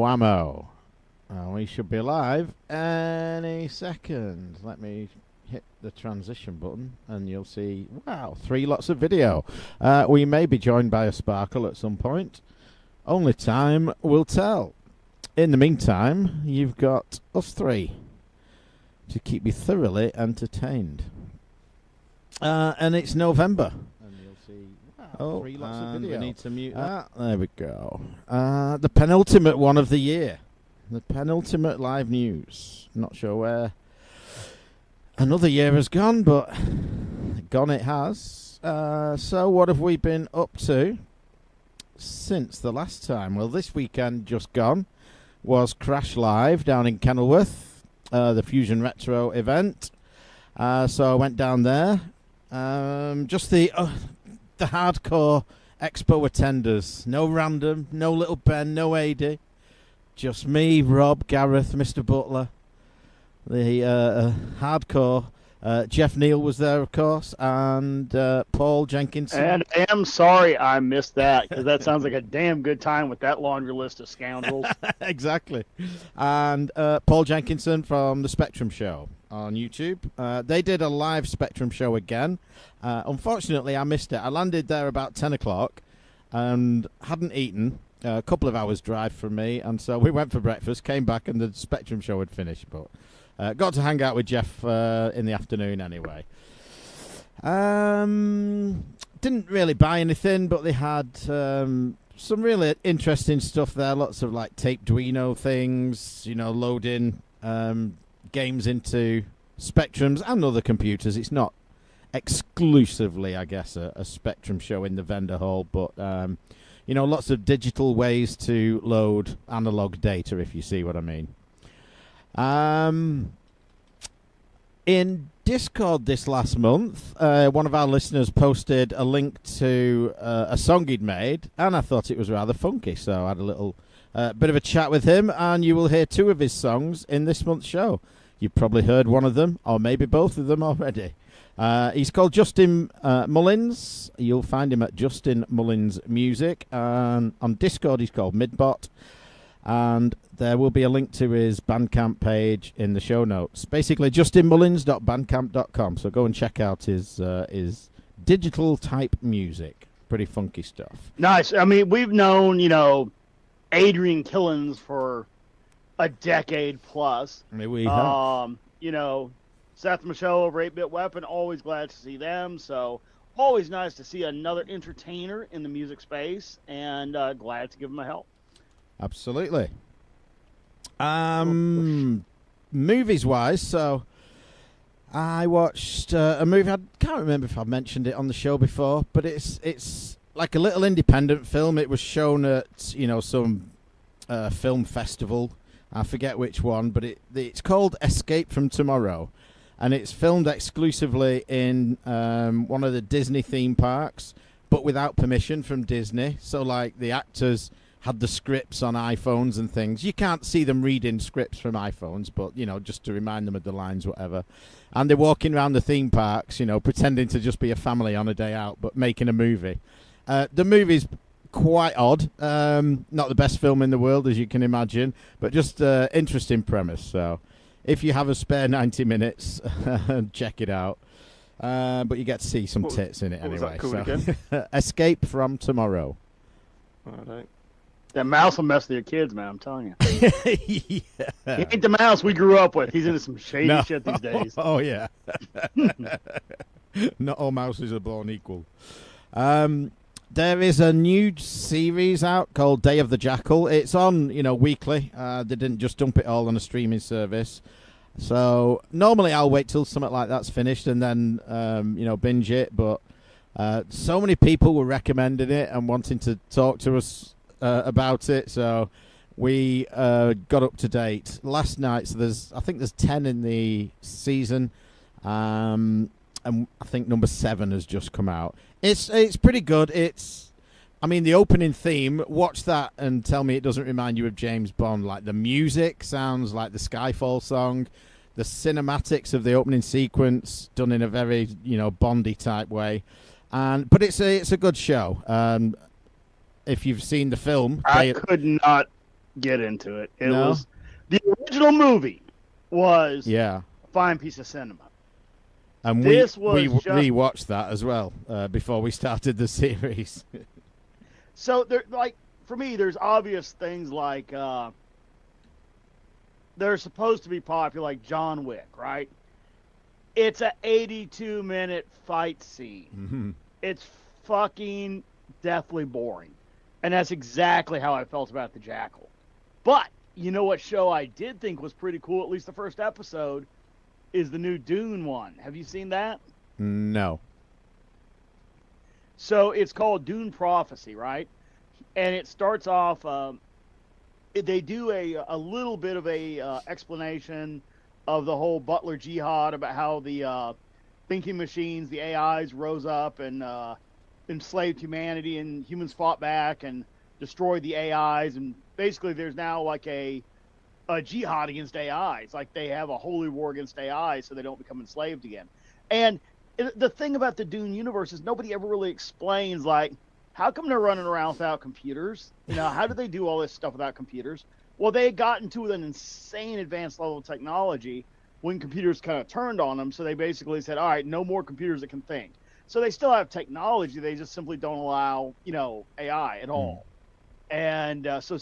Whammo. We should be live any second. Let me hit the transition button and you'll see, wow, 3 lots of video. We may be joined by a Sparkle at some point. Only time will tell. In the meantime, you've got us 3 to keep you thoroughly entertained. And it's November. And you'll see, wow, 3 lots of video. We need to mute that. There we go. The penultimate one of the year. The penultimate live news. Not sure where another year has gone, but gone it has. So what have we been up to since the last time? Well, this weekend just gone was Crash Live down in Kenilworth, the Fusion Retro event. So I went down there. Just the hardcore expo attenders. No Random, no Little Ben, no AD. Just me, Rob, Gareth, Mr. Butler, the hardcore. Jeff Neal was there, of course, and Paul Jenkinson. And I am sorry I missed that, because that sounds like a damn good time with that laundry list of scoundrels. Exactly. And Paul Jenkinson from the Spectrum Show on YouTube. They did a live Spectrum Show again. Unfortunately, I missed it. I landed there about 10 o'clock and hadn't eaten. A couple of hours drive from me, and so we went for breakfast, came back, and the Spectrum Show had finished, but got to hang out with Jeff in the afternoon anyway. Didn't really buy anything, but they had some really interesting stuff there, lots of like Tapeduino things, you know, loading games into Spectrums and other computers. It's not exclusively, I guess, a Spectrum Show in the vendor hall, but you know, lots of digital ways to load analog data, if you see what I mean. In Discord this last month, one of our listeners posted a link to a song he'd made, and I thought it was rather funky, so I had a little bit of a chat with him, and you will hear 2 of his songs in this month's show. You've probably heard one of them, or maybe both of them already. He's called Justin Mullins. You'll find him at Justin Mullins Music. And on Discord, he's called Midbot. And there will be a link to his Bandcamp page in the show notes. Basically, justinmullins.bandcamp.com. So go and check out his digital type music. Pretty funky stuff. Nice. I mean, we've known, you know, Adrian Killens for a decade plus. Maybe we have. You know, Seth Michaud over 8-Bit Weapon, always glad to see them. So always nice to see another entertainer in the music space, and glad to give them a help. Absolutely. Movies-wise, so I watched a movie. I can't remember if I've mentioned it on the show before, but it's like a little independent film. It was shown at, you know, some film festival. I forget which one, but it's called Escape from Tomorrow. And it's filmed exclusively in one of the Disney theme parks, but without permission from Disney. So, like, the actors had the scripts on iPhones and things. You can't see them reading scripts from iPhones, but, you know, just to remind them of the lines, whatever. And they're walking around the theme parks, you know, pretending to just be a family on a day out, but making a movie. The movie's quite odd. Not the best film in the world, as you can imagine, but just interesting premise, so... If you have a spare 90 minutes, check it out. But you get to see some tits in it anyway. Was that called again? Escape from Tomorrow. Right. That mouse will mess with your kids, man, I'm telling you. Yeah. He ain't the mouse we grew up with. He's into some shady shit these days. Oh, yeah. Not all mouses are born equal. There is a new series out called Day of the Jackal. It's on, you know, weekly. They didn't just dump it all on a streaming service. So normally I'll wait till something like that's finished and then, you know, binge it. But so many people were recommending it and wanting to talk to us about it. So we got up to date last night. So I think there's 10 in the season. And I think number 7 has just come out. It's pretty good. I mean, the opening theme, watch that and tell me it doesn't remind you of James Bond. Like, the music sounds like the Skyfall song. The cinematics of the opening sequence done in a very, you know, Bondy type way. But it's a good show. If you've seen the film, I could not get into it. It No? was the original movie was Yeah. a fine piece of cinema. And This we was just rewatched that as well before we started the series. so there like for me. There's obvious things like they're supposed to be popular, like John Wick, right? It's a 82-minute fight scene. Mhm. It's fucking deathly boring. And that's exactly how I felt about The Jackal. But you know what show I did think was pretty cool, at least the first episode, is the new Dune one. Have you seen that? No. So it's called Dune Prophecy, right? And it starts off. They do a little bit of a explanation of the whole Butler Jihad, about how the thinking machines, the AIs, rose up and enslaved humanity, and humans fought back and destroyed the AIs, and basically there's now like a jihad against AIs. Like they have a holy war against AI so they don't become enslaved again. And the thing about the Dune universe is nobody ever really explains, like, how come they're running around without computers? You know, how do they do all this stuff without computers? Well, they had gotten to an insane advanced level of technology when computers kind of turned on them. So they basically said, all right, no more computers that can think. So they still have technology. They just simply don't allow, AI at all. And so,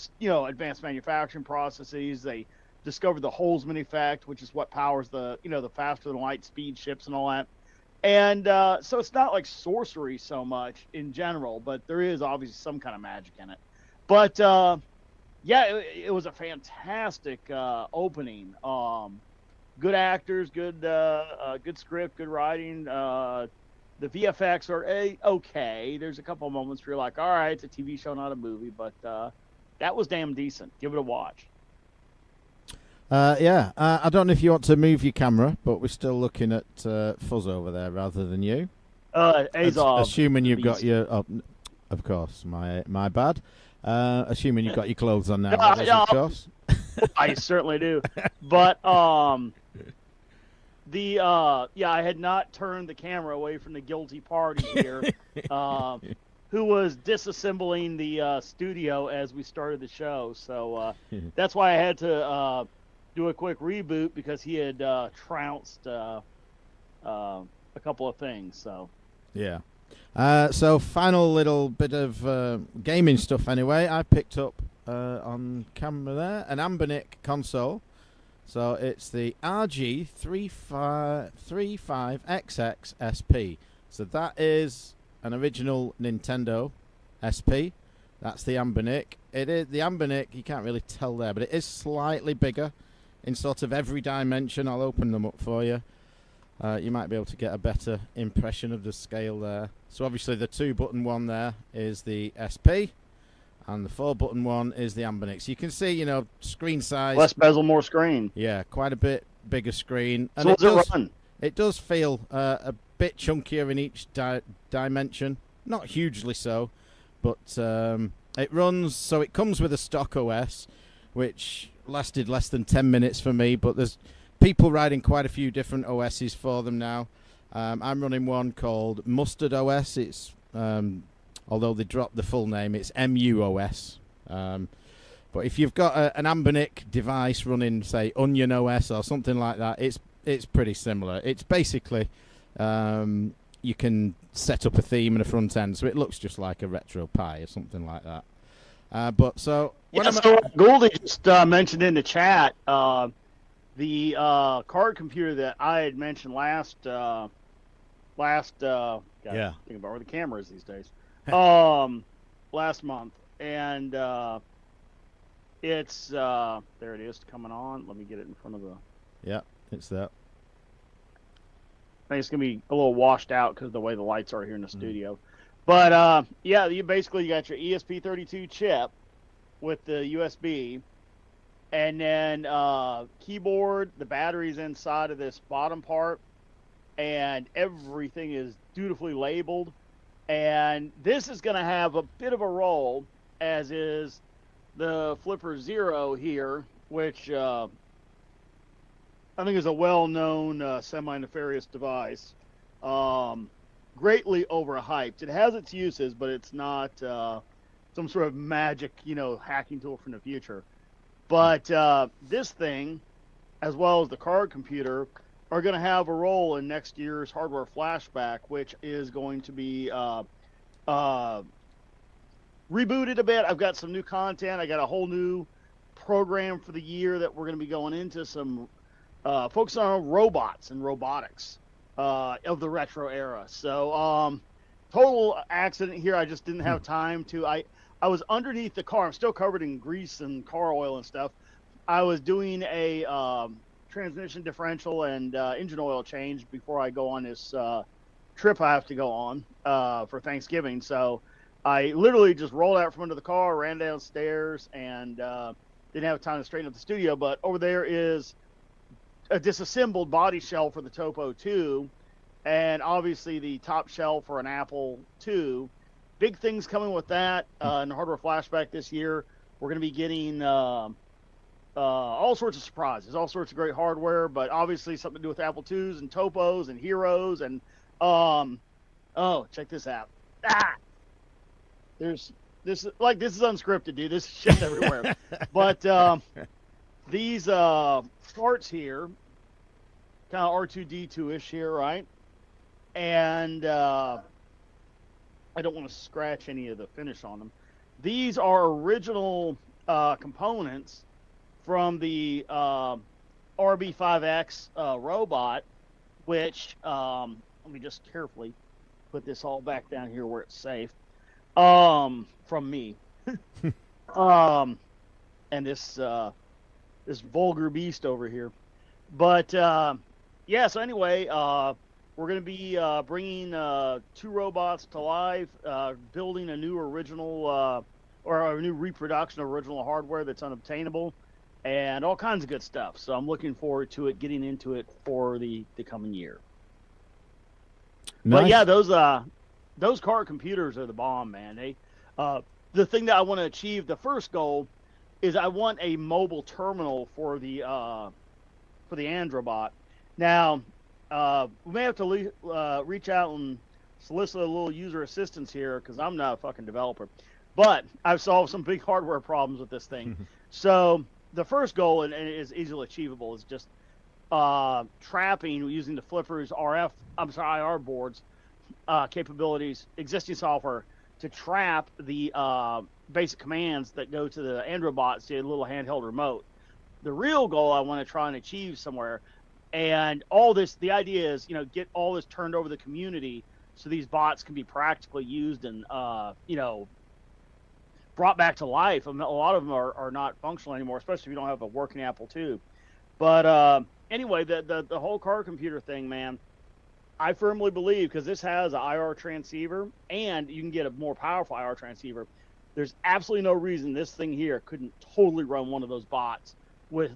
advanced manufacturing processes. They discovered the Holzman effect, which is what powers the faster than light speed ships and all that. And so it's not like sorcery so much in general, but there is obviously some kind of magic in it. But yeah, it was a fantastic opening. Good actors, good script, good writing. The VFX are okay. There's a couple of moments where you're like, all right, it's a TV show, not a movie, but that was damn decent. Give it a watch. Yeah. I don't know if you want to move your camera, but we're still looking at Fuzz over there rather than you. Azov. Assuming you've got your... Oh, of course, my bad. Assuming you've got your clothes on now, of course. I certainly do. But I had not turned the camera away from the guilty party here, who was disassembling the studio as we started the show. So that's why I had to do a quick reboot, because he had trounced a couple of things. So yeah. So final little bit of gaming stuff anyway. I picked up on camera there an Anbernic console. So it's the RG35XX SP. So that is an original Nintendo SP. That's the Anbernic. It is the Anbernic. You can't really tell there, but it is slightly bigger in sort of every dimension. I'll open them up for you. You might be able to get a better impression of the scale there. So obviously the 2-button one there is the SP, and the 4-button one is the Anbernic. So you can see, screen size. Less bezel, more screen. Yeah, quite a bit bigger screen. And So does it run? It does feel a bit chunkier in each dimension. Not hugely so, but it runs. So it comes with a stock OS, which lasted less than 10 minutes for me, but there's people writing quite a few different OSs for them now. I'm running one called Mustard OS. It's although they dropped the full name, it's MUOS. But if you've got an Anbernic device running, say, Onion OS or something like that, it's pretty similar. It's basically you can set up a theme and a front end, so it looks just like a Retro Pi or something like that. But so Goldie just mentioned in the chat the card computer that I had mentioned last think about where the camera is these days. Last month, and it's there it is coming on. Let me get it in front of the. Yeah, it's that. I think it's gonna be a little washed out because of the way the lights are here in the studio. But yeah, you got your ESP32 chip with the USB, and then keyboard. The battery's inside of this bottom part, and everything is dutifully labeled. And this is going to have a bit of a role, as is the Flipper Zero here, which I think is a well-known semi-nefarious device. Greatly overhyped. It has its uses, but it's not some sort of magic, hacking tool from the future. But this thing, as well as the card computer, are going to have a role in next year's hardware flashback, which is going to be uh, rebooted a bit. I've got some new content. I got a whole new program for the year that we're going to be going into some focusing on robots and robotics of the retro era. So total accident here. I just didn't have time to. I was underneath the car. I'm still covered in grease and car oil and stuff. I was doing a transmission differential and engine oil change before I go on this trip I have to go on for Thanksgiving. So I literally just rolled out from under the car, ran downstairs, and didn't have time to straighten up the studio. But over there is a disassembled body shell for the Topo 2, and obviously the top shell for an Apple II. Big things coming with that in the hardware flashback this year. We're going to be getting all sorts of surprises, all sorts of great hardware, but obviously something to do with Apple IIs and Topos and Heroes and oh, check this out. This is unscripted, dude. This is shit everywhere. But these parts here, kind of R2D2-ish here, right? And I don't want to scratch any of the finish on them. These are original components from the RB5X robot, which let me just carefully put this all back down here where it's safe. From me. And this vulgar beast over here. But yeah, so anyway, we're going to be bringing 2 robots to life, building a new original or a new reproduction of original hardware that's unobtainable, and all kinds of good stuff. So I'm looking forward to it, getting into it for the coming year. Nice. But yeah, those car computers are the bomb, man. They the thing that I want to achieve, the first goal, is I want a mobile terminal for the Androbot. Now, we may have to reach out and solicit a little user assistance here because I'm not a fucking developer. But I've solved some big hardware problems with this thing. So the first goal, and it is easily achievable, is just trapping using the Flipper's IR boards capabilities, existing software, to trap the basic commands that go to the Androbots to a little handheld remote. The real goal I want to try and achieve somewhere, and all this, the idea is, get all this turned over to the community so these bots can be practically used and, brought back to life. A lot of them are not functional anymore, especially if you don't have a working Apple II. But anyway, the whole car computer thing, man, I firmly believe, because this has an IR transceiver and you can get a more powerful IR transceiver, there's absolutely no reason this thing here couldn't totally run one of those bots with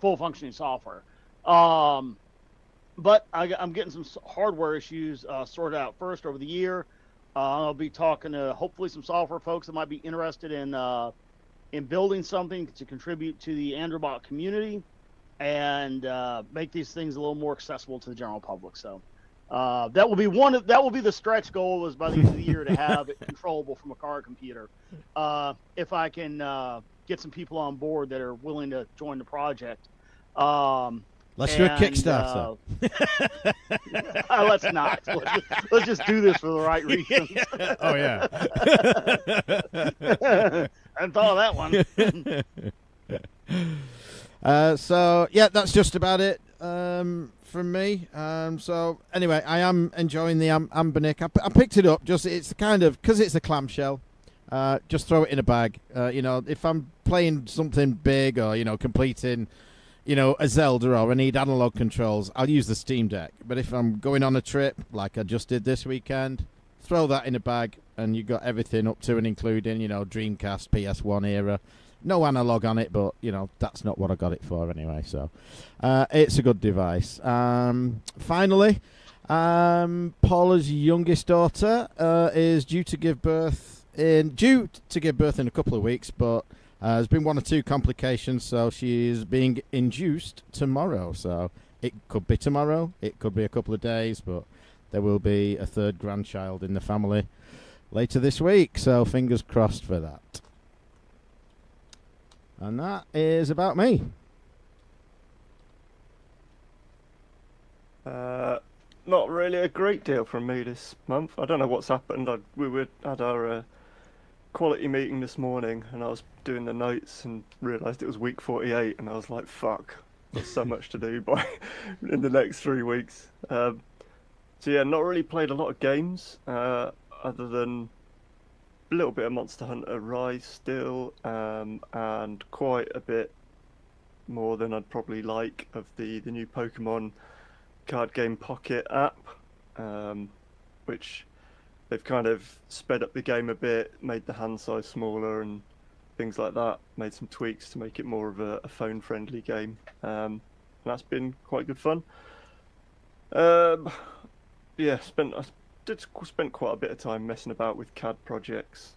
full functioning software. But I'm getting some hardware issues sorted out first over the year. I'll be talking to hopefully some software folks that might be interested in building something to contribute to the Androbot community and make these things a little more accessible to the general public. So that will be the stretch goal, is by the end of the year to have it controllable from a car computer. If I can get some people on board that are willing to join the project. Let's do a Kickstarter. Let's not. Let's just do this for the right reasons. Oh, yeah. I hadn't thought of that one. So, yeah, that's just about it from me. So, anyway, I am enjoying the Anbernic. I picked it up. It's kind of, because it's a clamshell, just throw it in a bag. If I'm playing something big or, completing... a Zelda, or I need analog controls, I'll use the Steam Deck. But if I'm going on a trip, like I just did this weekend, throw that in a bag, and you got everything up to and including, Dreamcast, PS1 era. No analog on it, but, that's not what I got it for anyway. So it's a good device. Finally, Paula's youngest daughter is due to give birth in a couple of weeks, but... there's been 1 or 2 complications, so she's being induced tomorrow. So it could be tomorrow, it could be a couple of days, but there will be a 3rd grandchild in the family later this week. So fingers crossed for that. And that is about me. Not really a great deal from me this month. I don't know what's happened. We had our quality meeting this morning, and I was doing the notes and realised it was week 48, and I was like, "Fuck, there's so much to do by in the next 3 weeks." So yeah, not really played a lot of games other than a little bit of Monster Hunter Rise still, and quite a bit more than I'd probably like of the new Pokemon card game Pocket app, which they've kind of sped up the game a bit, made the hand size smaller and things like that, made some tweaks to make it more of a phone friendly game. And that's been quite good fun. Yeah, I did spend quite a bit of time messing about with CAD projects.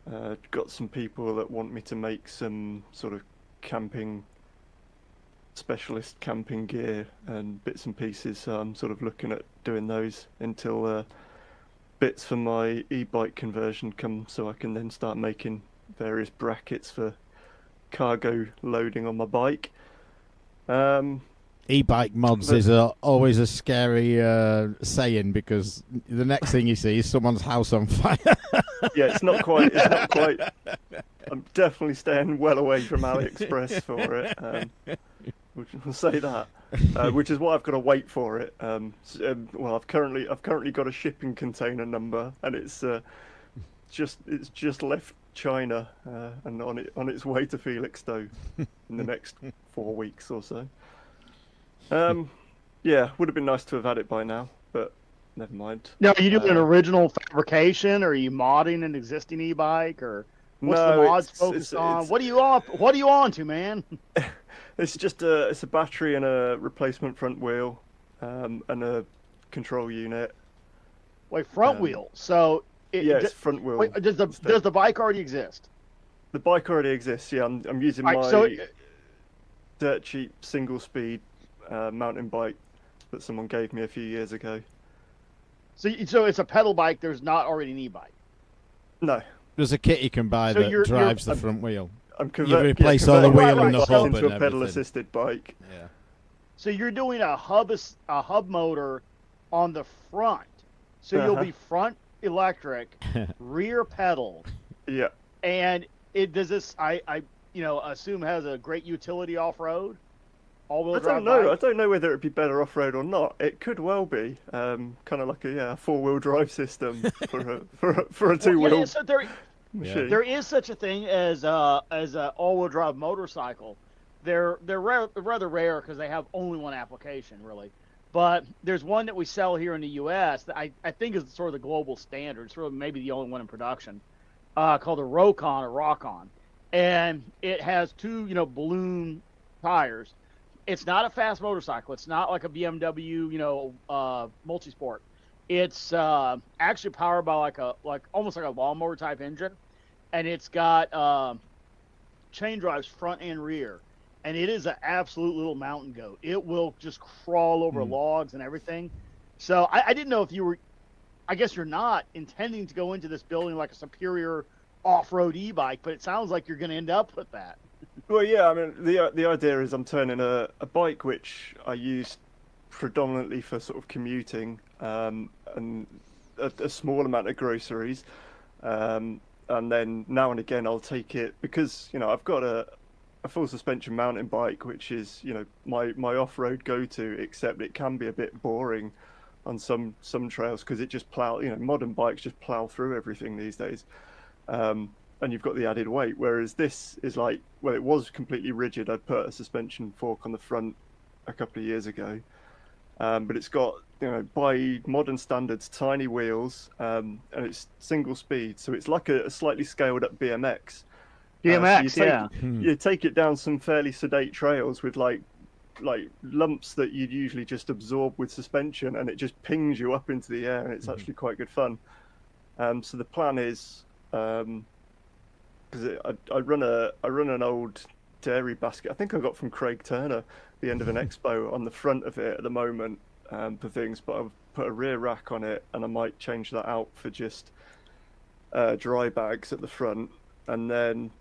Got some people that want me to make some sort of specialist camping gear and bits and pieces, so I'm sort of looking at doing those until bits for my e-bike conversion come, so I can then start making various brackets for cargo loading on my bike. E-bike mods is always a scary saying, because the next thing you see is someone's house on fire. Yeah, it's not quite. I'm definitely staying well away from AliExpress for it. We'll say that, which is why I've got to wait for it. Well, I've currently got a shipping container number, and it's just left China and on its way to Felixstowe in the next 4 weeks or so. Yeah, would have been nice to have had it by now, but never mind. Now, are you doing an original fabrication, or are you modding an existing e-bike, or what's the mods focused on? What are you on to, man? It's just it's a battery and a replacement front wheel, and a control unit. Wait, front wheel. So it's front wheel. Wait, does the bike already exist? The bike already exists. Yeah, I'm using my dirt cheap single speed mountain bike that someone gave me a few years ago. So it's a pedal bike. There's not already an e-bike. No. There's a kit you can buy that drives the front wheel. You replace all the wheel and the hub into a pedal-assisted bike. Yeah. So you're doing a hub motor on the front. So you'll be front electric, rear pedal. Yeah. And does this I assume has a great utility off-road? All-wheel drive bike? I don't know whether it'd be better off-road or not. It could well be. Kind of like a four-wheel drive system for a two-wheel. Yeah, so there is such a thing as a all-wheel drive motorcycle. They're rather rare because they have only one application, really. But there's one that we sell here in the U.S. that I think is sort of the global standard. It's really maybe the only one in production, called a Rokon or Rockon, and it has two balloon tires. It's not a fast motorcycle. It's not like a BMW multisport. It's actually powered by almost like a lawnmower type engine, and it's got chain drives front and rear, and it is an absolute little mountain goat. It will just crawl over logs and everything. So I didn't know if you were. I guess you're not intending to go into this building like a superior off-road e-bike, but it sounds like you're going to end up with that. Well, yeah. I mean, the idea is I'm turning a bike which I use predominantly for sort of commuting, and a small amount of groceries, and then now and again I'll take it because I've got a full suspension mountain bike, which is my off-road go-to, except it can be a bit boring on some trails because it just modern bikes just plow through everything these days, and you've got the added weight, whereas this is it was completely rigid. I'd put a suspension fork on the front a couple of years ago, but it's got by modern standards tiny wheels, and it's single speed, so it's like a slightly scaled up BMX. Yeah. You take it down some fairly sedate trails with like lumps that you'd usually just absorb with suspension, and it just pings you up into the air, and it's actually quite good fun. So the plan is, because I run an old dairy basket. I think I got from Craig Turner, the end of an expo, on the front of it at the moment, for things. But I've put a rear rack on it, and I might change that out for just dry bags at the front, and then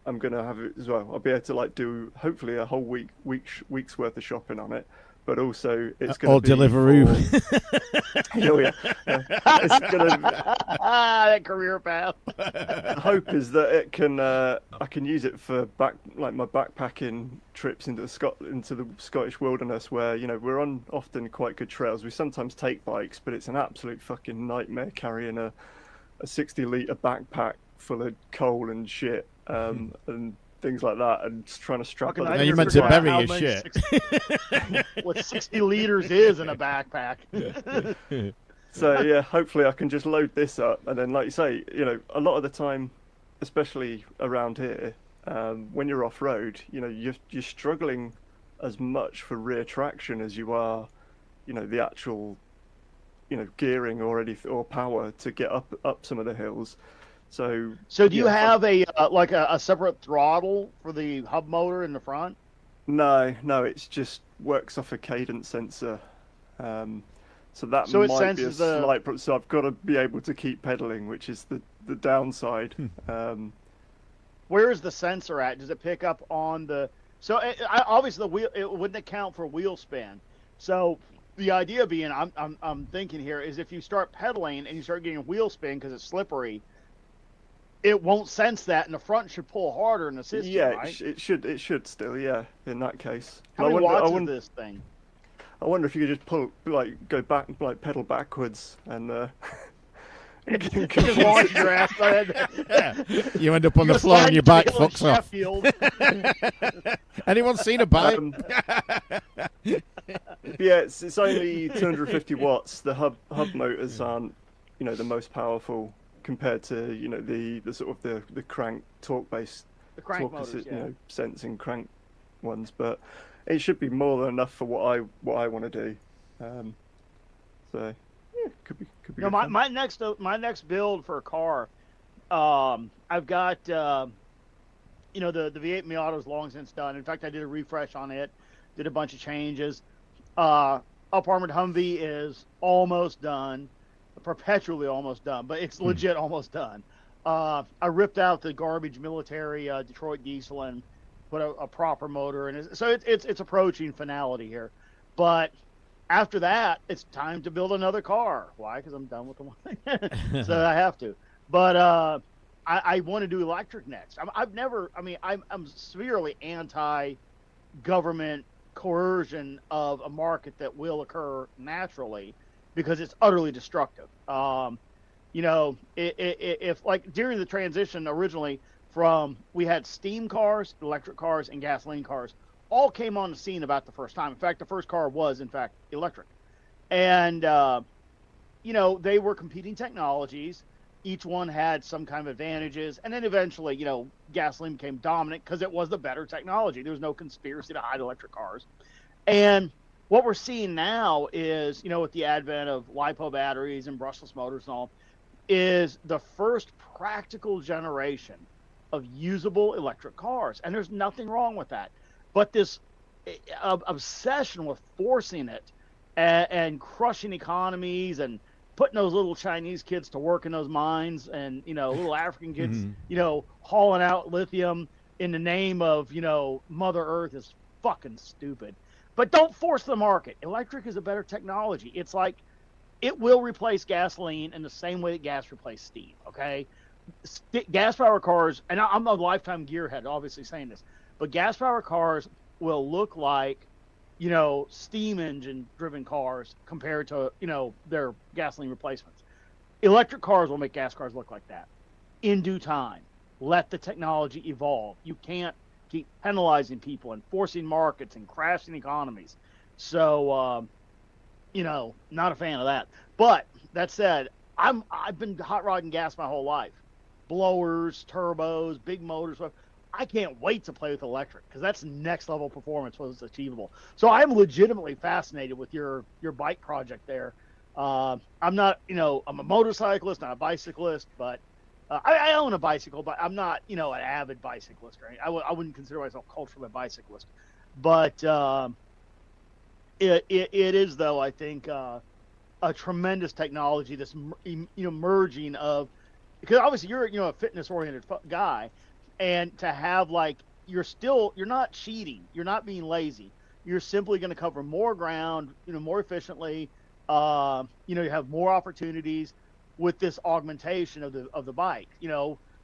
I'm gonna have it as well. I'll be able to like do hopefully a whole week's worth of shopping on it, but also it's gonna or be Deliveroo. Oh yeah, yeah. It's gonna. That career path. The hope is that it can I can use it for my backpacking trips into the Scottish wilderness, where we're on often quite good trails. We sometimes take bikes, but it's an absolute fucking nightmare carrying a 60-litre backpack full of coal and shit and things like that, and just trying to strap Fucking other Now you things meant to around. bury how your much shit. what 60 liters is in a backpack. So yeah, hopefully I can just load this up, and then, like you say, a lot of the time, especially around here, when you're off road, you're struggling as much for rear traction as you are, the actual, gearing or power to get up some of the hills. So do you have a separate throttle for the hub motor in the front? No, it's just works off a cadence sensor. So that So it might be a senses the- slight problem. So I've got to be able to keep pedaling, which is the downside. Where is the sensor at? Does it pick up on the? So obviously the wheel, it wouldn't account for wheel spin. So the idea being, I'm thinking here is if you start pedaling and you start getting wheel spin because it's slippery, it won't sense that, and the front should pull harder and assist you, right? it should still, yeah. In that case, How many watts is this thing? I wonder if you could just go back, pedal backwards, and Just launch your ass. Yeah. You end up on the floor and your bike fucks off. off. Anyone seen a bike? Yeah, it's only 250 watts. The hub motors aren't, the most powerful compared to, the sort of the crank torque based The crank motors, yeah. sensing crank ones, but it should be more than enough for what I want to do. So yeah, could be No, good fun. my next build for a car, I've got the V8 Miato's long since done. In fact, I did a refresh on it, did a bunch of changes. Up armored Humvee is almost done, perpetually almost done, but it's legit almost done. I ripped out the garbage military Detroit diesel and put a proper motor in it. So it's approaching finality here. But after that, it's time to build another car. Why? Because I'm done with the one. So I have to. But I want to do electric next. I'm severely anti-government coercion of a market that will occur naturally because it's utterly destructive. If like during the transition originally from we had steam cars, electric cars, and gasoline cars all came on the scene about the first time. In fact, the first car was in fact electric, and they were competing technologies. Each one had some kind of advantages, and then eventually, gasoline became dominant because it was the better technology. There was no conspiracy to hide electric cars, and what we're seeing now is, with the advent of LiPo batteries and brushless motors and all, is the first practical generation of usable electric cars. And there's nothing wrong with that. But this obsession with forcing it and crushing economies and putting those little Chinese kids to work in those mines and, little African kids, hauling out lithium in the name of, Mother Earth is fucking stupid. But don't force the market. Electric is a better technology. It's like it will replace gasoline in the same way that gas replaced steam, okay? Gas-powered cars, and I'm a lifetime gearhead, obviously saying this, but gas-powered cars will look like, steam engine-driven cars compared to, their gasoline replacements. Electric cars will make gas cars look like that in due time. Let the technology evolve. You can't keep penalizing people and forcing markets and crashing economies. So, not a fan of that. But that said, I've been hot rodding gas my whole life. Blowers, turbos, big motors. I can't wait to play with electric because that's next level performance when it's achievable. So I'm legitimately fascinated with your bike project there. I'm not, I'm a motorcyclist, not a bicyclist, but I own a bicycle, but I'm not, an avid bicyclist, right? I wouldn't consider myself culturally a bicyclist, but it is, though, I think, a tremendous technology that's, merging of, because obviously you're, a fitness oriented guy, and to have like you're not cheating, you're not being lazy. You're simply going to cover more ground, more efficiently. You have more opportunities with this augmentation of the bike.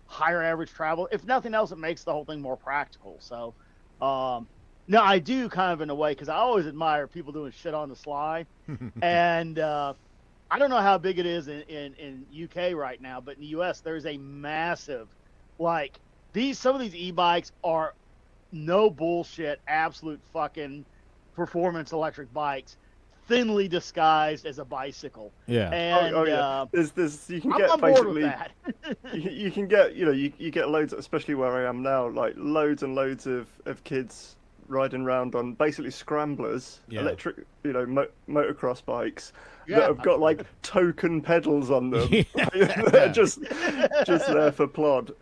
Higher average travel. If nothing else, it makes the whole thing more practical. So, no, I do kind of in a way, because I always admire people doing shit on the sly, and I don't know how big it is in UK right now, but in the US there's a massive, like some of these e-bikes are no bullshit, absolute fucking performance electric bikes, thinly disguised as a bicycle. Yeah. And yeah. There's you can I'm get on board basically with that. you can get you get loads, especially where I am now, like loads and loads of kids riding around on basically scramblers, electric, motocross bikes that have got like token pedals on them. They're just there for plod,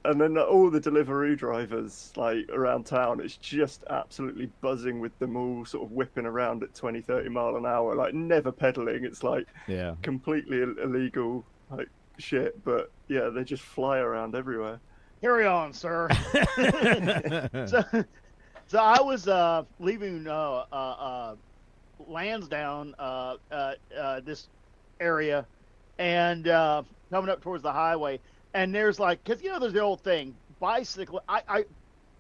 and then all the Deliveroo drivers like around town, it's just absolutely buzzing with them all sort of whipping around at 20-30 mile an hour, like never pedaling. It's like completely illegal like shit, but yeah, they just fly around everywhere. Carry on, sir. So I was leaving Lansdowne, this area, and coming up towards the highway, and there's like, because there's the old thing, bicycle.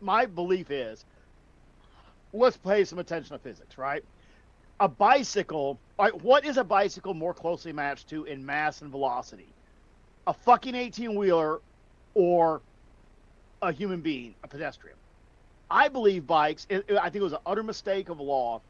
My belief is, let's pay some attention to physics, right? A bicycle, what is a bicycle more closely matched to in mass and velocity? A fucking 18-wheeler or a human being, a pedestrian? I believe bikes, I think it was an utter mistake of law.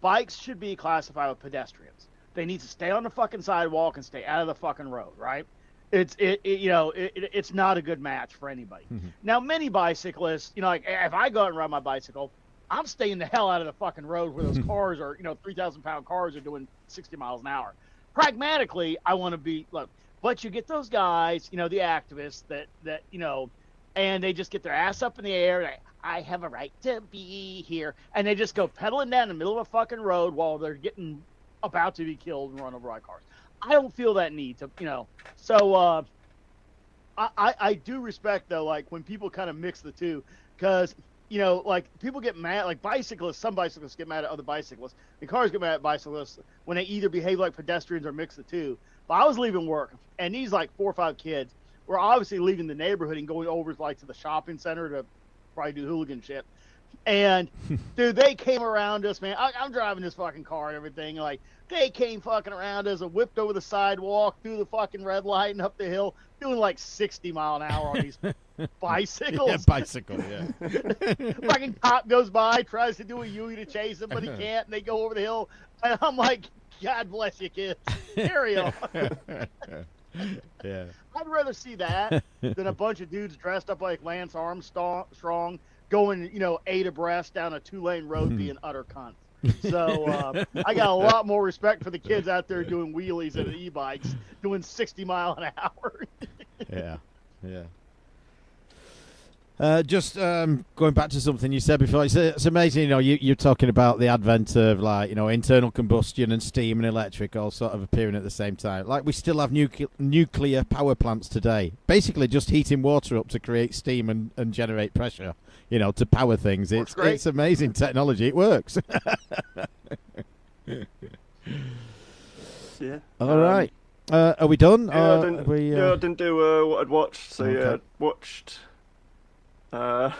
Bikes should be classified as pedestrians. They need to stay on the fucking sidewalk and stay out of the fucking road, right? It's not a good match for anybody. Mm-hmm. Now, many bicyclists, like if I go out and ride my bicycle, I'm staying the hell out of the fucking road where those cars are, 3,000-pound cars are doing 60 miles an hour. Pragmatically, I want to be, look, but you get those guys, the activists that and they just get their ass up in the air. And I have a right to be here. And they just go pedaling down the middle of a fucking road while they're getting about to be killed and run over by cars. I don't feel that need to, So I do respect, though, like when people kind of mix the two, because, like people get mad, like bicyclists, some bicyclists get mad at other bicyclists. And cars get mad at bicyclists when they either behave like pedestrians or mix the two. But I was leaving work, and these like 4 or 5 kids were obviously leaving the neighborhood and going over like to the shopping center to probably do hooligan shit. And dude, they came around us, man. I'm driving this fucking car and everything. Like they came fucking around us and whipped over the sidewalk, through the fucking red light and up the hill, doing like 60 mile an hour on these bicycles. Yeah, bicycle, yeah. Fucking cop goes by, tries to do a U to chase them, but he can't. And they go over the hill, and I'm like, God bless you, kids. Carry on. Yeah. I'd rather see that than a bunch of dudes dressed up like Lance Armstrong going, 8 abreast down a 2-lane road being utter cunts. So I got a lot more respect for the kids out there doing wheelies and e-bikes, doing 60 mile an hour. Yeah. Just going back to something you said before, it's amazing, you're talking about the advent of internal combustion and steam and electric all sort of appearing at the same time. Like we still have nuclear power plants today, basically just heating water up to create steam and generate pressure, to power things. It's amazing technology. It works. Yeah. All right. Are we done? Yeah, I didn't do what I'd watched. So okay. Yeah, watched. So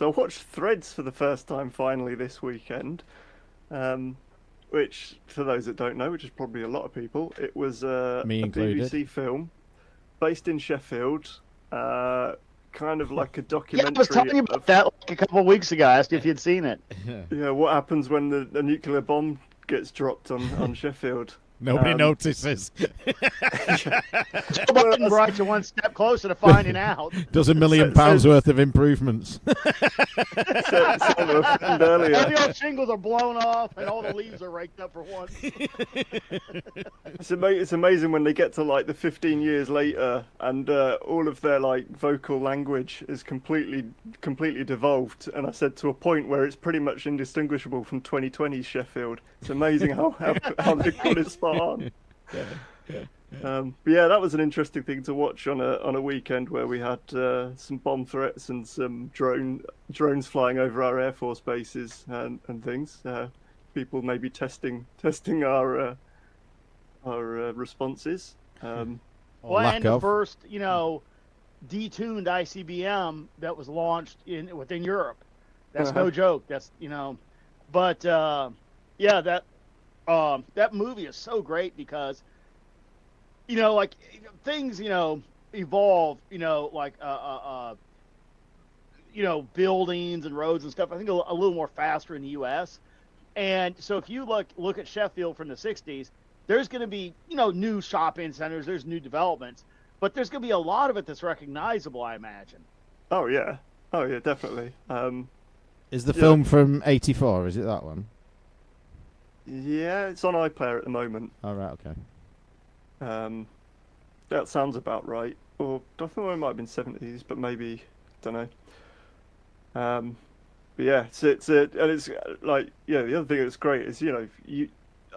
I watched Threads for the first time finally this weekend, which, for those that don't know, which is probably a lot of people, it was a BBC film based in Sheffield, kind of like a documentary. Yeah, I was talking about that like a couple of weeks ago. I asked you if you'd seen it. Yeah, what happens when the nuclear bomb gets dropped on Sheffield? Nobody notices. Joe Biden brought you one step closer to finding out. Does £1 million worth of improvements. Earlier. All the old shingles are blown off and all the leaves are raked up for once. It's amazing when they get to like the 15 years later and all of their like vocal language is completely devolved. And I said to a point where it's pretty much indistinguishable from 2020's Sheffield. It's amazing how they got it spot on. But yeah, that was an interesting thing to watch on a weekend where we had some bomb threats and some drones flying over our air force bases and things. People maybe testing our responses. Or Well, lack and the of. first, detuned ICBM that was launched within Europe. That's no joke. That's but yeah, that movie is so great because like things evolve. Like buildings and roads and stuff. I think a little more faster in the U.S. And so if you look at Sheffield from the '60s, there's going to be new shopping centers, there's new developments, but there's going to be a lot of it that's recognizable, I imagine. Oh yeah, definitely. Is the Yeah. film from '84? Is it that one? Yeah, it's on iPlayer at the moment. All right, okay. That sounds about right. Or I think it might have been '70s, but maybe don't know. But yeah, and it's like the other thing that's great is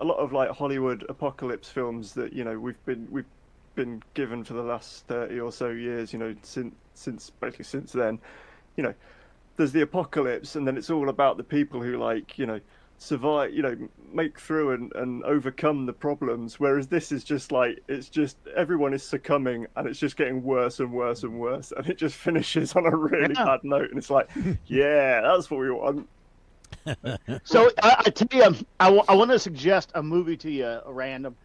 a lot of like Hollywood apocalypse films that we've been given for the last 30 or so years. Since then, there's the apocalypse, and then it's all about the people who survive, make through and overcome the problems. Whereas this is just it's just everyone is succumbing, and it's just getting worse and worse and worse, and it just finishes on a really Yeah. bad note. And it's like, yeah, that's what we want. So I tell you, I want to suggest a movie to you, random.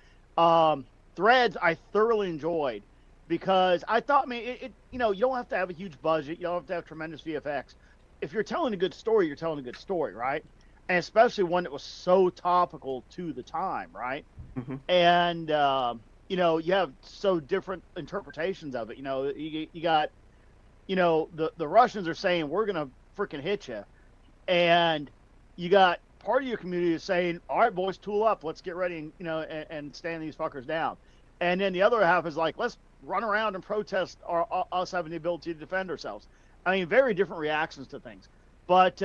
Threads I thoroughly enjoyed because I thought, I mean, you don't have to have a huge budget, you don't have to have tremendous VFX. If you're telling a good story, you're telling a good story, right? And especially one that was so topical to the time, right? Hmm. And you have so different interpretations of it. You got the Russians are saying we're gonna freaking hit you, and you got part of your community is saying, all right, boys, tool up, let's get ready and stand these fuckers down. And then the other half is like, let's run around and protest us having the ability to defend ourselves. I mean, very different reactions to things. But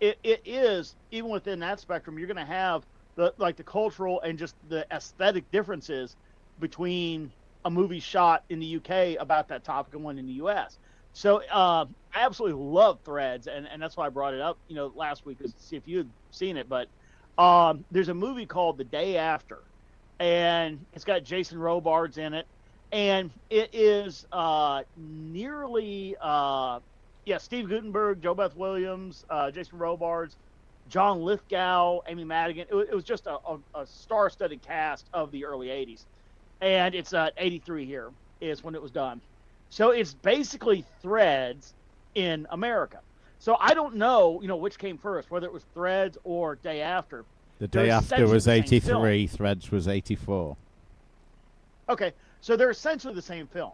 it is, even within that spectrum, you're going to have the cultural and just the aesthetic differences between a movie shot in the UK about that topic and one in the US. So I absolutely love Threads, and that's why I brought it up, last week, to see if you had seen it. But there's a movie called The Day After, and it's got Jason Robards in it, and it is nearly Steve Guttenberg, Joe Beth Williams, Jason Robards, John Lithgow, Amy Madigan. It was just a star-studded cast of the early '80s, and it's '83 here is when it was done. So it's basically Threads in America. So I don't know, which came first, whether it was Threads or Day After. The They're Day After essentially was the same '83. Threads was '84. Okay, so they're essentially the same film,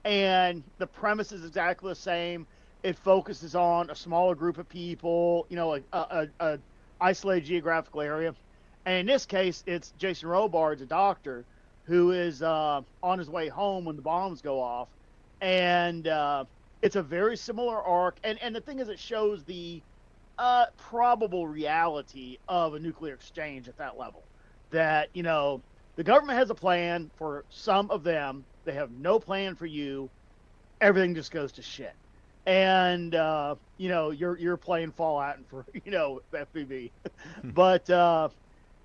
and the premise is exactly the same. It focuses on a smaller group of people, a isolated geographical area, and in this case, it's Jason Robards, a doctor, who is on his way home when the bombs go off, and it's a very similar arc. And the thing is, it shows the probable reality of a nuclear exchange at that level. That the government has a plan for some of them. They have no plan for you. Everything just goes to shit. And you're playing Fallout and for FPV. But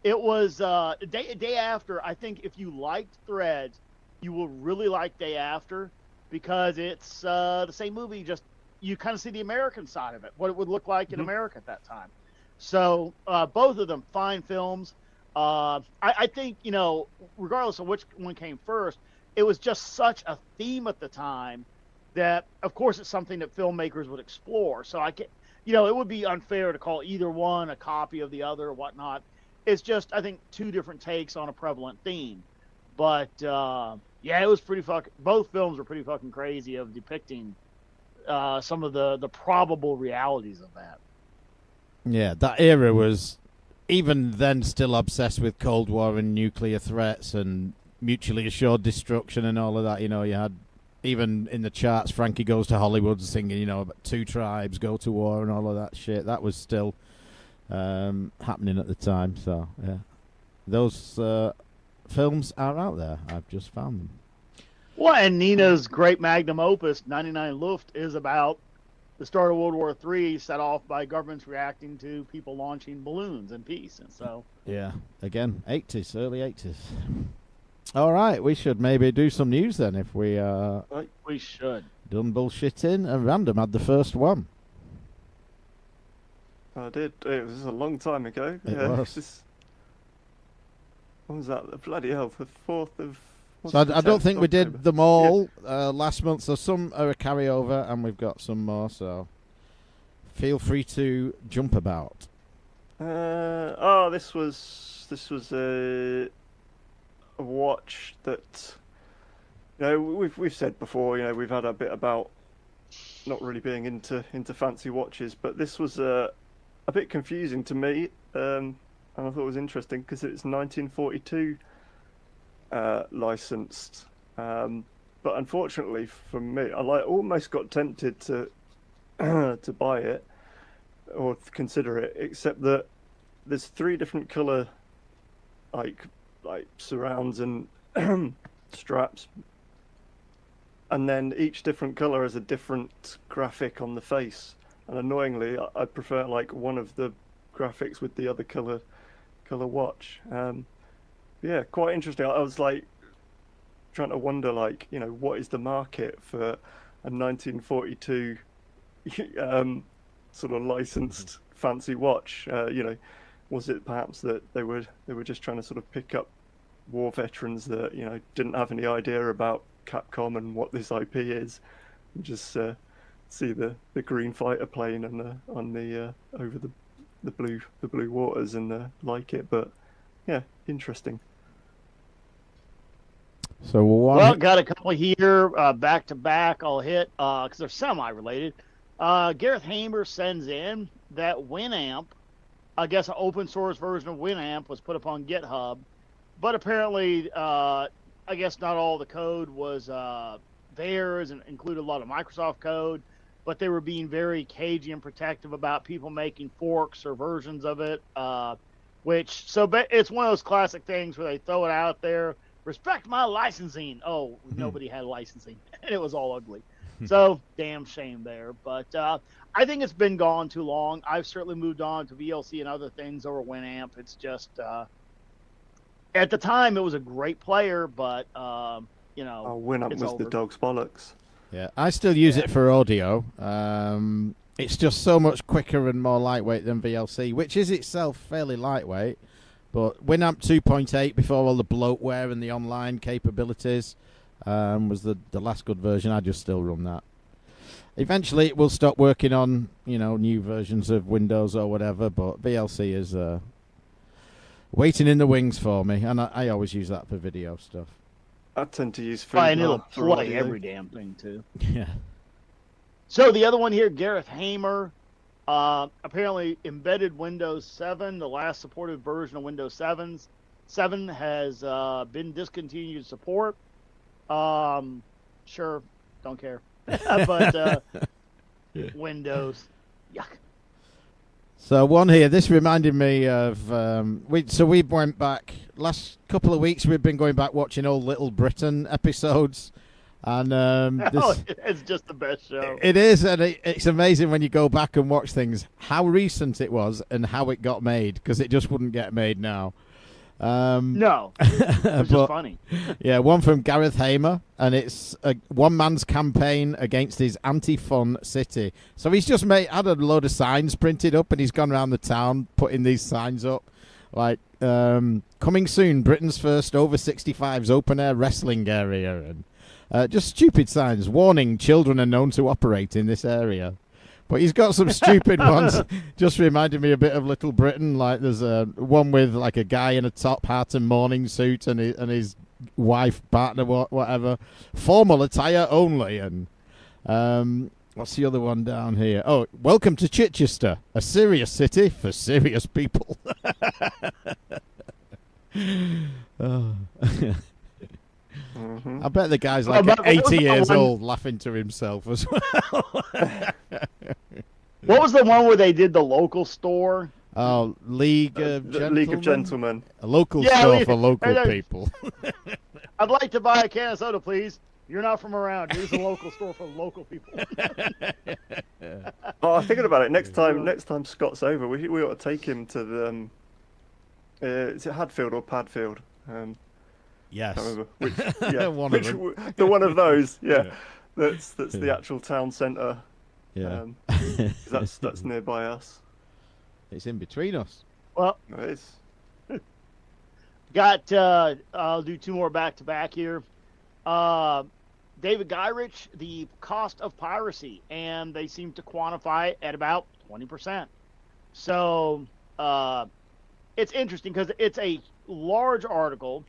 it was Day After. I think if you liked Threads, you will really like Day After, because it's the same movie, just you kind of see the American side of it, what it would look like in America at that time. So both of them fine films. I think regardless of which one came first, it was just such a theme at the time that, of course, it's something that filmmakers would explore. So it would be unfair to call either one a copy of the other or whatnot. It's just, I think, two different takes on a prevalent theme. But it was pretty fucking. Both films were pretty fucking crazy of depicting some of the probable realities of that. Yeah, that era was even then still obsessed with Cold War and nuclear threats and mutually assured destruction and all of that. You had, even in the charts, Frankie Goes to Hollywood singing, about two tribes go to war and all of that shit. That was still happening at the time. So, yeah. Those films are out there. I've just found them. Well, and Nina's great magnum opus, 99 Luft, is about the start of World War III, set off by governments reacting to people launching balloons in peace. And so, Yeah, again, 80s, early 80s. All right, we should maybe do some news then if we we should. done bullshitting. And Random had the first one. I did. It was a long time ago. It yeah, was. When was that? The bloody hell, the 4th of... So I don't 10th think we October? did them all last month, so some are a carryover, and we've got some more, so feel free to jump about. This was a watch that, you know, we've said before, you know, we've had a bit about not really being into fancy watches, but this was a bit confusing to me, and I thought it was interesting because it's 1942 licensed, but unfortunately for me, I almost got tempted to to buy it or consider it, except that there's 3 different color like surrounds and straps, and then each different color has a different graphic on the face, and annoyingly I prefer like one of the graphics with the other color watch. Yeah, quite interesting. I was like trying to wonder, like, you know, what is the market for a 1942 sort of licensed fancy watch? You know, was it perhaps that they were just trying to sort of pick up war veterans that, you know, didn't have any idea about Capcom and what this IP is, and just see the green fighter plane on the over the blue waters and like it? But yeah, interesting. So Well, got a couple here back to back. I'll hit because they're semi-related. Gareth Hamer sends in that Winamp, I guess an open source version of Winamp, was put up on GitHub, but apparently, I guess not all the code was theirs and included a lot of Microsoft code, but they were being very cagey and protective about people making forks or versions of it, it's one of those classic things where they throw it out there. Respect my licensing. Oh, nobody had licensing, and it was all ugly. So, damn shame there. But I think it's been gone too long. I've certainly moved on to VLC and other things over Winamp. It's just, at the time, it was a great player, but, you know. Winamp was over. the dog's bollocks. Yeah, I still use it for audio. It's just so much quicker and more lightweight than VLC, which is itself fairly lightweight. But Winamp 2.8, before all the bloatware and the online capabilities, was the last good version. I just still run that. Eventually, it will stop working on, you know, new versions of Windows or whatever. But VLC is waiting in the wings for me, and I always use that for video stuff. I tend to use And it'll for play audio. every damn thing, too. Yeah. So the other one here, Gareth Hamer, apparently embedded Windows 7, the last supported version of Windows 7 has been discontinued support. Sure, don't care. But Windows, yuck. So one here, this reminded me of, we went back, last couple of weeks we've been going back watching old Little Britain episodes. And It's just the best show. It is, and it's amazing when you go back and watch things, how recent it was and how it got made, because it just wouldn't get made now. No, it's just funny. Yeah, one from Gareth Hamer, and it's one man's campaign against his anti-fun city. So he's just had a load of signs printed up, and he's gone around the town putting these signs up, like coming soon, Britain's first over 65s open air wrestling area, and just stupid signs warning children are known to operate in this area. But he's got some stupid ones. Just reminded me a bit of Little Britain. Like there's one with like a guy in a top hat and morning suit, and his wife, partner, whatever. Formal attire only. And what's the other one down here? Oh, welcome to Chichester, a serious city for serious people. Oh. Mm-hmm. I bet the guy's like 80 years old laughing to himself as well. What was the one where they did the local store? Oh, League of The Gentlemen. League of Gentlemen. A local Yeah, store we- for local I know. people. I'd like to buy a can of soda, please. You're not from around. Here's a local store for local people. Oh, I'm thinking about it. Next time Scott's over, we ought to take him to the. Is it Hadfield or Padfield? Yes. Can't remember which. Yeah, One of them. the one of those. Yeah, Yeah. that's the actual town centre. Yeah. 'Cause that's nearby us. It's in between us. Well, It is. got. I'll do two more back to back here. David Gyrich, the cost of piracy, and they seem to quantify it at about 20%. So it's interesting because it's a large article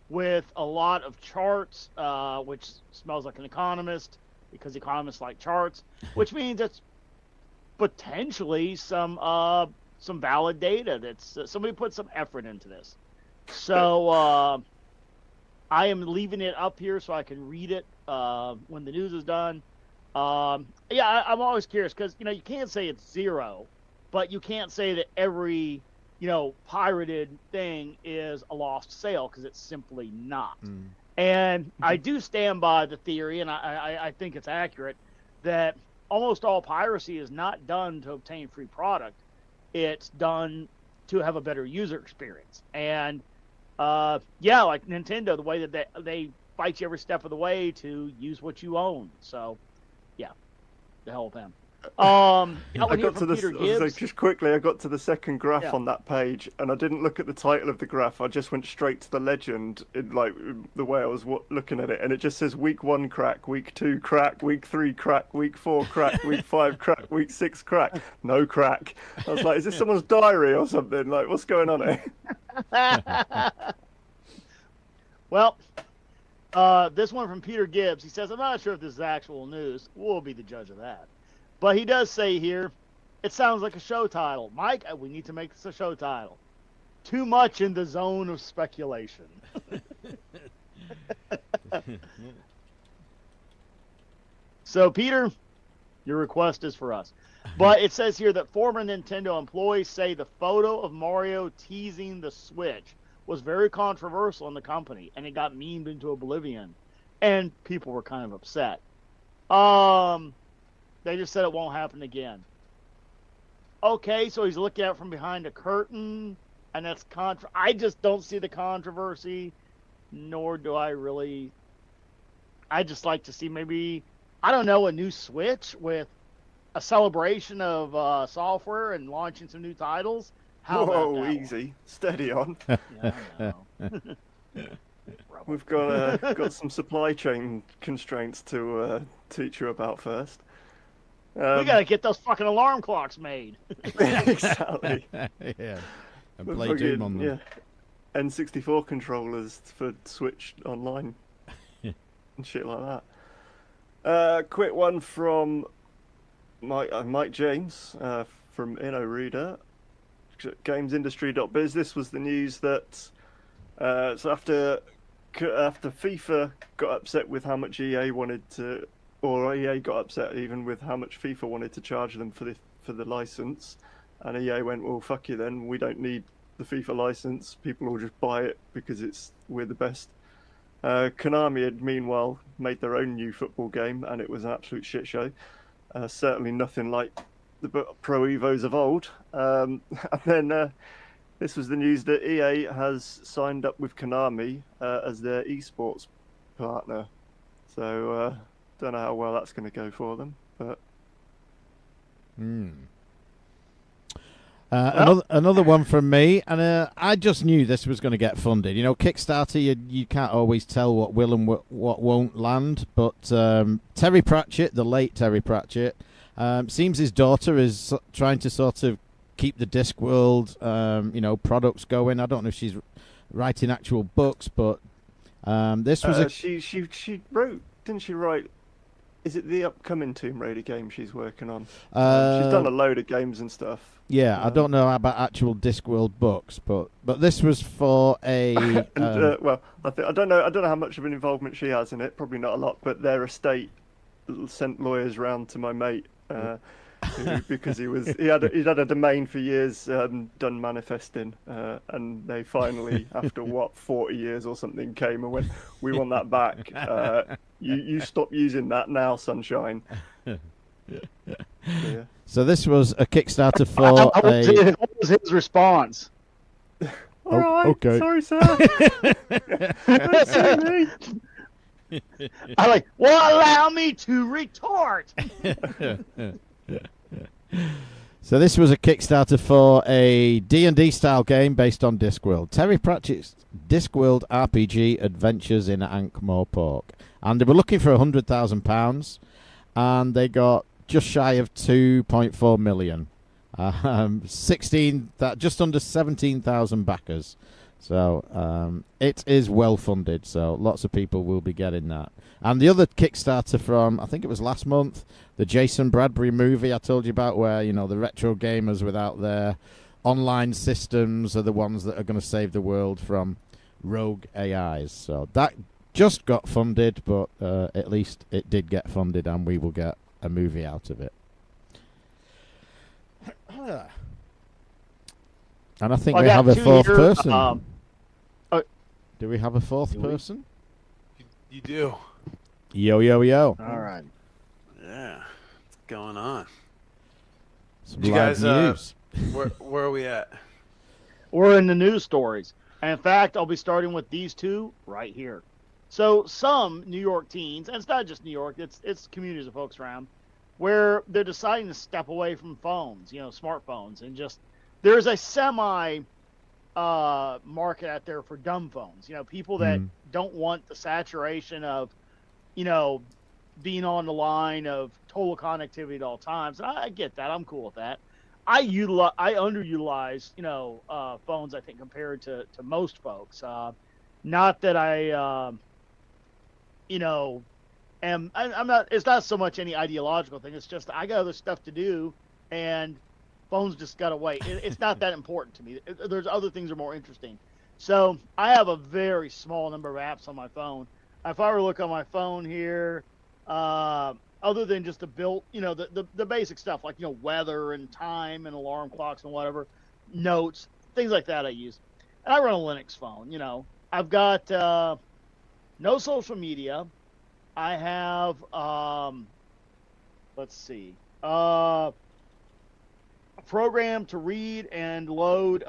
with a lot of charts, which smells like an economist because economists like charts, which means it's potentially some valid data. That's somebody put some effort into this. So I am leaving it up here so I can read it when the news is done. Yeah, I'm always curious because you can't say it's zero, but you can't say that every pirated thing is a lost sale because it's simply not. And I do stand by the theory, and I think it's accurate, that almost all piracy is not done to obtain free product. It's done to have a better user experience. And yeah, like Nintendo, the way that they fight you every step of the way to use what you own. So, yeah, the hell with them. I got to just quickly. I got to the second graph on that page, and I didn't look at the title of the graph. I just went straight to the legend, in like the way I was looking at it, and it just says week 1 crack, week 2 crack, week 3 crack, week 4 crack, week 5 crack, week 6 crack, no crack. I was like, is this someone's diary or something? Like, what's going on here? Well, this one from Peter Gibbs. He says, I'm not sure if this is actual news. We'll be the judge of that. But he does say here, it sounds like a show title. Mike, we need to make this a show title. Too much in the zone of speculation. So, Peter, your request is for us. But it says here that former Nintendo employees say the photo of Mario teasing the Switch was very controversial in the company, and it got memed into oblivion. And people were kind of upset. They just said it won't happen again. Okay, so he's looking at it from behind a curtain, and that's I just don't see the controversy, nor do I really. I just like to see maybe, I don't know, a new Switch with a celebration of software and launching some new titles. How about Whoa, that easy, steady on. one? Yeah, I know. We've got some supply chain constraints to teach you about first. We gotta get those fucking alarm clocks made. Exactly. Yeah. And We're play fucking- Doom on them. Yeah. N64 controllers for Switch Online and shit like that. Quick one from Mike James from InnoReader, GamesIndustry.biz. This was the news that so after FIFA got upset with how much EA wanted to, or EA got upset even with how much FIFA wanted to charge them for the license, and EA went, well, fuck you then, we don't need the FIFA license, people will just buy it because we're the best. Konami had meanwhile made their own new football game, and it was an absolute shit show. Certainly nothing like the Pro Evos of old. And then this was the news that EA has signed up with Konami as their esports partner. So don't know how well that's going to go for them, but. Another one from me, and I just knew this was going to get funded. Kickstarter, you can't always tell what will and what won't land, but Terry Pratchett, the late Terry Pratchett, seems his daughter is trying to sort of keep the Discworld, products going. I don't know if she's writing actual books, but this was she wrote, didn't she write? Is it the upcoming Tomb Raider game she's working on? She's done a load of games and stuff. Yeah, I don't know about actual Discworld books, but this was for a. Well, I don't know how much of an involvement she has in it. Probably not a lot, but their estate sent lawyers round to my mate because he'd had a domain for years, done manifesting, and they finally, after 40 years or something, came and went, "We want that back. You stop using that now, Sunshine." Yeah. So this was a Kickstarter for What was his response? All right, okay. sorry, sir. Don't sue me. I like, well, allow me to retort. So this was a Kickstarter for a D&D style game based on Discworld. Terry Pratchett's Discworld RPG Adventures in Ankh-Morpork. And they were looking for £100,000, and they got just shy of 2.4 million. Just under 17,000 backers. So it is well funded, so lots of people will be getting that. And the other Kickstarter from, I think it was last month, the Jason Bradbury movie I told you about, where, you know, the retro gamers without their online systems are the ones that are going to save the world from rogue AIs. So that just got funded, but at least it did get funded, and we will get a movie out of it. And I think we have a fourth person. Do we have a fourth person? You do. Yo, yo, yo. All right. Yeah. What's going on? Some Did you live guys, news. where are we at? We're in the news stories. And in fact, I'll be starting with these two right here. So some New York teens, and it's not just New York, it's communities of folks around, where they're deciding to step away from phones, smartphones, and just, there's a market out there for dumb phones. People that don't want the saturation of, being on the line of total connectivity at all times. And I get that. I'm cool with that. I underutilize, phones, I think, compared to most folks. Not that I'm not, it's not so much any ideological thing. It's just, I got other stuff to do, and phones just got to wait. It's not that important to me. There's other things that are more interesting. So I have a very small number of apps on my phone. If I were to look on my phone here, other than just the built, the basic stuff like, weather and time and alarm clocks and whatever, notes, things like that I use. And I run a Linux phone, I've got no social media. I have, let's see, a program to read and load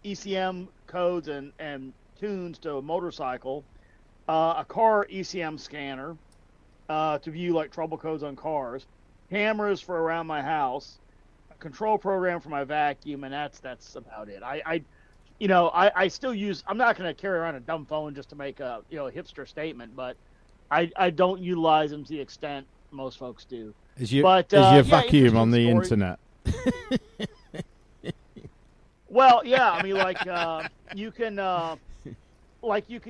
ECM codes and tunes to a motorcycle, a car ECM scanner to view like trouble codes on cars, cameras for around my house, a control program for my vacuum, and that's about it. I still use, I'm not going to carry around a dumb phone just to make a hipster statement, but I don't utilize them to the extent most folks do. Is your vacuum on the internet? Well, yeah, I mean, you can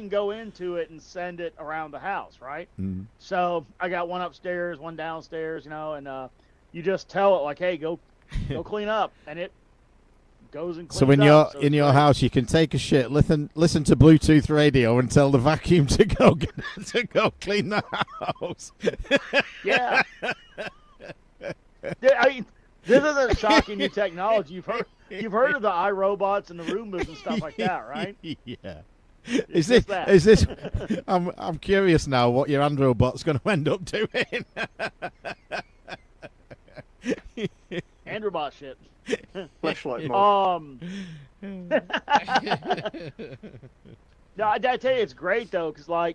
go into it and send it around the house, right? Mm. So I got one upstairs, one downstairs, and you just tell it like, hey, go clean up, and it goes and cleans so when up. you're in your house, you can take a shit, listen to Bluetooth radio, and tell the vacuum to go clean the house. Yeah. This isn't shocking new technology. You've heard of the iRobots and the Roombas and stuff like that, right? Yeah. Is this? I'm curious now what your Androbot's going to end up doing. Androbot shit. Flashlight mode. No, I tell you, it's great though, because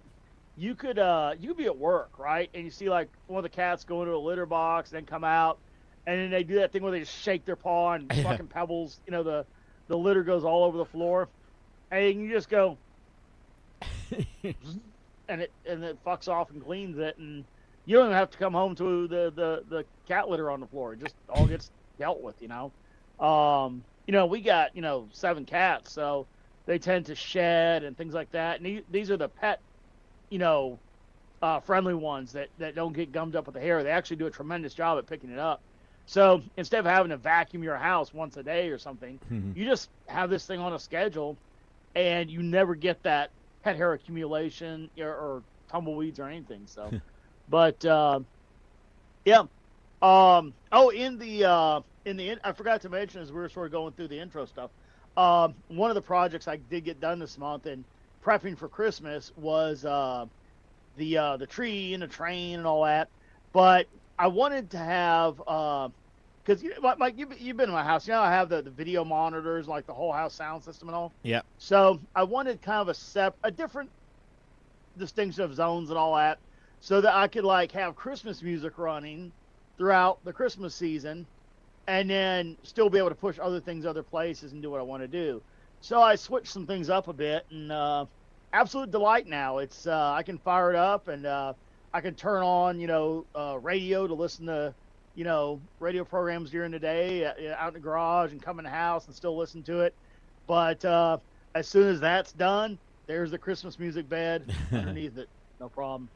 you could be at work, right, and you see like one of the cats go into a litter box, then come out, and then they do that thing where they just shake their paw and fucking pebbles, the litter goes all over the floor, and you just go, and it fucks off and cleans it, and you don't even have to come home to the cat litter on the floor. It just all gets dealt with, we got 7 cats, so they tend to shed and things like that, and these are the pet friendly ones that don't get gummed up with the hair. They actually do a tremendous job at picking it up. So instead of having to vacuum your house once a day or something, you just have this thing on a schedule, and you never get that pet hair accumulation or tumbleweeds or anything. So, but yeah, I forgot to mention as we were sort of going through the intro stuff. One of the projects I did get done this month and prepping for Christmas was the tree and the train and all that. But I wanted to have because Mike, you've been in my house. You know, I have the video monitors, like the whole house sound system and all. Yeah. So I wanted kind of a different distinction of zones and all that, so that I could like have Christmas music running throughout the Christmas season, and then still be able to push other things other places and do what I want to do. So I switched some things up a bit, and absolute delight now. It's I can fire it up, and I can turn on radio to listen to radio programs during the day out in the garage, and come in the house and still listen to it. But as soon as that's done, there's the Christmas music bed underneath it. No problem.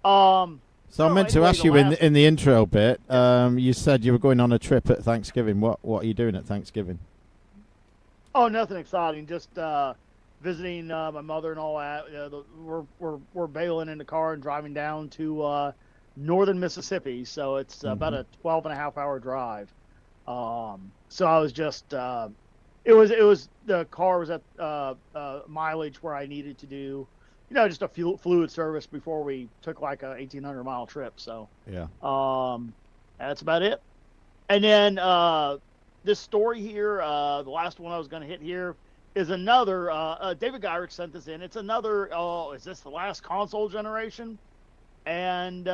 So I meant to ask you in the intro bit. You said you were going on a trip at Thanksgiving. What are you doing at Thanksgiving? Oh, nothing exciting. Just visiting my mother and all that. We're bailing in the car and driving down to northern Mississippi. So it's about a 12.5-hour drive. So I was just it was the car was at mileage where I needed to do just a fluid service before we took like a 1,800-mile trip. So yeah, that's about it. And then this story here, the last one I was going to hit here, is another. David Geirich sent this in. It's another. Oh, is this the last console generation? And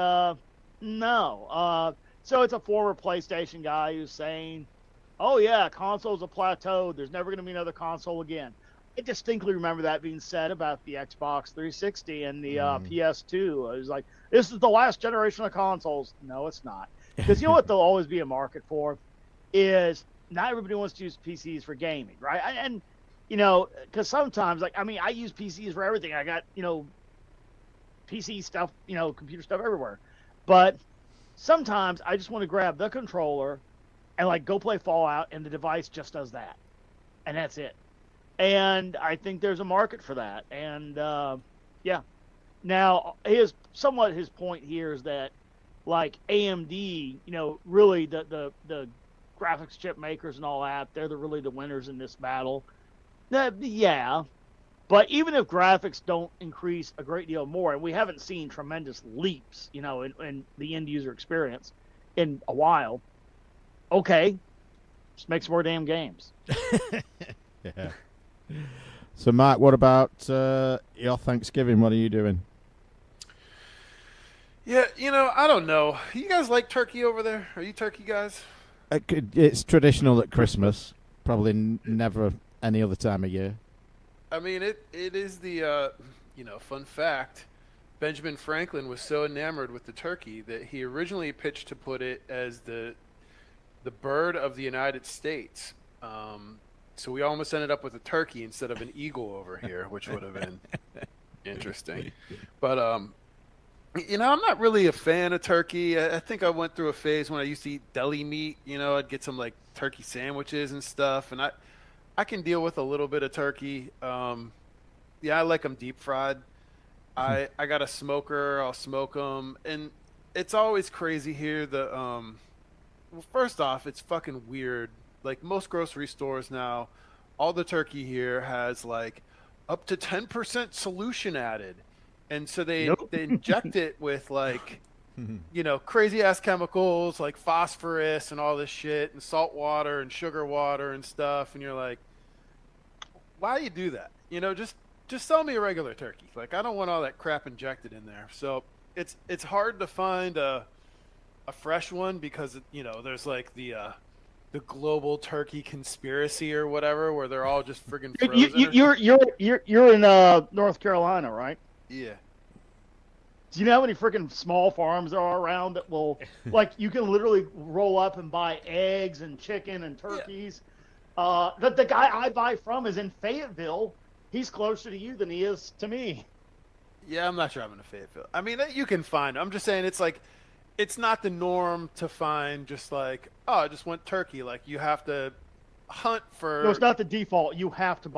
no. So it's a former PlayStation guy who's saying, "Oh yeah, consoles have plateaued. There's never going to be another console again." I distinctly remember that being said about the Xbox 360 and the PS2. It was like, this is the last generation of consoles. No, it's not. Because you know what there'll always be a market for is not everybody wants to use PCs for gaming, right? And, because sometimes, I use PCs for everything. I got, PC stuff, computer stuff everywhere. But sometimes I just want to grab the controller and, go play Fallout, and the device just does that. And that's it. And I think there's a market for that. And, yeah. Now, his point here is that, AMD, really the graphics chip makers and all that, they're really the winners in this battle. Yeah. But even if graphics don't increase a great deal more, and we haven't seen tremendous leaps, in the end user experience in a while, okay, just make some more damn games. Yeah. So, Mark, what about your Thanksgiving? What are you doing? Yeah, I don't know. You guys like turkey over there? Are you turkey guys? It's traditional at Christmas. Probably never any other time of year. I mean, it is the, fun fact. Benjamin Franklin was so enamored with the turkey that he originally pitched to put it as the bird of the United States. So we almost ended up with a turkey instead of an eagle over here, which would have been interesting. But, I'm not really a fan of turkey. I think I went through a phase when I used to eat deli meat. I'd get some, turkey sandwiches and stuff. And I can deal with a little bit of turkey. Yeah, I like them deep fried. I got a smoker. I'll smoke them. And it's always crazy here. Well, first off, it's fucking weird. Most grocery stores now, all the turkey here has up to 10% solution added. And so they inject it with crazy ass chemicals like phosphorus and all this shit and salt water and sugar water and stuff. And you're like, why do you do that? Just sell me a regular turkey. I don't want all that crap injected in there. So it's hard to find a fresh one because, there's the global turkey conspiracy or whatever, where they're all just friggin' frozen. You're in North Carolina, right? Yeah. Do you know how many freaking small farms there are around that will, you can literally roll up and buy eggs and chicken and turkeys? Yeah. The guy I buy from is in Fayetteville. He's closer to you than he is to me. Yeah, I'm not sure I'm in Fayetteville. I mean, you can find. I'm just saying it's not the norm to find just I just want turkey. You have to hunt for. No, it's not the default. You have to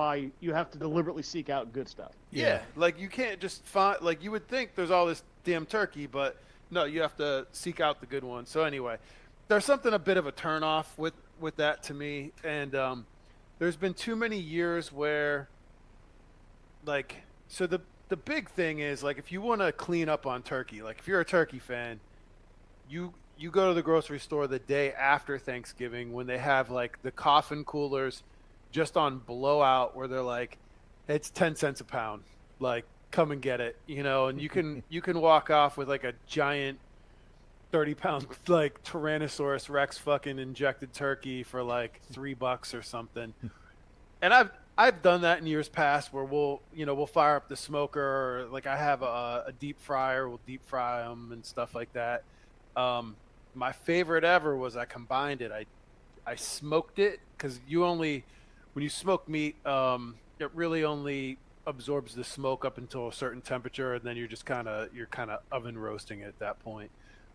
deliberately seek out good stuff. Yeah. You can't just find, you would think there's all this damn turkey, but no, you have to seek out the good one. So anyway, there's something a bit of a turnoff with that to me, and there's been too many years where, like, so the big thing is, like, if you want to clean up on turkey, like if you're a turkey fan, you go to the grocery store the day after Thanksgiving when they have like the coffin coolers just on blowout, where they're like, it's 10 cents a pound, like come and get it, and you can walk off with like a giant 30-pound like Tyrannosaurus Rex fucking injected turkey for like $3 or something. And I've done that in years past, where we'll fire up the smoker, or like I have a deep fryer, we'll deep fry them and stuff like that. My favorite ever was I combined it. I smoked it, because when you smoke meat, it really only absorbs the smoke up until a certain temperature, and then you're kind of oven roasting it at that point.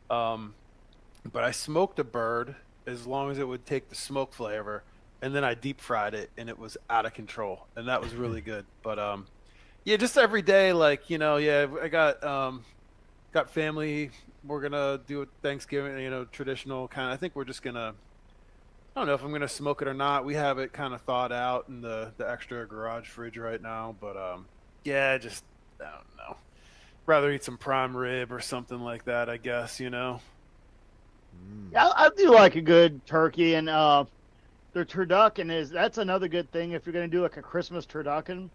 But I smoked a bird as long as it would take the smoke flavor, and then I deep fried it, and it was out of control, and that was really good. But yeah, just every day, like, I got family. We're gonna do a Thanksgiving, traditional kind of. I think we're just gonna. I don't know if I'm gonna smoke it or not. We have it kind of thawed out in the extra garage fridge right now, but yeah, I don't know. Rather eat some prime rib or something like that, I guess. Yeah, I do like a good turkey, and the turducken that's another good thing. If you're gonna do like a Christmas turducken,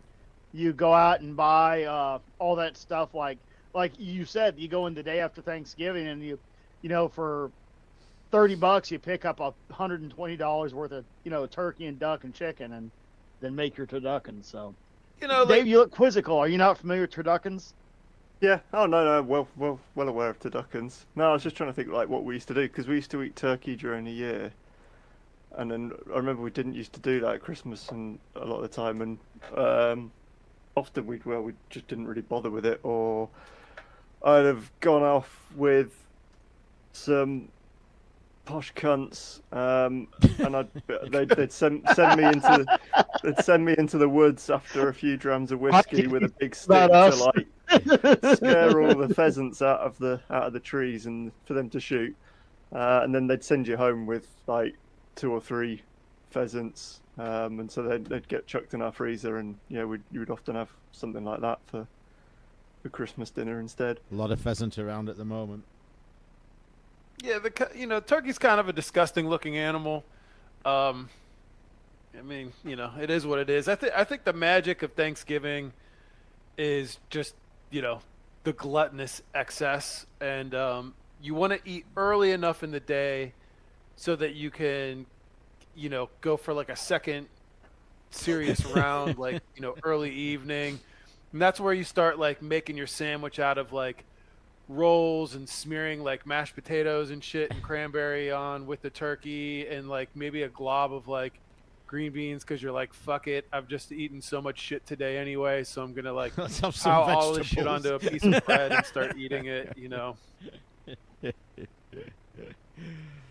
you go out and buy all that stuff, like you said, you go in the day after Thanksgiving, and for $30 you pick up $120 worth of turkey and duck and chicken, and then make your turducken. So Dave, you look quizzical. Are you not familiar with turduckens? Yeah. Oh no. Well aware of turduckens. No, I was just trying to think like what we used to do, because we used to eat turkey during the year, and then I remember we didn't used to do that at Christmas, and a lot of the time, and often we just didn't really bother with it, or I'd have gone off with some posh cunts, and they'd send me into the woods after a few drams of whiskey with a big stick to like scare all the pheasants out of the trees and for them to shoot, and then they'd send you home with like 2 or 3 pheasants, and so they'd get chucked in our freezer, and you would often have something like that for Christmas dinner instead. A lot of pheasant around at the moment. Yeah, turkey's kind of a disgusting looking animal. I mean, it is what it is. I think the magic of Thanksgiving is just, the gluttonous excess, and you want to eat early enough in the day so that you can, go for like a second serious round, like, early evening. And that's where you start like making your sandwich out of like rolls and smearing like mashed potatoes and shit and cranberry on with the turkey, and like maybe a glob of like green beans, because you're like, fuck it, I've just eaten so much shit today anyway, so I'm gonna like pile all this shit onto a piece of bread and start eating it.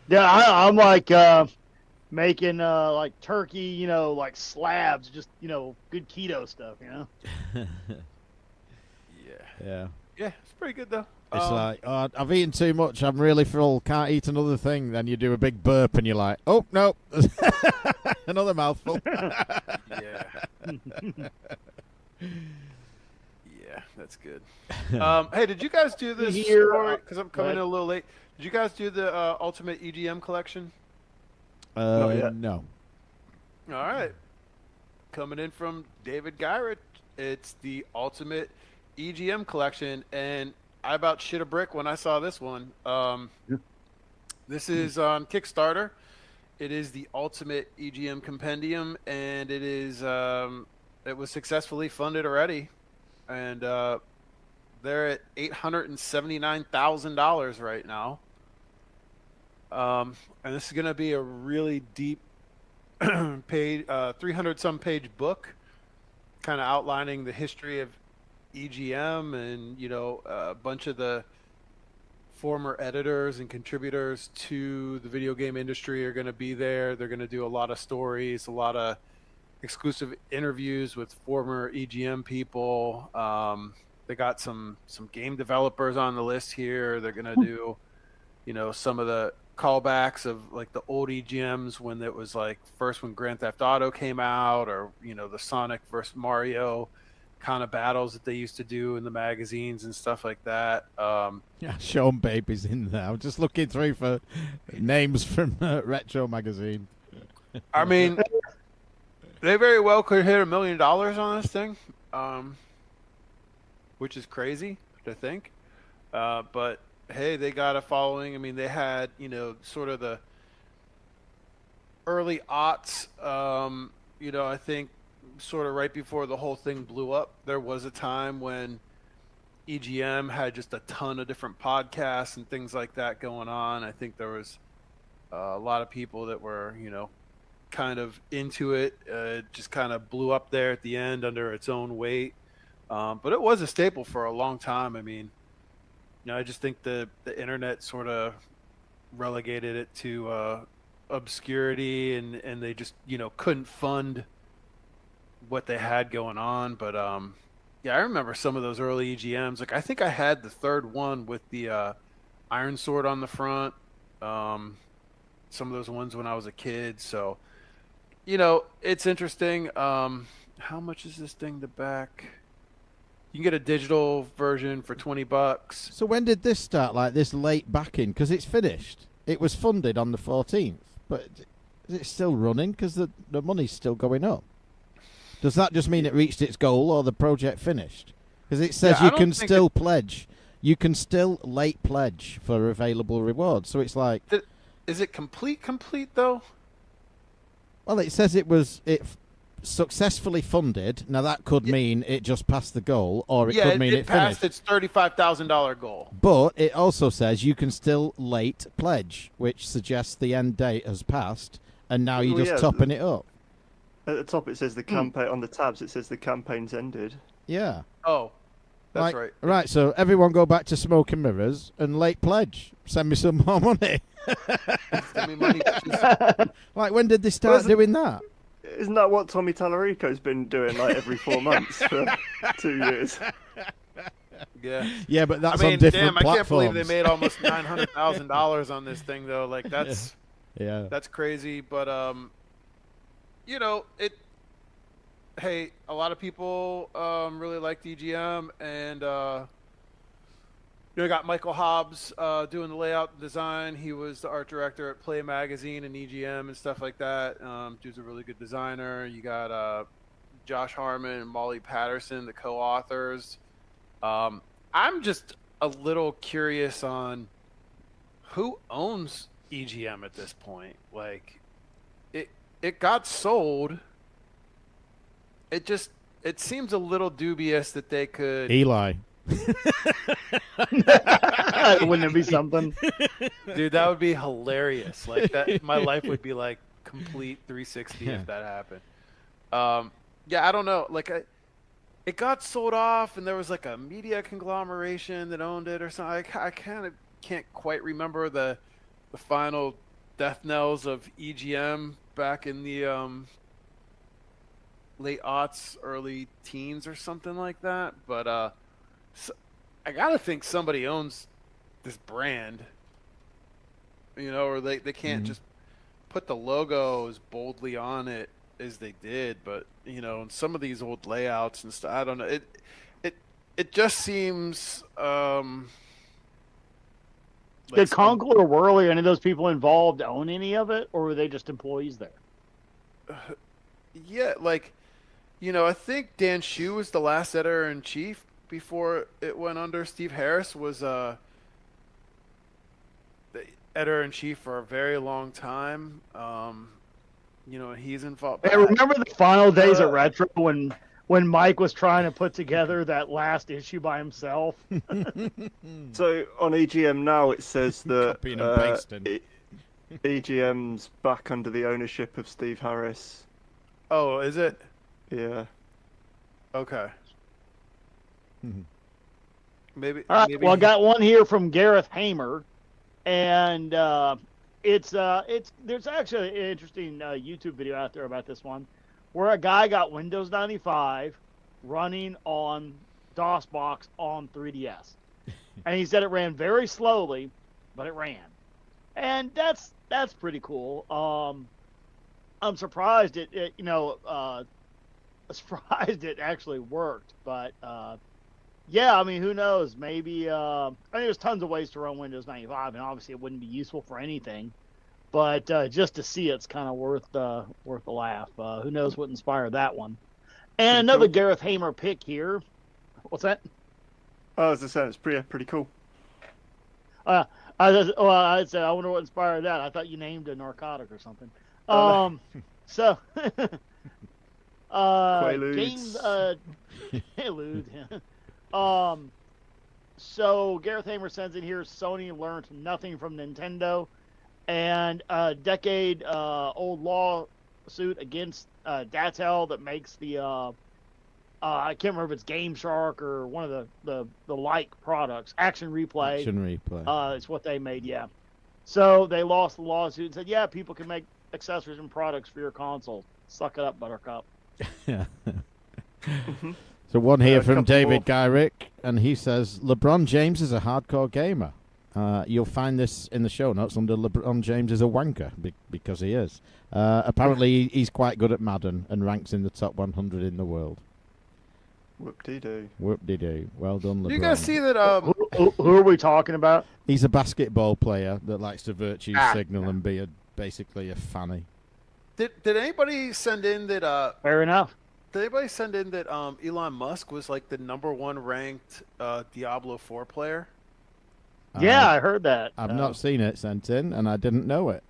Yeah, I'm like making like turkey, like slabs, just good keto stuff, Yeah. Yeah, it's pretty good though. It's like, oh, I've eaten too much, I'm really full, can't eat another thing. Then you do a big burp and you're like, oh, no, another mouthful. Yeah. Yeah, that's good. Hey, did you guys do this story? Because I'm coming in a little late. Did you guys do the Ultimate EGM collection? Not yet. No. All right. Coming in from David Gyrich, it's the Ultimate EGM collection, and I about shit a brick when I saw this one. This is on Kickstarter. It is the Ultimate EGM Compendium, and it is it was successfully funded already, and they're at $879,000 right now. And this is going to be a really deep page, 300-some page book, kind of outlining the history of EGM, and a bunch of the former editors and contributors to the video game industry are going to be there. They're going to do a lot of stories, a lot of exclusive interviews with former EGM people. They got some game developers on the list here. They're going to do some of the callbacks of like the old EGMs when it was like first when Grand Theft Auto came out, or the Sonic versus Mario kind of battles that they used to do in the magazines and stuff like that. Yeah, Sean Baby's in there. I'm just looking through for names from Retro Magazine. I mean, they very well could hit $1 million on this thing, which is crazy to think. But hey, they got a following. I mean, they had, sort of the early aughts, I think sort of right before the whole thing blew up, there was a time when EGM had just a ton of different podcasts and things like that going on. I think there was a lot of people that were, kind of into it. It just kind of blew up there at the end under its own weight. But it was a staple for a long time. I mean, I just think the internet sort of relegated it to obscurity, and they just, couldn't fund what they had going on. But yeah, I remember some of those early EGMs. Like, I think I had the third one with the Iron Sword on the front. Some of those ones when I was a kid. So, it's interesting. How much is this thing to back? You can get a digital version for $20. So when did this start, like this late backing? Because it's finished. It was funded on the 14th, but is it still running? Because the money's still going up. Does that just mean it reached its goal, or the project finished? Because it says you can still pledge. You can still late pledge for available rewards. So it's like... Is it complete though? Well, it says it successfully funded. Now that could mean it just passed the goal, or it could mean it passed finished. its $35,000 goal. But it also says you can still late pledge, which suggests the end date has passed, and now you're just topping it up. At the top it says the campaign, on the tabs it says the campaign's ended. Yeah. Oh, that's right. Right, so everyone go back to Smoke and Mirrors and late pledge. Send me some more money. Send me money. Like, when did they start doing that? Isn't that what Tommy Tallarico's been doing, like, every 4 months for 2 years? Yeah. Yeah, but that's on different platforms. I can't believe they made almost $900,000 on this thing, though. Like, that's crazy. But hey, a lot of people really liked EGM, and got Michael Hobbs doing the layout and design. He was the art director at Play Magazine and EGM and stuff like that. Dude's a really good designer. You got Josh Harmon and Molly Patterson, the co-authors. I'm just a little curious on who owns EGM at this point. Like, it got sold. It seems a little dubious that they could... Eli. Wouldn't it be something? Dude, that would be hilarious. Like, that, my life would be like complete 360 if that happened. Yeah, I don't know. Like, it got sold off, and there was like a media conglomeration that owned it or something. I kind of can't quite remember the final death knells of EGM back in the late aughts, early teens or something like that. But so, I gotta think somebody owns this brand, or they can't just put the logo as boldly on it as they did. But in some of these old layouts and stuff, I don't know. It just seems. Did Conkle or Whirly or any of those people involved own any of it, or were they just employees there? Yeah, like, I think Dan Shue was the last editor-in-chief before it went under. Steve Harris was the editor-in-chief for a very long time. He's involved. Hey, remember the final days of Retro when Mike was trying to put together that last issue by himself? So on EGM now it says that Copying and pasting. EGM's back under the ownership of Steve Harris. Oh, is it? Yeah. Okay. Maybe. All right. Maybe Well, I got one here from Gareth Hamer, and there's actually an interesting YouTube video out there about this one, where a guy got Windows 95 running on DOSBox on 3DS, and he said it ran very slowly, but it ran. and that's pretty cool. I'm surprised surprised it actually worked, but yeah, I mean, who knows? Maybe I mean, there's tons of ways to run Windows 95, and obviously it wouldn't be useful for anything. But just to see it's kind of worth the laugh. Who knows what inspired that one? And Pretty another cool. Gareth Hamer pick here. What's that? Oh, as I said, it's pretty cool. I said I wonder what inspired that. I thought you named a narcotic or something. Oh, So Quaaludes. James Quaaludes, yeah. So Gareth Hamer sends in here. Sony learned nothing from Nintendo, and a decade old lawsuit against Datel that makes the I can't remember if it's Game Shark or one of the like products. Action Replay. Action replay. It's what they made, yeah. So they lost the lawsuit and said, yeah, people can make accessories and products for your console. Suck it up, Buttercup. Yeah. So one here A from couple David more. Gyrick, and he says LeBron James is a hardcore gamer. You'll find this in the show notes under LeBron James is a wanker because he is. Apparently he's quite good at Madden and ranks in the top 100 in the world. Whoop-de-doo. Whoop-de-doo. Well done, LeBron. Do you guys see that? Who are we talking about? He's a basketball player that likes to virtue Ah. signal and be basically a fanny. Did anybody send in that? Fair enough. Did anybody send in that Elon Musk was like the #1 ranked Diablo 4 player? Yeah, I heard that. I've not seen it sent in, and I didn't know it.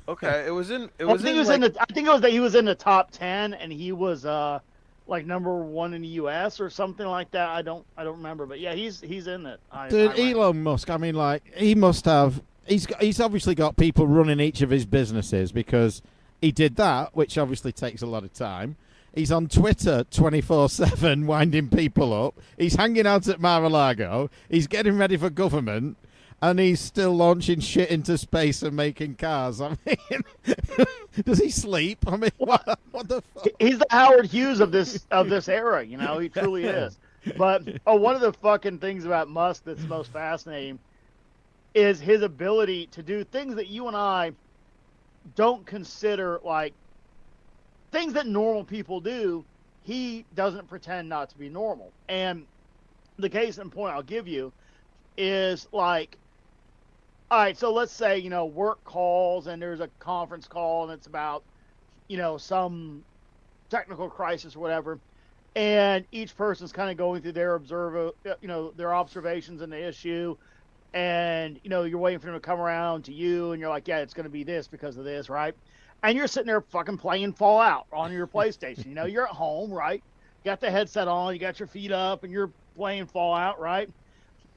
Okay, it was in. It I was think in. it was like, in the. I think it was that he was in the top 10, and he was like #1 in the U.S. or something like that. I don't remember, but yeah, he's in it. Dude, Elon Musk, I mean, like, he must have... He's obviously got people running each of his businesses because he did that, which obviously takes a lot of time. He's on Twitter 24/7 winding people up. He's hanging out at Mar-a-Lago. He's getting ready for government. And he's still launching shit into space and making cars. I mean, does he sleep? I mean, what the fuck? He's the Howard Hughes of this era. You know, he truly is. But one of the fucking things about Musk that's most fascinating is his ability to do things that you and I don't consider like things that normal people do. He doesn't pretend not to be normal. And the case in point I'll give you is like, all right, so let's say, you know, work calls and there's a conference call and it's about, you know, some technical crisis or whatever. And each person's kind of going through their their observations in the issue. And, you know, you're waiting for them to come around to you and you're like, yeah, it's going to be this because of this, right? And you're sitting there fucking playing Fallout on your PlayStation. You know, you're at home, right? You got the headset on, you got your feet up and you're playing Fallout, right?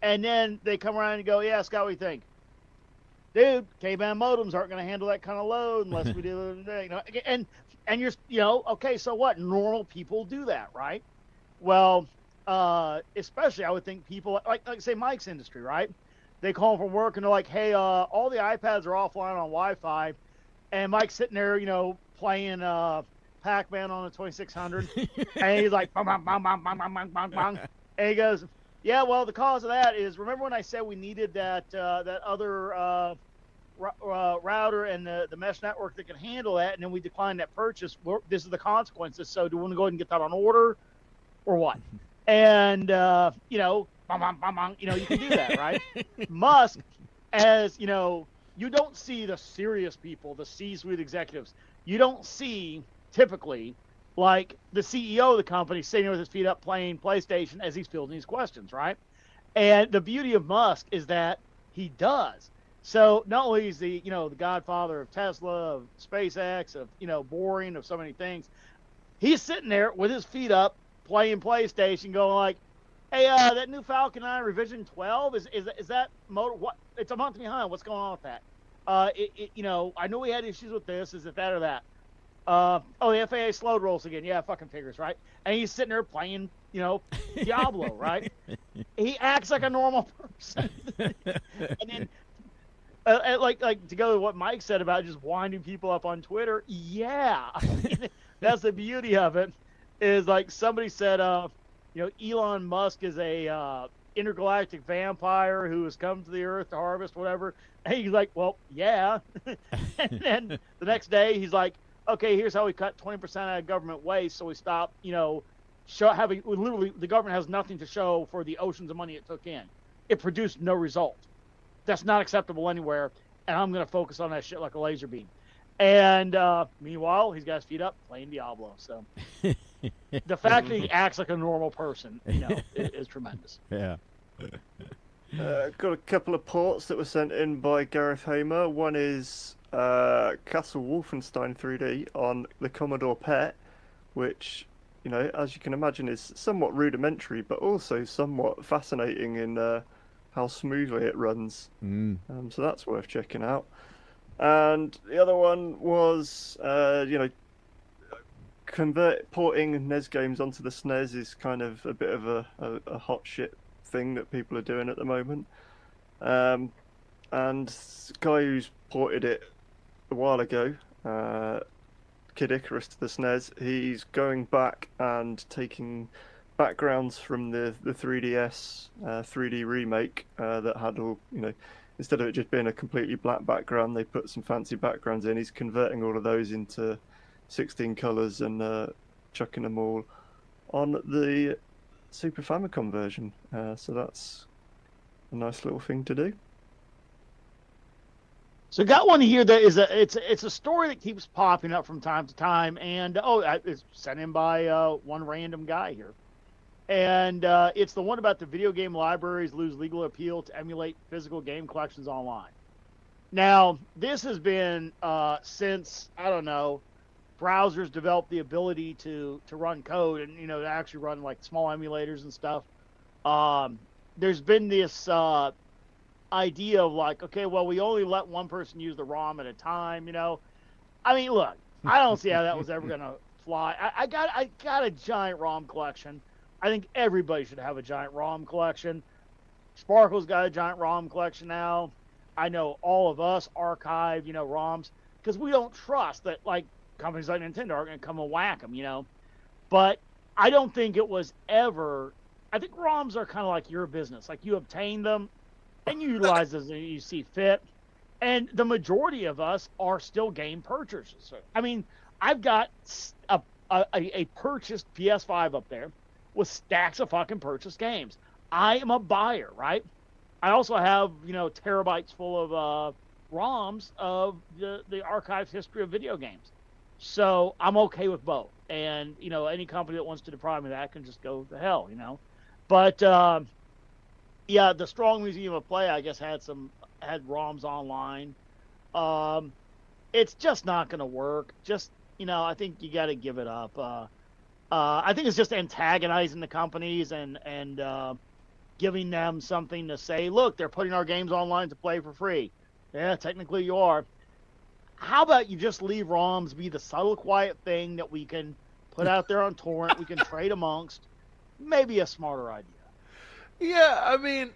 And then they come around and go, yeah, Scott, what do you think? Dude, K-band modems aren't going to handle that kind of load unless we do, you know, and you're, you know, okay, so what? Normal people do that, right? Well, especially I would think people like say Mike's industry, right? They call him from work and they're like, hey, all the iPads are offline on Wi-Fi, and Mike's sitting there, you know, playing Pac-Man on the 2600, and he's like, bang, bang, bang, bang, bang, bang, bang, bang, and he goes, yeah, well, the cause of that is, remember when I said we needed that other router and the mesh network that can handle that, and then we declined that purchase? This is the consequences. So do we want to go ahead and get that on order, or what? And you know, bang, bang, bang, bang, you know, you can do that, right? Musk, as you know, you don't see the serious people, the C-suite executives. You don't see typically like the CEO of the company sitting with his feet up playing PlayStation as he's fielding these questions, right? And the beauty of Musk is that he does. So not only is the, you know, the godfather of Tesla, of SpaceX, of, you know, Boring, of so many things, he's sitting there with his feet up playing PlayStation going like, hey, that new Falcon 9 revision 12, is that motor, what, it's a month behind, what's going on with that? You know, I know we had issues with this, is it that or that? The FAA slowed rolls again. Yeah, fucking figures, right? And he's sitting there playing, you know, Diablo, right? He acts like a normal person. And then, like to go to what Mike said about just winding people up on Twitter, yeah. That's the beauty of it, is like somebody said, you know, Elon Musk is a intergalactic vampire who has come to the Earth to harvest whatever? And he's like, well, yeah. And then the next day he's like, okay, here's how we cut 20% out of government waste, so we stop, literally the government has nothing to show for the oceans of money it took in. It produced no result. That's not acceptable anywhere, and I'm going to focus on that shit like a laser beam. And meanwhile, he's got his feet up playing Diablo. So the fact that he acts like a normal person, is tremendous. Yeah. Got a couple of ports that were sent in by Gareth Hamer. One is Castle Wolfenstein 3D on the Commodore PET, which, as you can imagine, is somewhat rudimentary, but also somewhat fascinating in how smoothly it runs. So that's worth checking out. And the other one was, porting NES games onto the SNES is kind of a bit of a hot shit thing that people are doing at the moment. And the guy who's ported it a while ago, Kid Icarus to the SNES, he's going back and taking backgrounds from the 3DS 3D remake that had all, instead of it just being a completely black background, they put some fancy backgrounds in. He's converting all of those into 16 colours and chucking them all on the Super Famicom version. So that's a nice little thing to do. So got one here that is it's a story that keeps popping up from time to time, and it's sent in by one random guy here. And it's the one about the video game libraries lose legal appeal to emulate physical game collections online. Now, this has been since, I don't know, browsers developed the ability to run code and, to actually run like small emulators and stuff. There's been this idea of like, okay, well, we only let one person use the ROM at a time, I mean, look, I don't see how that was ever going to fly. I got a giant ROM collection. I think everybody should have a giant ROM collection. Sparkle's got a giant ROM collection now. I know all of us archive, ROMs, because we don't trust that, like, companies like Nintendo are going to come and whack them, But I don't think it was ever... I think ROMs are kind of like your business. Like, you obtain them, and you utilize them as you see fit. And the majority of us are still game purchasers. I mean, I've got a purchased PS5 up there with stacks of fucking purchased games. I am a buyer, right? I also have, terabytes full of ROMs of the archives history of video games. So I'm okay with both. And, any company that wants to deprive me of that can just go to hell, But, yeah, the Strong Museum of Play, I guess, had ROMs online. It's just not going to work. Just, I think you got to give it up. I think it's just antagonizing the companies and giving them something to say, look, they're putting our games online to play for free. Yeah, technically you are. How about you just leave ROMs be the subtle, quiet thing that we can put out there on torrent, we can trade amongst? Maybe a smarter idea. Yeah, I mean,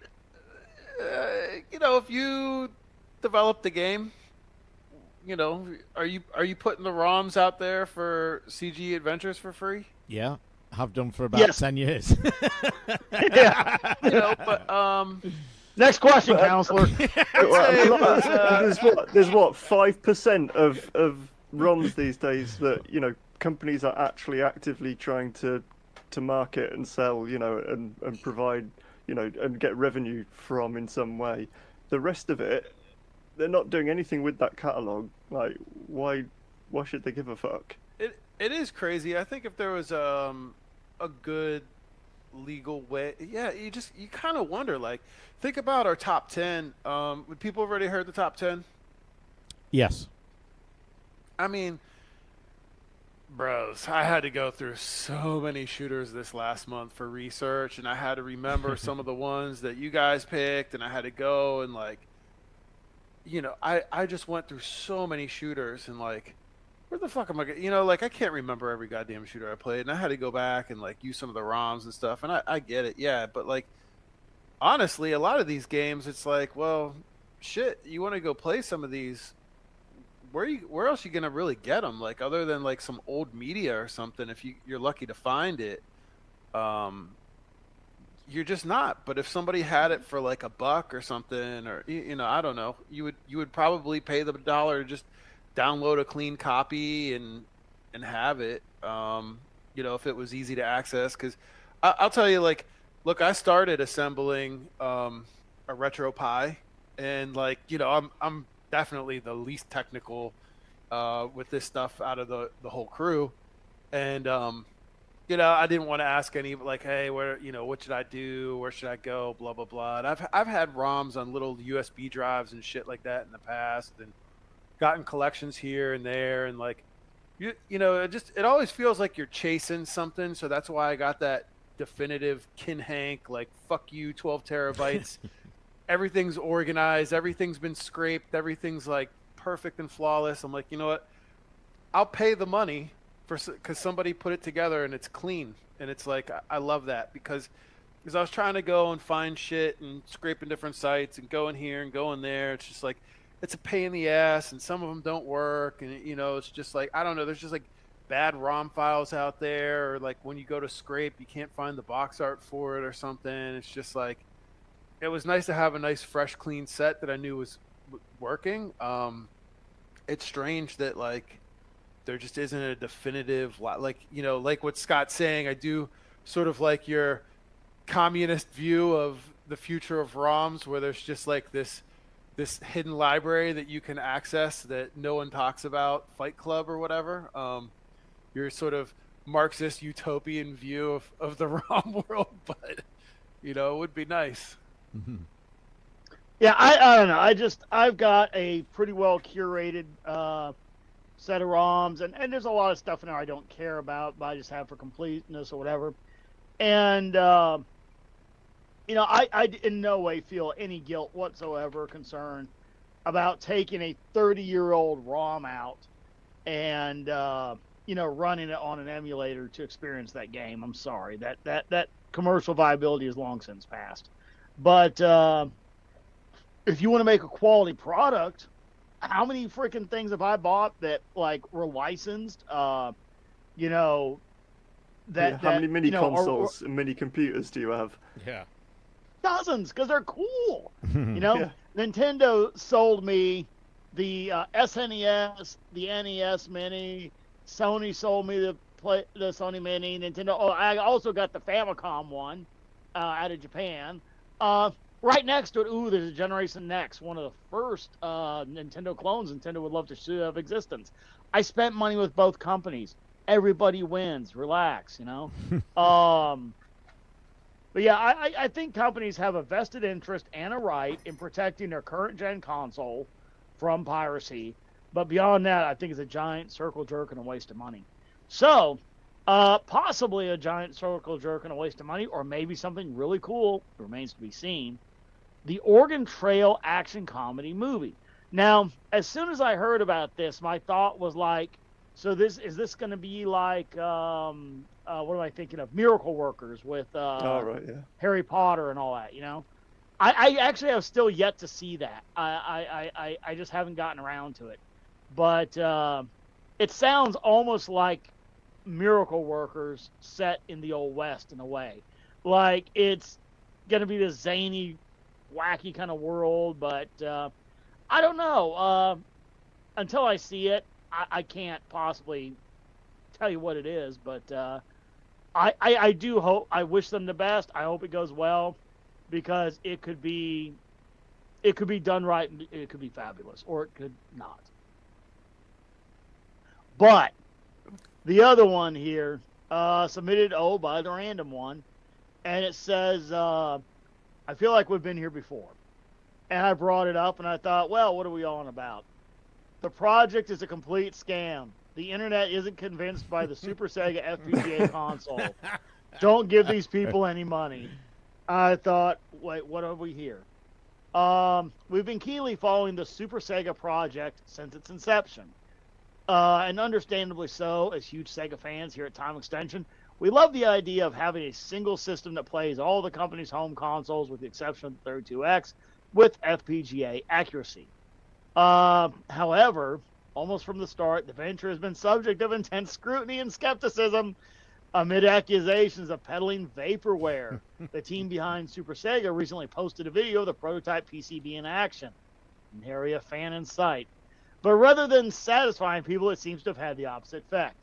if you develop the game, are you putting the ROMs out there for CG Adventures for free? Yeah, have done for about 10 years. Yeah. But next question, counselor. There's what 5% of ROMs these days that companies are actually actively trying to market and sell, and provide, and get revenue from in some way. The rest of it, they're not doing anything with that catalog. Like, why should they give a fuck? It is crazy. I think if there was a good legal way, you kind of wonder. Like, think about our top 10. People already heard the top 10? Yes. I mean, bros, I had to go through so many shooters this last month for research, and I had to remember some of the ones that you guys picked, and I had to go and I just went through so many shooters, and where the fuck am I going? I can't remember every goddamn shooter I played, and I had to go back and use some of the ROMs and stuff, and I get it, yeah, but honestly, a lot of these games, it's well, shit, you want to go play some of these, where else are you gonna really get them? Other than some old media or something, if you're lucky to find it. you're just not. But if somebody had it for like $1 or something, or I don't know, you would probably pay the dollar to just download a clean copy and have it. If it was easy to access, because I'll tell you, like, look, I started assembling a RetroPie, and like, I'm definitely the least technical with this stuff out of the whole crew, and I didn't want to ask any, like, hey, where, what should I do? Where should I go? Blah, blah, blah. And I've had ROMs on little USB drives and shit like that in the past, and gotten collections here and there. And like, it always feels like you're chasing something. So that's why I got that definitive Kin Hank, like, fuck you, 12 terabytes. Everything's organized. Everything's been scraped. Everything's like perfect and flawless. I'm like, you know what? I'll pay the money because somebody put it together and it's clean. And it's like, I love that because I was trying to go and find shit and scraping different sites and going here and going there. It's just like, it's a pain in the ass, and some of them don't work. And, it's just like, I don't know. There's just like bad ROM files out there, or like when you go to scrape, you can't find the box art for it or something. It's just like, it was nice to have a nice, fresh, clean set that I knew was working. It's strange that like there just isn't a definitive, like, like what Scott's saying. I do sort of like your communist view of the future of ROMs, where there's just like this hidden library that you can access that no one talks about, Fight Club or whatever. Your sort of Marxist utopian view of the ROM world, but it would be nice. Mm-hmm. Yeah, I don't know. I've got a pretty well curated set of ROMs, and there's a lot of stuff in there I don't care about, but I just have for completeness or whatever. And I in no way feel any guilt whatsoever, concern about taking a 30-year-old ROM out and running it on an emulator to experience that game. I'm sorry, that commercial viability is long since passed. But if you want to make a quality product, how many freaking things have I bought that like were licensed? How many mini consoles and mini computers do you have? Yeah. Dozens, because they're cool. Yeah. Nintendo sold me the SNES, the NES Mini. Sony sold me the Sony Mini. Nintendo. Oh, I also got the Famicom one out of Japan. Right next to it, there's a Generation Next, one of the first Nintendo clones Nintendo would love to have existence. I spent money with both companies. Everybody wins. Relax, But yeah, I think companies have a vested interest and a right in protecting their current gen console from piracy. But beyond that, I think it's a giant circle jerk and a waste of money. So, possibly a giant circle jerk and a waste of money, or maybe something really cool, remains to be seen. The Oregon Trail action comedy movie. Now, as soon as I heard about this, my thought was like, so is this going to be like, what am I thinking of? Miracle Workers with right, yeah. Harry Potter and all that, I actually have still yet to see that. I just haven't gotten around to it. But it sounds almost like Miracle Workers set in the Old West in a way. Like it's going to be this zany, wacky kind of world, but I don't know. Until I see it, I can't possibly tell you what it is, but I do hope, I wish them the best. I hope it goes well, because it could be done right, and it could be fabulous, or it could not. But the other one here, submitted by the random one, and it says, I feel like we've been here before. And I brought it up, and I thought, well, what are we on about? The project is a complete scam. The internet isn't convinced by the Super Sega FPGA console. Don't give these people any money. I thought, wait, what are we here? We've been keenly following the Super Sega project since its inception. And understandably so, as huge Sega fans here at Time Extension, we love the idea of having a single system that plays all the company's home consoles with the exception of the 32X with FPGA accuracy. However, almost from the start, the venture has been subject of intense scrutiny and skepticism. Amid accusations of peddling vaporware, the team behind Super Sega recently posted a video of the prototype PCB in action. Nary a fan in sight. But rather than satisfying people, it seems to have had the opposite effect.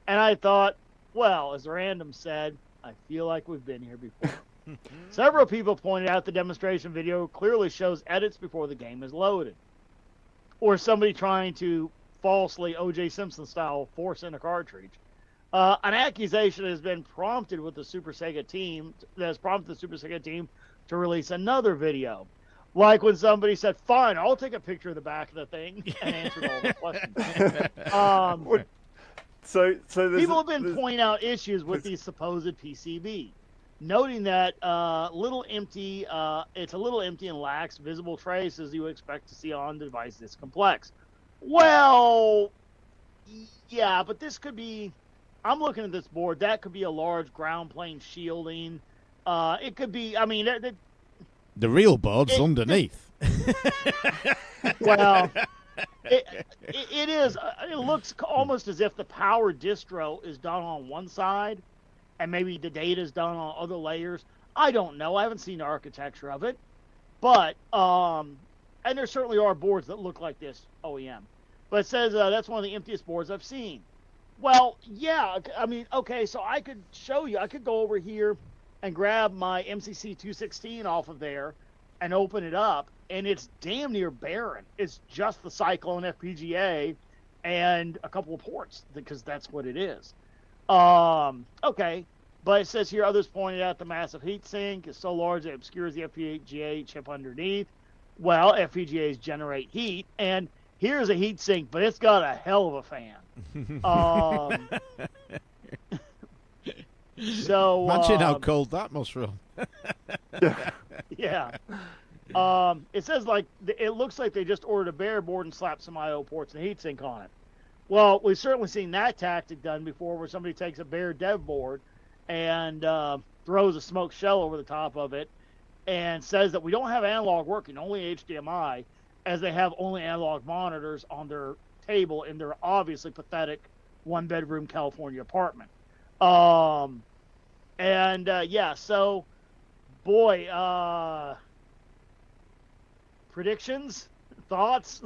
And I thought, well, as Random said, I feel like we've been here before. Several people pointed out the demonstration video clearly shows edits before the game is loaded. Or somebody trying to falsely O.J. Simpson style force in a cartridge. An accusation has been prompted with the Super Sega team that has prompted the Super Sega team to release another video. Like when somebody said, fine, I'll take a picture of the back of the thing and answer all the questions. So people have been pointing out issues with these supposed PCB, noting that it's a little empty and lacks visible traces you would expect to see on the device this complex. Well, yeah, but this could be, I'm looking at this board, that could be a large ground plane shielding. It could be, I mean, the real board's underneath. Well, it is. It looks almost as if the power distro is done on one side, and maybe the data is done on other layers. I don't know. I haven't seen the architecture of it, but and there certainly are boards that look like this OEM. But it says that's one of the emptiest boards I've seen. Well, yeah. I mean, okay. So I could show you. I could go over here and grab my MCC 216 off of there and open it up, and it's damn near barren. It's just the Cyclone FPGA and a couple of ports, because that's what it is. Okay, but it says here, others pointed out the massive heatsink is so large it obscures the FPGA chip underneath. Well, FPGAs generate heat, and here's a heatsink, but it's got a hell of a fan. So imagine how cold that must run. Yeah. It says it looks like they just ordered a bare board and slapped some I/O ports and a heatsink on it. Well, we've certainly seen that tactic done before, where somebody takes a bare dev board and throws a smoked shell over the top of it and says that we don't have analog working, only HDMI, as they have only analog monitors on their table in their obviously pathetic one-bedroom California apartment. Yeah, so, boy, predictions, thoughts.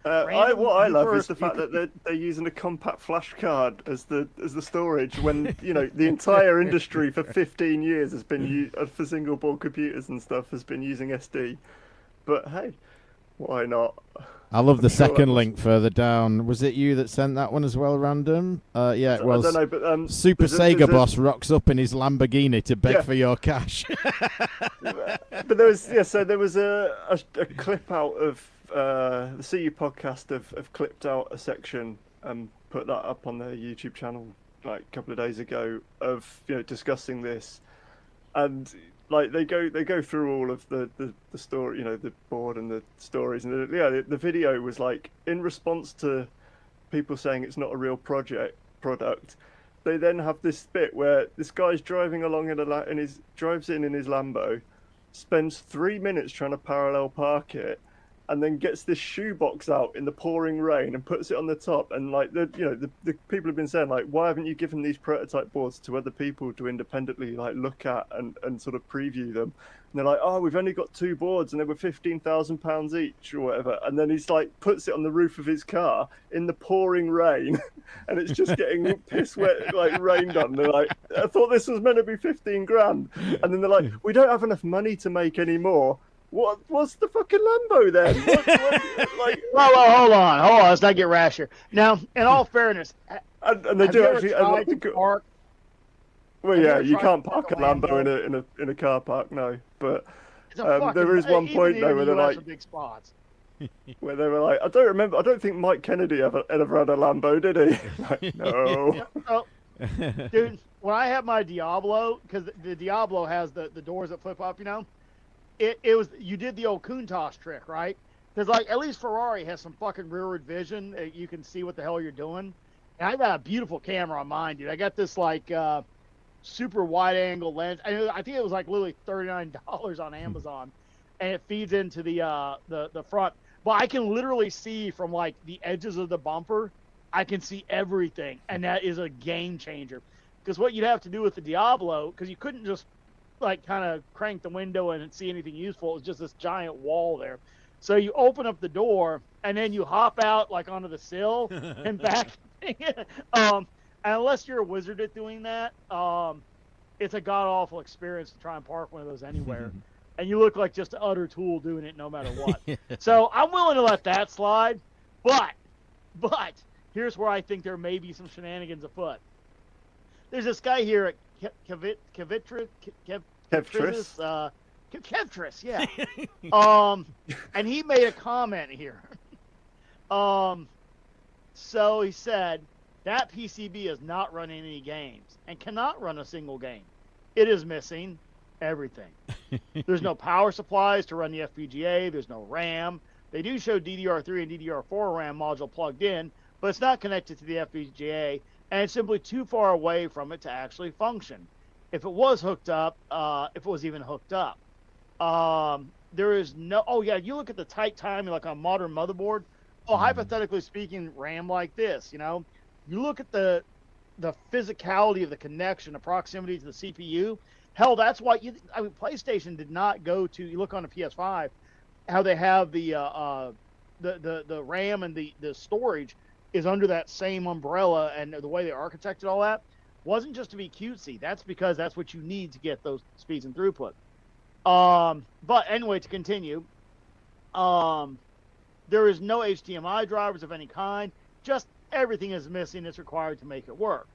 What I love is the fact that they're using a compact flash card as the storage, when the entire industry for 15 years has been for single board computers and stuff has been using SD. But hey, why not? I love the second link further down. Was it you that sent that one as well, Random? Yeah, it was. I don't know, but Super Sega Boss rocks up in his Lamborghini to beg for your cash. But there was a clip out of the CU podcast have clipped out a section and put that up on their YouTube channel like a couple of days ago of discussing this, and like they go through all of the story, the board and the stories, and the video was like, in response to people saying it's not a real product. They then have this bit where this guy's driving along drives in his Lambo, spends 3 minutes trying to parallel park it, and then gets this shoebox out in the pouring rain and puts it on the top. And like the people have been saying, like, why haven't you given these prototype boards to other people to independently like look at and sort of preview them? And they're like, oh, we've only got 2 boards and they were £15,000 each or whatever. And then he's like puts it on the roof of his car in the pouring rain, and it's just getting piss wet, like rained on. They're like, I thought this was meant to be 15 grand. And then they're like, we don't have enough money to make any more. What's the fucking Lambo then? Whoa, hold on, let's not get rash here. Now, in all fairness, and they do actually. Park? Well, yeah, you can't park a Lambo in a car park, no. But there is one point though where they're like, big spots. where they were like, I don't remember. I don't think Mike Kennedy ever had a Lambo, did he? Like, no. Dude, when I had my Diablo, because the Diablo has the doors that flip up, It was, you did the old Countach trick, right? Because like at least Ferrari has some fucking rearward vision. You can see what the hell you're doing. And I got a beautiful camera on mine, dude. I got this like super wide angle lens. I think it was like literally $39 on Amazon, and it feeds into the front. But I can literally see from like the edges of the bumper. I can see everything, and that is a game changer. Because what you'd have to do with the Diablo, because you couldn't just like kind of crank the window and see anything useful. It was just this giant wall there. So you open up the door and then you hop out like onto the sill and back. And unless you're a wizard at doing that, it's a god awful experience to try and park one of those anywhere. And you look like just an utter tool doing it no matter what. So I'm willing to let that slide, but here's where I think there may be some shenanigans afoot. There's this guy here at Kevtris, yeah. And he made a comment here. So he said that PCB is not running any games and cannot run a single game. It is missing everything. There's no power supplies to run the FPGA. There's no RAM. They do show DDR3 and DDR4 RAM module plugged in, but it's not connected to the FPGA, and it's simply too far away from it to actually function. If it was hooked up, if it was even hooked up, there is no. Oh yeah, you look at the tight timing like on a modern motherboard. Well, hypothetically speaking, RAM like this, you know, you look at the physicality of the connection, the proximity to the CPU. Hell, that's why PlayStation did not go to. You look on the PS5, how they have the RAM and the storage is under that same umbrella, and the way they architected all that wasn't just to be cutesy. That's because that's what you need to get those speeds and throughput. But anyway, to continue, there is no HDMI drivers of any kind. Just everything is missing that's required to make it work.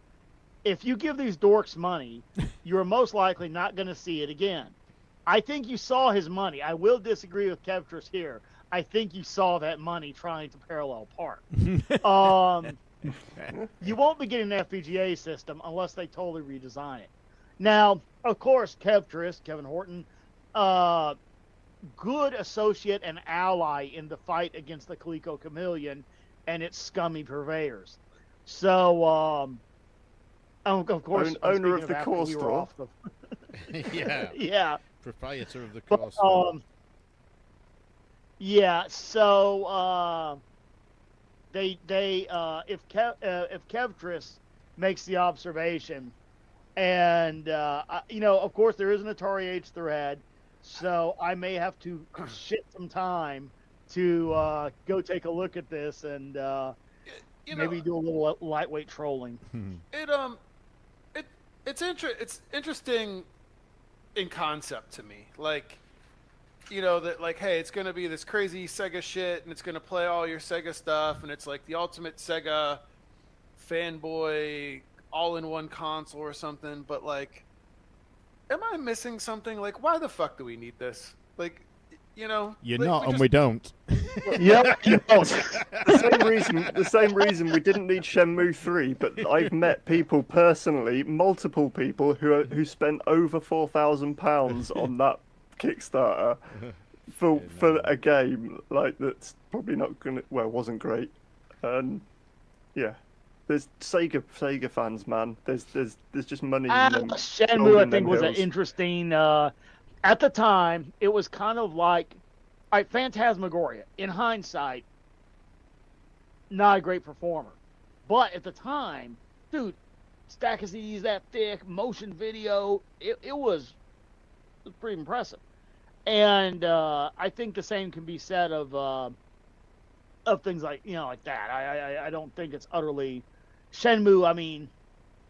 If you give these dorks money, you're most likely not going to see it again. I think you saw his money. I will disagree with Kevtris here. I think you saw that money trying to parallel park. You won't be getting an FPGA system unless they totally redesign it. Now, of course, Kevtris, Kevin Horton, good associate and ally in the fight against the Coleco Chameleon and its scummy purveyors. So, of course, owner of the core store. Yeah. Proprietor of the core store. Yeah. So if Kevtris makes the observation, and of course there is an Atari H thread, so I may have to shit some time to go take a look at this and maybe do a little lightweight trolling. It's interesting in concept to me, like, that, like, hey, it's gonna be this crazy Sega shit and it's gonna play all your Sega stuff and it's like the ultimate Sega fanboy all-in-one console or something, but like, am I missing something? Like, why the fuck do we need this? Like, you're like, not, and we don't. Yep. The same reason we didn't need Shenmue 3, but I've met people personally, multiple people who spent over £4,000 on that Kickstarter for a game like that's probably not gonna. Well, wasn't great, and yeah. There's Sega fans, man. There's just money in them. Shenmue, I think, was an interesting. At the time, it was kind of like, all right, Phantasmagoria. In hindsight, not a great performer, but at the time, dude, stack of CDs that thick, motion video, it was pretty impressive. And I think the same can be said of things like like that. I don't think it's utterly. Shenmue, I mean,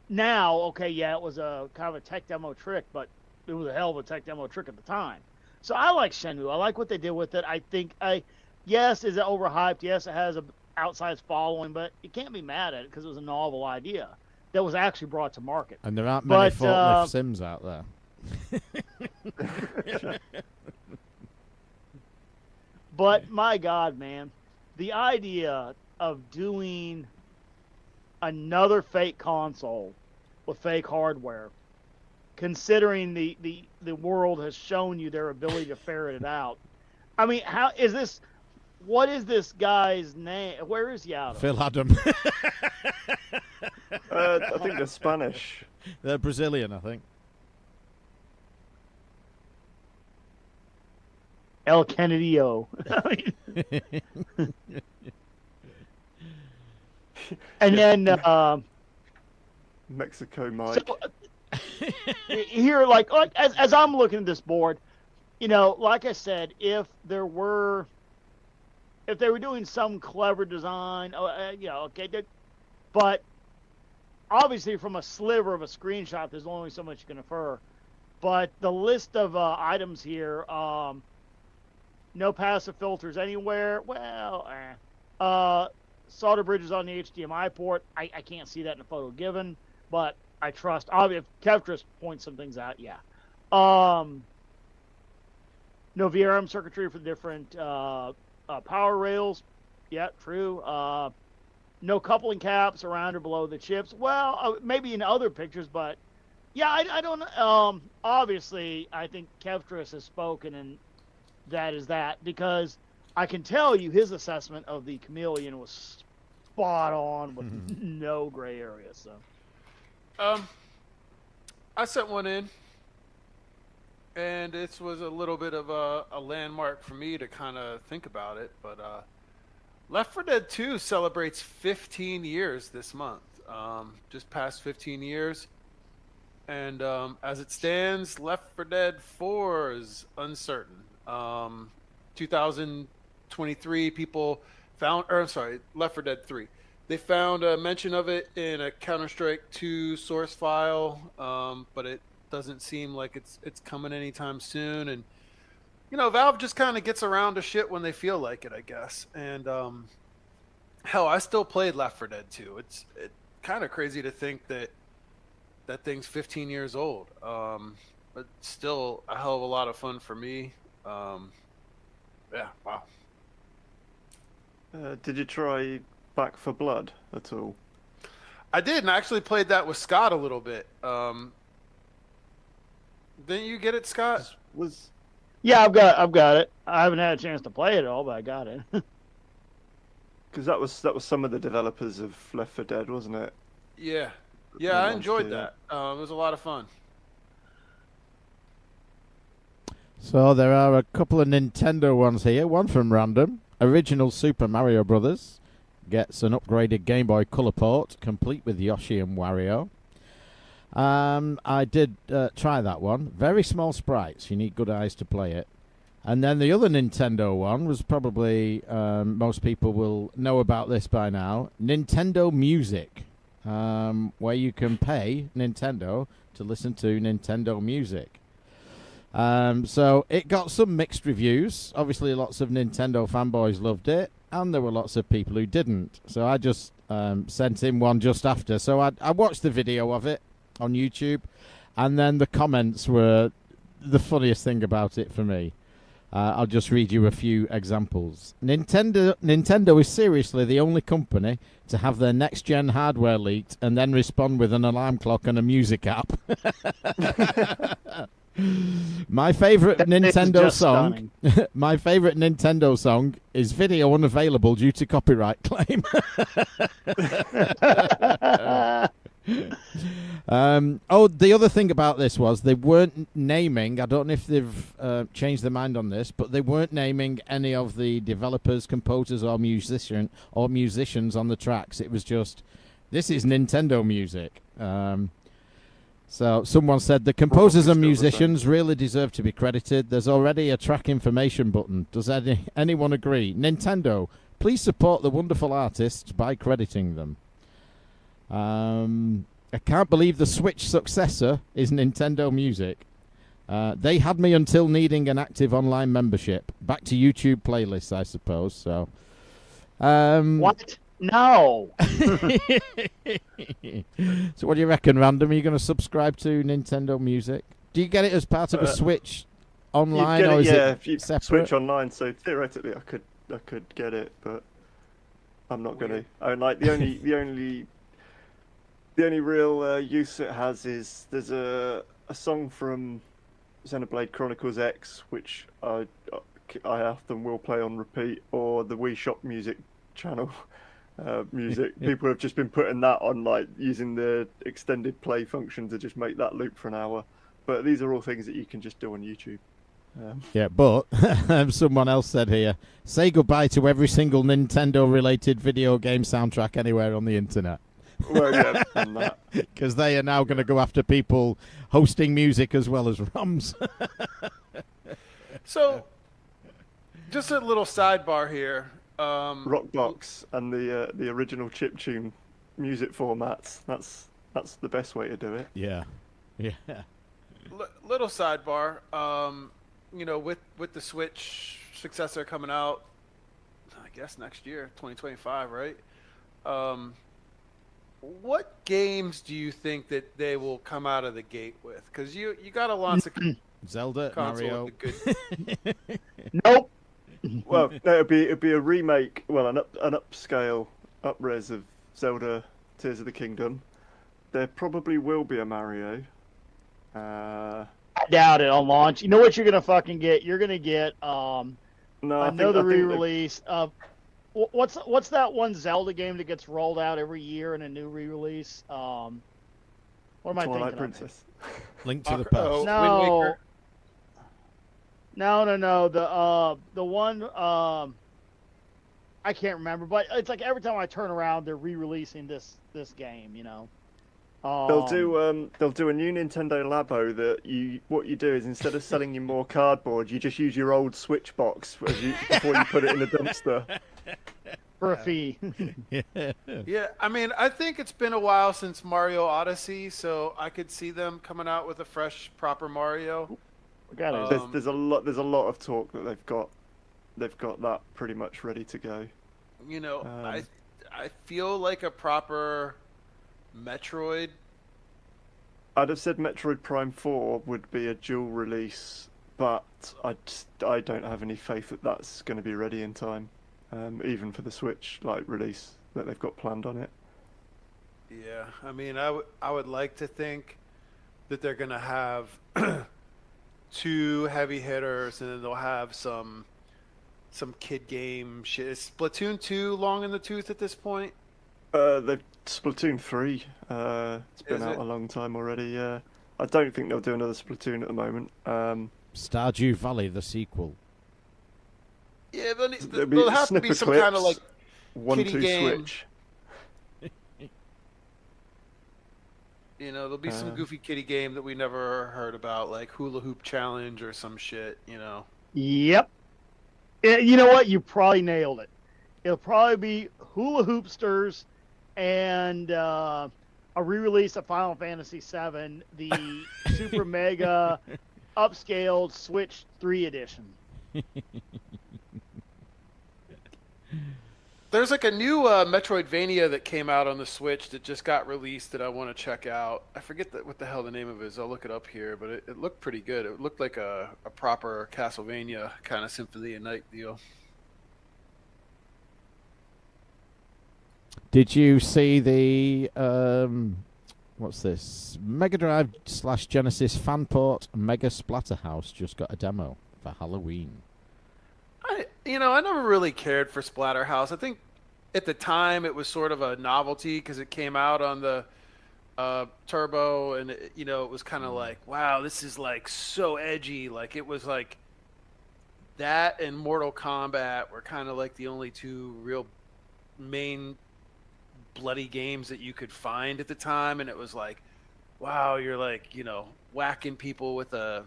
now, okay, yeah, it was a kind of a tech demo trick, but it was a hell of a tech demo trick at the time. So I like Shenmue. I like what they did with it. I think, yes, is it overhyped? Yes, it has an outsized following, but you can't be mad at it because it was a novel idea that was actually brought to market. And there aren't many forklift sims out there. But my God, man, the idea of doing another fake console with fake hardware, considering the world has shown you their ability to ferret it out. I mean, how is this? What is this guy's name? Where is he out of? Phil Adam. I think they're Spanish. They're Brazilian, I think. El Canadillo. And then Mexico Mike. So, here, as I'm looking at this board, like I said, if they were doing some clever design, okay, but obviously from a sliver of a screenshot, there's only so much you can infer. But the list of items here, no passive filters anywhere. Well, solder bridges on the HDMI port. I can't see that in the photo given, but I trust. Obviously, if Kevtris points some things out, yeah. No VRM circuitry for the different power rails. Yeah, true. No coupling caps around or below the chips. Well, maybe in other pictures, but yeah, I don't know. Obviously, I think Kevtris has spoken, and that is that, because I can tell you his assessment of the Chameleon was spot on with no gray area. So, I sent one in, and it was a little bit of a landmark for me to kind of think about it. But Left 4 Dead 2 celebrates 15 years this month, just past 15 years. And as it stands, Left 4 Dead 4 is uncertain. 2023 people found, Left 4 Dead 3. They found a mention of it in a Counter-Strike 2 source file, but it doesn't seem like it's coming anytime soon. And Valve just kind of gets around to shit when they feel like it, I guess. And hell, I still played Left 4 Dead 2. It's kind of crazy to think that thing's 15 years old, but still a hell of a lot of fun for me. Yeah, wow. Did you try Back 4 Blood at all? I did, and I actually played that with Scott a little bit. Didn't you get it, Scott? Yeah, I've got it. I haven't had a chance to play it all, but I got it. Because that was some of the developers of Left 4 Dead, wasn't it? Yeah, I enjoyed that. It was a lot of fun. So there are a couple of Nintendo ones here. One from Random. Original Super Mario Brothers gets an upgraded Game Boy Color port, complete with Yoshi and Wario. I did try that one. Very small sprites. You need good eyes to play it. And then the other Nintendo one was probably, most people will know about this by now, Nintendo Music, where you can pay Nintendo to listen to Nintendo music. So it got some mixed reviews. Obviously, lots of Nintendo fanboys loved it, and there were lots of people who didn't. So I just sent in one just after. So I watched the video of it on YouTube, and then the comments were the funniest thing about it for me. I'll just read you a few examples. Nintendo is seriously the only company to have their next-gen hardware leaked and then respond with an alarm clock and a music app. My favorite Nintendo song. My favorite Nintendo song is video unavailable due to copyright claim. The other thing about this was they weren't naming, I don't know if they've changed their mind on this, but they weren't naming any of the developers, composers, or musicians on the tracks. It was just, this is Nintendo music. So someone said the composers and musicians really deserve to be credited. There's already a track information button. Does anyone agree? Nintendo, please support the wonderful artists by crediting them. I can't believe the Switch successor is Nintendo Music. They had me until needing an active online membership. Back to YouTube playlists, I suppose. So, what? No. So what do you reckon, Random? Are you going to subscribe to Nintendo Music? Do you get it as part of a Switch online, or is it if you separate? Switch online, so theoretically I could get it, but I'm not going to. I like the only real use it has is there's a song from Xenoblade Chronicles X, which I often will play on repeat, or the Wii Shop Music channel. Music. People have just been putting that on, like using the extended play function to just make that loop for an hour. But these are all things that you can just do on YouTube. Yeah, but someone else said here, say goodbye to every single Nintendo-related video game soundtrack anywhere on the internet. Well, yeah, and that. Because they are now going to go after people hosting music as well as ROMs. So, just a little sidebar here. Rockbox and the original chiptune music formats. That's the best way to do it. Yeah. Yeah. Little sidebar. With the Switch successor coming out, I guess next year, 2025, right? What games do you think that they will come out of the gate with? Because you got to launch a Zelda, console Mario. with a good. Nope. Well, no, it'd be a remake. Well, an upscale, up-res of Zelda: Tears of the Kingdom. There probably will be a Mario. I doubt it on launch. You know what you're gonna fucking get? You're gonna get No, another I think re-release of what's that one Zelda game that gets rolled out every year in a new re-release? What am I Twilight thinking Princess. Link to the Past. Oh, No. Wind Waker. No. The one I can't remember, but it's like every time I turn around, they're re-releasing this game. You know. They'll do a new Nintendo Labo that what you do is instead of selling you more cardboard, you just use your old Switch box before you put it in the dumpster. for a fee. Yeah, I mean, I think it's been a while since Mario Odyssey, so I could see them coming out with a fresh, proper Mario. Got it. There's a lot of talk that they've got that pretty much ready to go. I feel like a proper Metroid. I'd have said Metroid Prime 4 would be a dual release, but I don't have any faith that that's going to be ready in time, even for the Switch release that they've got planned on it. Yeah, I mean, I would like to think that they're gonna have two heavy hitters, and then they'll have some kid game shit. Is Splatoon 2 long in the tooth at this point? They've Splatoon 3. It's been Is out it? a long time already. Yeah, I don't think they'll do another Splatoon at the moment. Stardew Valley, the sequel. Yeah, There'll be there'll have to be snipper some kind of clips, like kitty 1-2 game. switch. There'll be some goofy kitty game that we never heard about, like Hula Hoop Challenge or some shit. Yep. You know what? You probably nailed it. It'll probably be Hula Hoopsters and a re-release of Final Fantasy VII, the super mega upscaled Switch 3 edition. There's like a new Metroidvania that came out on the Switch that just got released that I want to check out. I forget what the hell the name of it is. I'll look it up here, but it looked pretty good. It looked like a proper Castlevania kind of Symphony of Night deal. Did you see the what's this? Mega Drive / Genesis fan port Mega Splatterhouse just got a demo for Halloween. I never really cared for Splatterhouse. I think at the time it was sort of a novelty because it came out on the Turbo, and it was kind of like, wow, this is like so edgy. Like it was like that and Mortal Kombat were kind of like the only two real main bloody games that you could find at the time, and it was like, wow, you're like whacking people with a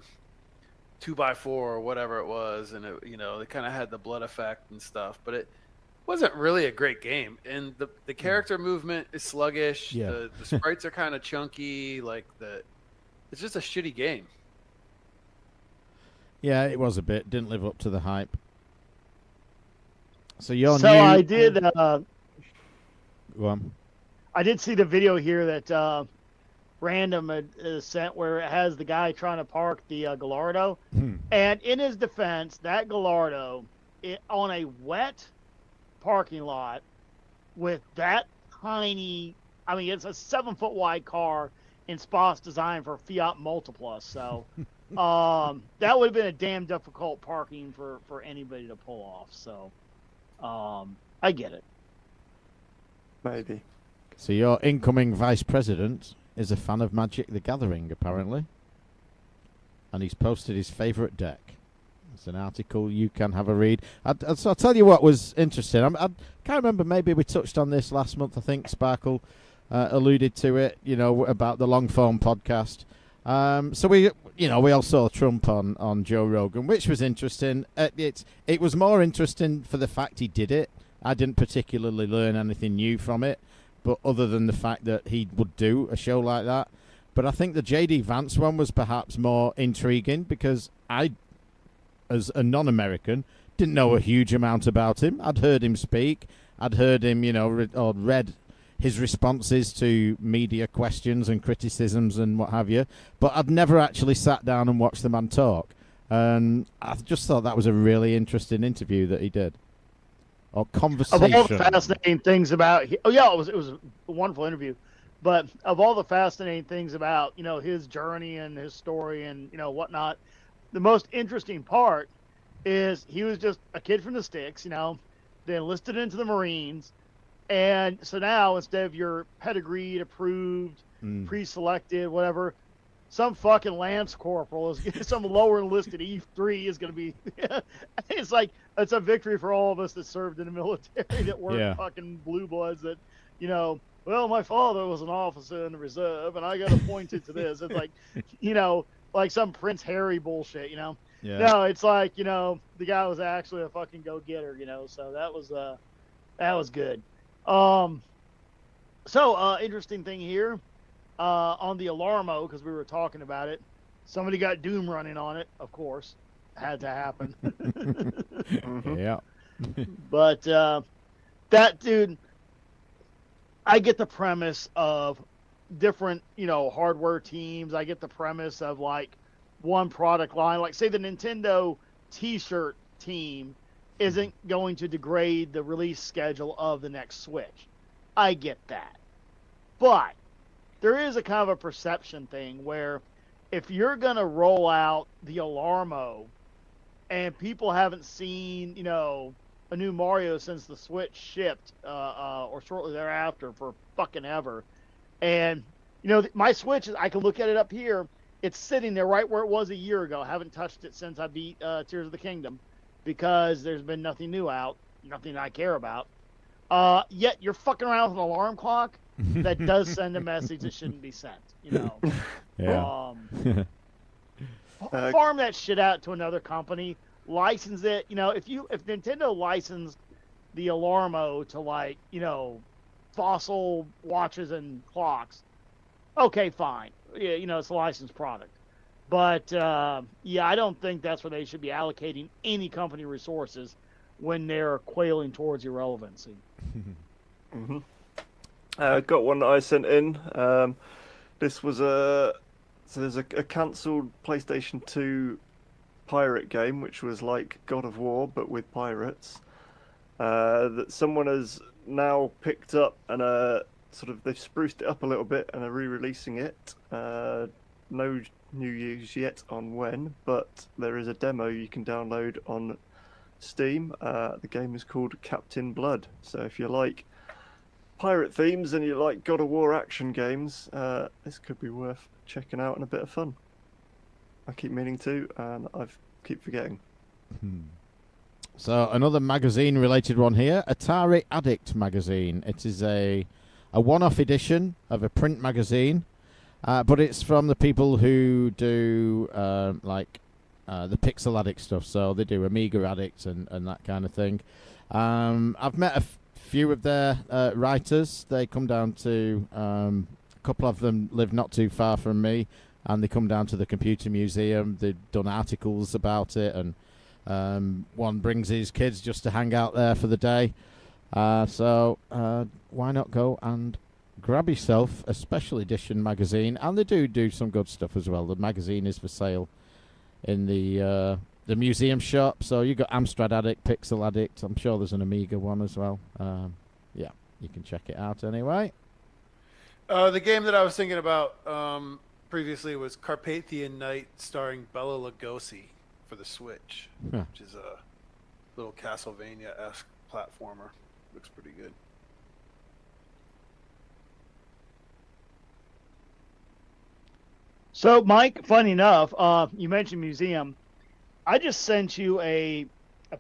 2x4 or whatever it was, and they kind of had the blood effect and stuff, but it wasn't really a great game, and the character movement is sluggish. Yeah. The sprites are kind of chunky, it's just a shitty game. Yeah, it was a bit. Didn't live up to the hype. So I did. Go on. I did see the video here that Random had sent where it has the guy trying to park the Gallardo. And in his defense, that Gallardo on a wet parking lot with that tiny, I mean, it's a 7-foot wide car in spots designed for Fiat Multiplus. So that would have been a damn difficult parking for anybody to pull off. So I get it. Maybe. So your incoming vice president is a fan of Magic the Gathering, apparently. And he's posted his favourite deck. It's an article you can have a read. So I'll tell you what was interesting. I can't remember, maybe we touched on this last month, I think, Sparkle. alluded to it, about the long form podcast. So we all saw Trump on Joe Rogan, which was interesting. It was more interesting for the fact he did it. I didn't particularly learn anything new from it, but other than the fact that he would do a show like that. But I think the J.D. Vance one was perhaps more intriguing because I, as a non-American, didn't know a huge amount about him. I'd heard him speak. I'd heard him, or read his responses to media questions and criticisms and what have you. But I'd never actually sat down and watched the man talk. And I just thought that was a really interesting interview that he did. Or conversation. Of all the fascinating things about... it was a wonderful interview. But of all the fascinating things about, his journey and his story and, whatnot, the most interesting part is he was just a kid from the sticks, they enlisted into the Marines. And so now, instead of your pedigreed, approved, pre-selected, whatever, some fucking Lance Corporal, some lower enlisted E3 is going to be... it's like, it's a victory for all of us that served in the military that weren't fucking blue bloods that, well, my father was an officer in the reserve, and I got appointed to this. It's like, like some Prince Harry bullshit, Yeah. No, it's like, the guy was actually a fucking go-getter, So that was good. Interesting thing here, on the Alarmo, because we were talking about it, somebody got Doom running on it, of course. Had to happen. Yeah. But that dude... I get the premise of different, hardware teams. I get the premise of like one product line. Like say the Nintendo T-shirt team isn't going to degrade the release schedule of the next Switch. I get that. But there is a kind of a perception thing where if you're going to roll out the Alarmo and people haven't seen, a new Mario since the Switch shipped, or shortly thereafter for fucking ever. And, my Switch, I can look at it up here. It's sitting there right where it was a year ago. I haven't touched it since I beat Tears of the Kingdom because there's been nothing new out, nothing I care about. Yet you're fucking around with an alarm clock that does send a message that shouldn't be sent, Yeah. Farm that shit out to another company. License it, if Nintendo licensed the Alarmo to like, Fossil watches and clocks, okay, fine. Yeah, it's a licensed product. But I don't think that's where they should be allocating any company resources when they're quailing towards irrelevancy. Mm-hmm. Got one that I sent in. This was there's a cancelled PlayStation 2 pirate game, which was like God of War but with pirates, that someone has now picked up and they've spruced it up a little bit and are re-releasing it. No new news yet on when, but there is a demo you can download on Steam. The game is called Captain Blood, so if you like pirate themes and you like God of War action games, this could be worth checking out and a bit of fun. I keep meaning to, and I keep forgetting. So another magazine-related one here, Atari Addict magazine. It is a one-off edition of a print magazine, but it's from the people who do the Pixel Addict stuff. So they do Amiga Addict and that kind of thing. I've met a few of their writers. They come down to a couple of them live not too far from me. And they come down to the computer museum. They've done articles about it, and one brings his kids just to hang out there for the day. So why not go and grab yourself a special edition magazine? And they do some good stuff as well. The magazine is for sale in the museum shop. So you got Amstrad Addict, Pixel Addict. I'm sure there's an Amiga one as well. You can check it out anyway. The game that I was thinking about previously was Carpathian Night, starring Bela Lugosi for the Switch, which is a little Castlevania-esque platformer. Looks pretty good. So, Mike, funny enough, you mentioned museum. I just sent you a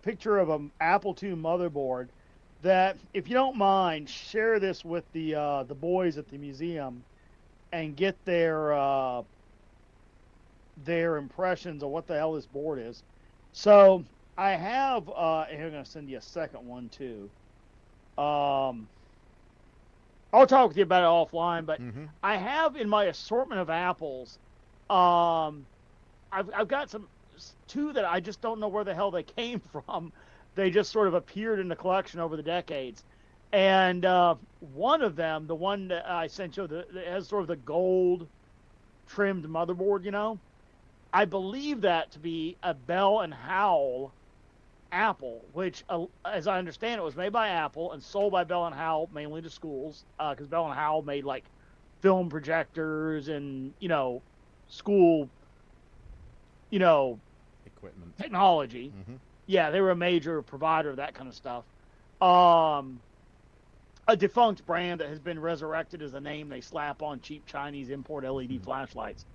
picture of an Apple II motherboard that if you don't mind, share this with the boys at the museum and get their impressions of what the hell this board is. So I have, and I'm going to send you a second one too. I'll talk with you about it offline, but I have in my assortment of apples, I've got two that I just don't know where the hell they came from. They just sort of appeared in the collection over the decades. And one of them, the one that I sent you, that has sort of the gold trimmed motherboard, you know, I believe that to be a Bell and Howell apple, which, as I understand it, was made by Apple and sold by Bell and Howell mainly to schools, because Bell and Howell made like film projectors and, you know, school, you know, Equipment. technology. Yeah, they were a major provider of that kind of stuff. A defunct brand that has been resurrected as a name they slap on cheap Chinese import LED flashlights.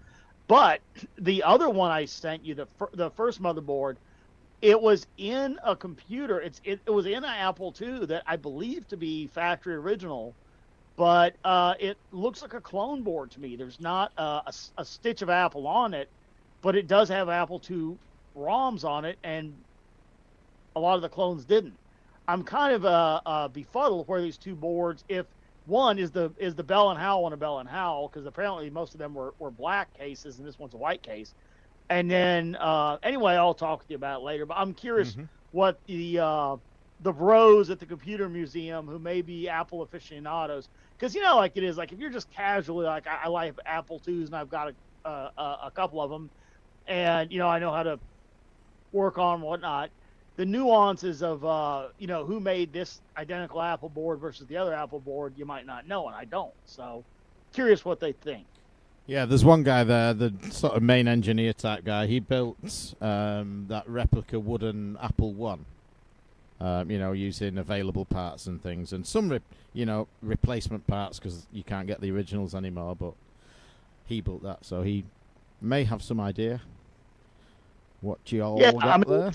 But the other one I sent you, the first motherboard, it was in a computer. It was in an Apple II that I believe to be factory original, but it looks like a clone board to me. There's not a stitch of Apple on it, but it does have Apple II ROMs on it, and a lot of the clones didn't. I'm kind of befuddled where these two boards, if one is the Bell and Howell and a Bell and Howell, because apparently most of them were black cases and this one's a white case. And then anyway, I'll talk with you about it later. But I'm curious what the bros at the computer museum who may be Apple aficionados, because you know, like it is, like if you're just casually like I like Apple IIs and I've got a couple of them, and you know I know how to work on and whatnot. The nuances of you know, who made this identical Apple board versus the other Apple board, you might not know, and I don't. So curious what they think. Yeah, there's one guy there, the sort of main engineer type guy. He built that replica wooden Apple One, you know, using available parts and things, and some you know, replacement parts because you can't get the originals anymore. But he built that, so he may have some idea what you all got there.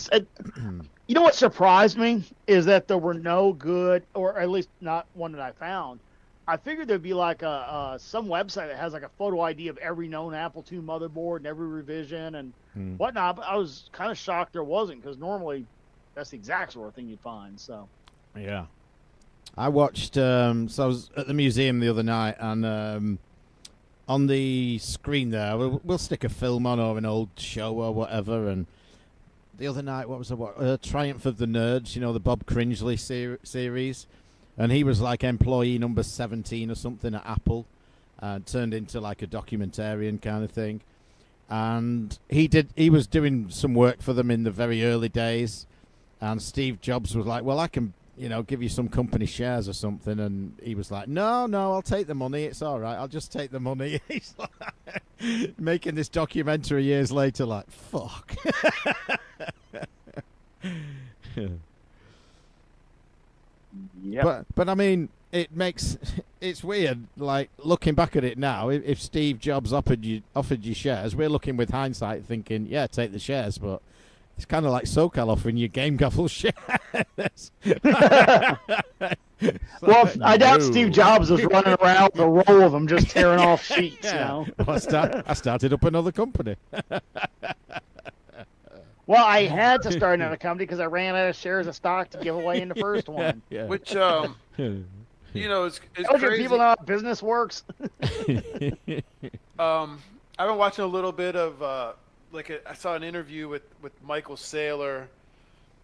You know what surprised me is that there were no good, or at least not one that I found. I figured there'd be like some website that has like a photo ID of every known Apple II motherboard and every revision and whatnot. But I was kind of shocked there wasn't, because normally that's the exact sort of thing you'd find. So yeah, I watched. So I was at the museum the other night, and on the screen there, we'll stick a film on or an old show or whatever. And the other night, what was it? Triumph of the Nerds, you know, the Bob Cringely series. And he was like employee number 17 or something at Apple, and turned into like a documentarian kind of thing. And he was doing some work for them in the very early days. And Steve Jobs was like, well, I can, you know, give you some company shares or something. And he was like, no, I'll take the money. It's all right. I'll just take the money. He's like, making this documentary years later, like, fuck. yeah. But I mean, it's weird. Like looking back at it now, if Steve Jobs offered you shares, we're looking with hindsight, thinking, yeah, take the shares. But it's kind of like SoCal offering you Game Gavel shares. Well, I doubt Steve Jobs was running around with a roll of them just tearing off sheets. Yeah. You know? Well, I started up another company. Well, I had to start another company because I ran out of shares of stock to give away in the first one. Yeah. Which, you know, it's Don't you crazy. people know how business works? I've been watching a little bit of, I saw an interview with Michael Saylor,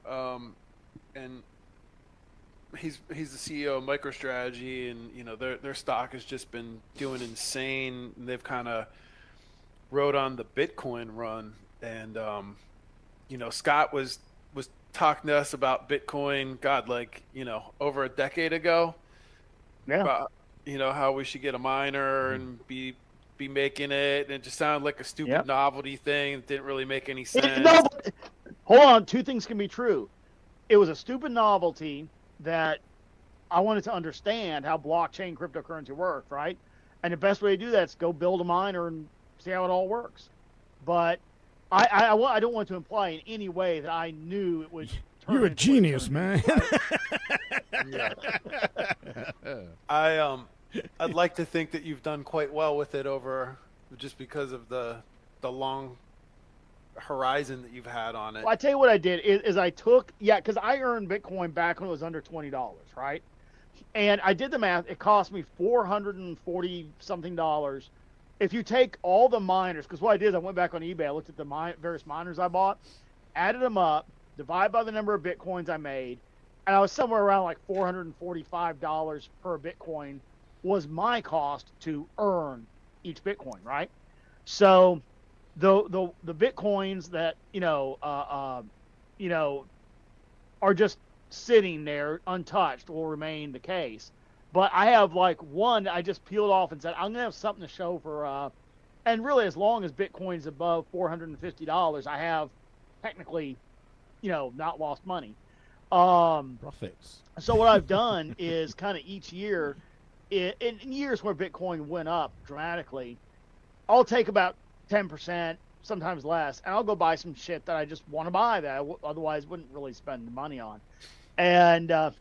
and he's the CEO of MicroStrategy, and you know their stock has just been doing insane. They've kind of rode on the Bitcoin run, and you know, Scott was talking to us about Bitcoin, God, like, you know, over a decade ago. Yeah. About, you know, how we should get a miner and be making it, and it just sounded like a stupid novelty thing. It didn't really make any sense. No, but, hold on, two things can be true. It was a stupid novelty that I wanted to understand how blockchain cryptocurrency worked, right? And the best way to do that is go build a miner and see how it all works. But I don't want to imply in any way that I knew it was turn You're it a into what it genius, turned man. into, Yeah. I'd like to think that you've done quite well with it over just because of the long horizon that you've had on it. Well, I tell you what I did is I took, because I earned Bitcoin back when it was under $20, right? And I did the math. It cost me $440 something. If you take all the miners, because what I did is I went back on eBay, I looked at the various miners I bought, added them up, divide by the number of Bitcoins I made, and I was somewhere around like $445 per Bitcoin was my cost to earn each Bitcoin, right? So the Bitcoins that are just sitting there untouched will remain the case. But I have like one I just peeled off and said I'm gonna have something to show for and really as long as Bitcoin's above $450, I have technically, not lost money. Profits. So what I've done is kind of each year, in years where Bitcoin went up dramatically, I'll take about 10%, sometimes less, and I'll go buy some shit that I just want to buy that I otherwise wouldn't really spend the money on. And I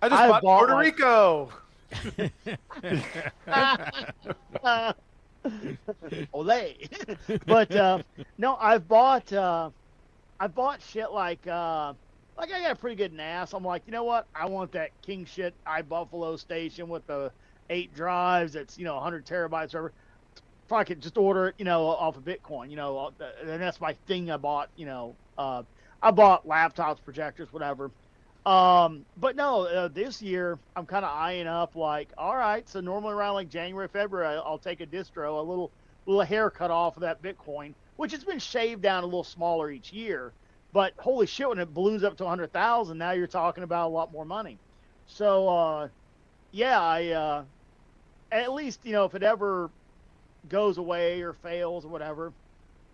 just bought Puerto Rico. Olay. But no, I've bought shit like I got a pretty good NAS. I'm like, you know what? I want that king shit iBuffalo station with the 8 drives. That's 100 terabytes or whatever. If I could just order it, off of Bitcoin, and that's my thing. I bought, I bought laptops, projectors, whatever. But no, this year I'm kind of eyeing up like, all right, so normally around like January, February, I'll take a distro, a little haircut off of that Bitcoin, which has been shaved down a little smaller each year. But holy shit, when it balloons up to 100,000, now you're talking about a lot more money. So, I at least, if it ever goes away or fails or whatever,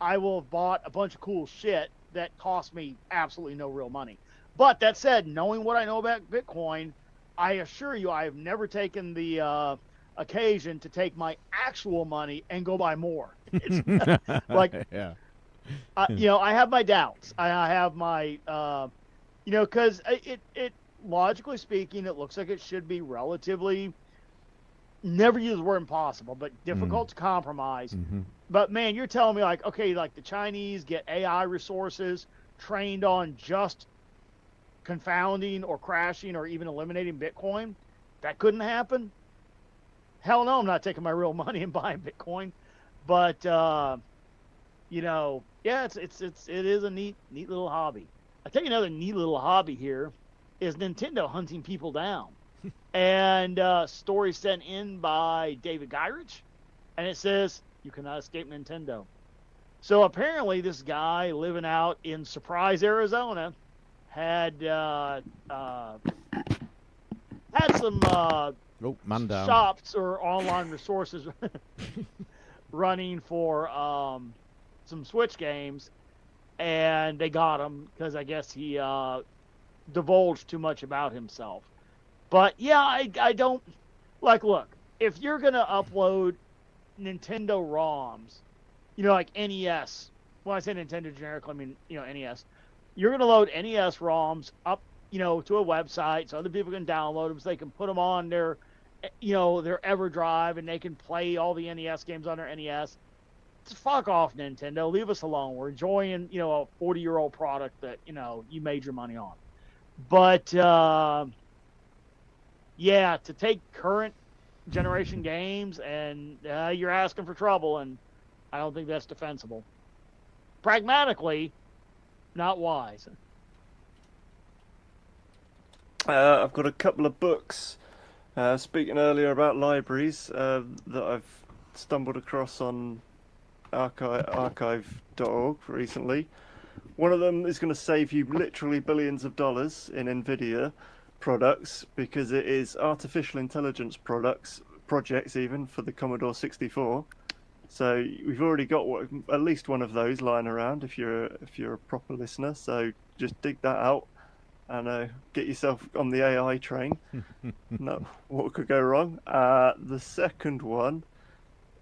I will have bought a bunch of cool shit that cost me absolutely no real money. But that said, knowing what I know about Bitcoin, I assure you I have never taken the occasion to take my actual money and go buy more. It's like, yeah. I have my doubts. I have my, because it logically speaking, it looks like it should be relatively, never use the word impossible, but difficult to compromise. Mm-hmm. But man, you're telling me like, okay, like the Chinese get AI resources trained on just confounding or crashing or even eliminating Bitcoin. That couldn't happen. Hell no, I'm not taking my real money and buying Bitcoin. But yeah, it is a neat little hobby. I tell you another neat little hobby here is Nintendo hunting people down. And story sent in by David Gyrich, and it says you cannot escape Nintendo. So apparently this guy living out in Surprise, Arizona, had some Man down. shops or online resources running for some Switch games, and they got him because I guess he divulged too much about himself. But yeah, I don't like. Look, if you're gonna upload Nintendo ROMs, like NES. When I say Nintendo generically, I mean NES. You're going to load NES ROMs up, to a website so other people can download them so they can put them on their, their EverDrive and they can play all the NES games on their NES. Just fuck off, Nintendo. Leave us alone. We're enjoying, a 40-year-old product that, you made your money on. But, yeah, to take current generation games and you're asking for trouble, and I don't think that's defensible. Pragmatically, not wise. I've got a couple of books. Speaking earlier about libraries that I've stumbled across on archive.org recently. One of them is going to save you literally billions of dollars in NVIDIA products because it is artificial intelligence projects even for the Commodore 64. So we've already got at least one of those lying around if you're a proper listener. So just dig that out and get yourself on the AI train. No, what could go wrong? The second one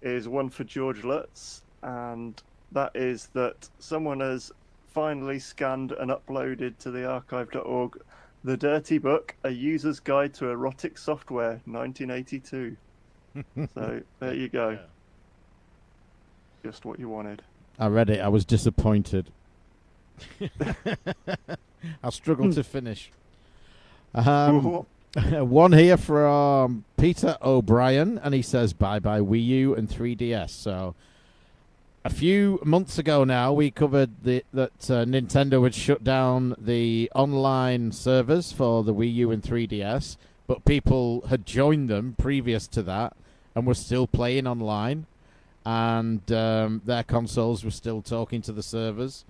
is one for George Lutz, and that is that someone has finally scanned and uploaded to the archive.org. The Dirty Book, A User's Guide to Erotic Software, 1982. So there you go. Yeah. Just what you wanted. I read it. I was disappointed. I struggled to finish. One here from Peter O'Brien, and he says, bye-bye Wii U and 3DS. So a few months ago now, we covered that Nintendo had shut down the online servers for the Wii U and 3DS, but people had joined them previous to that and were still playing online, and their consoles were still talking to the servers.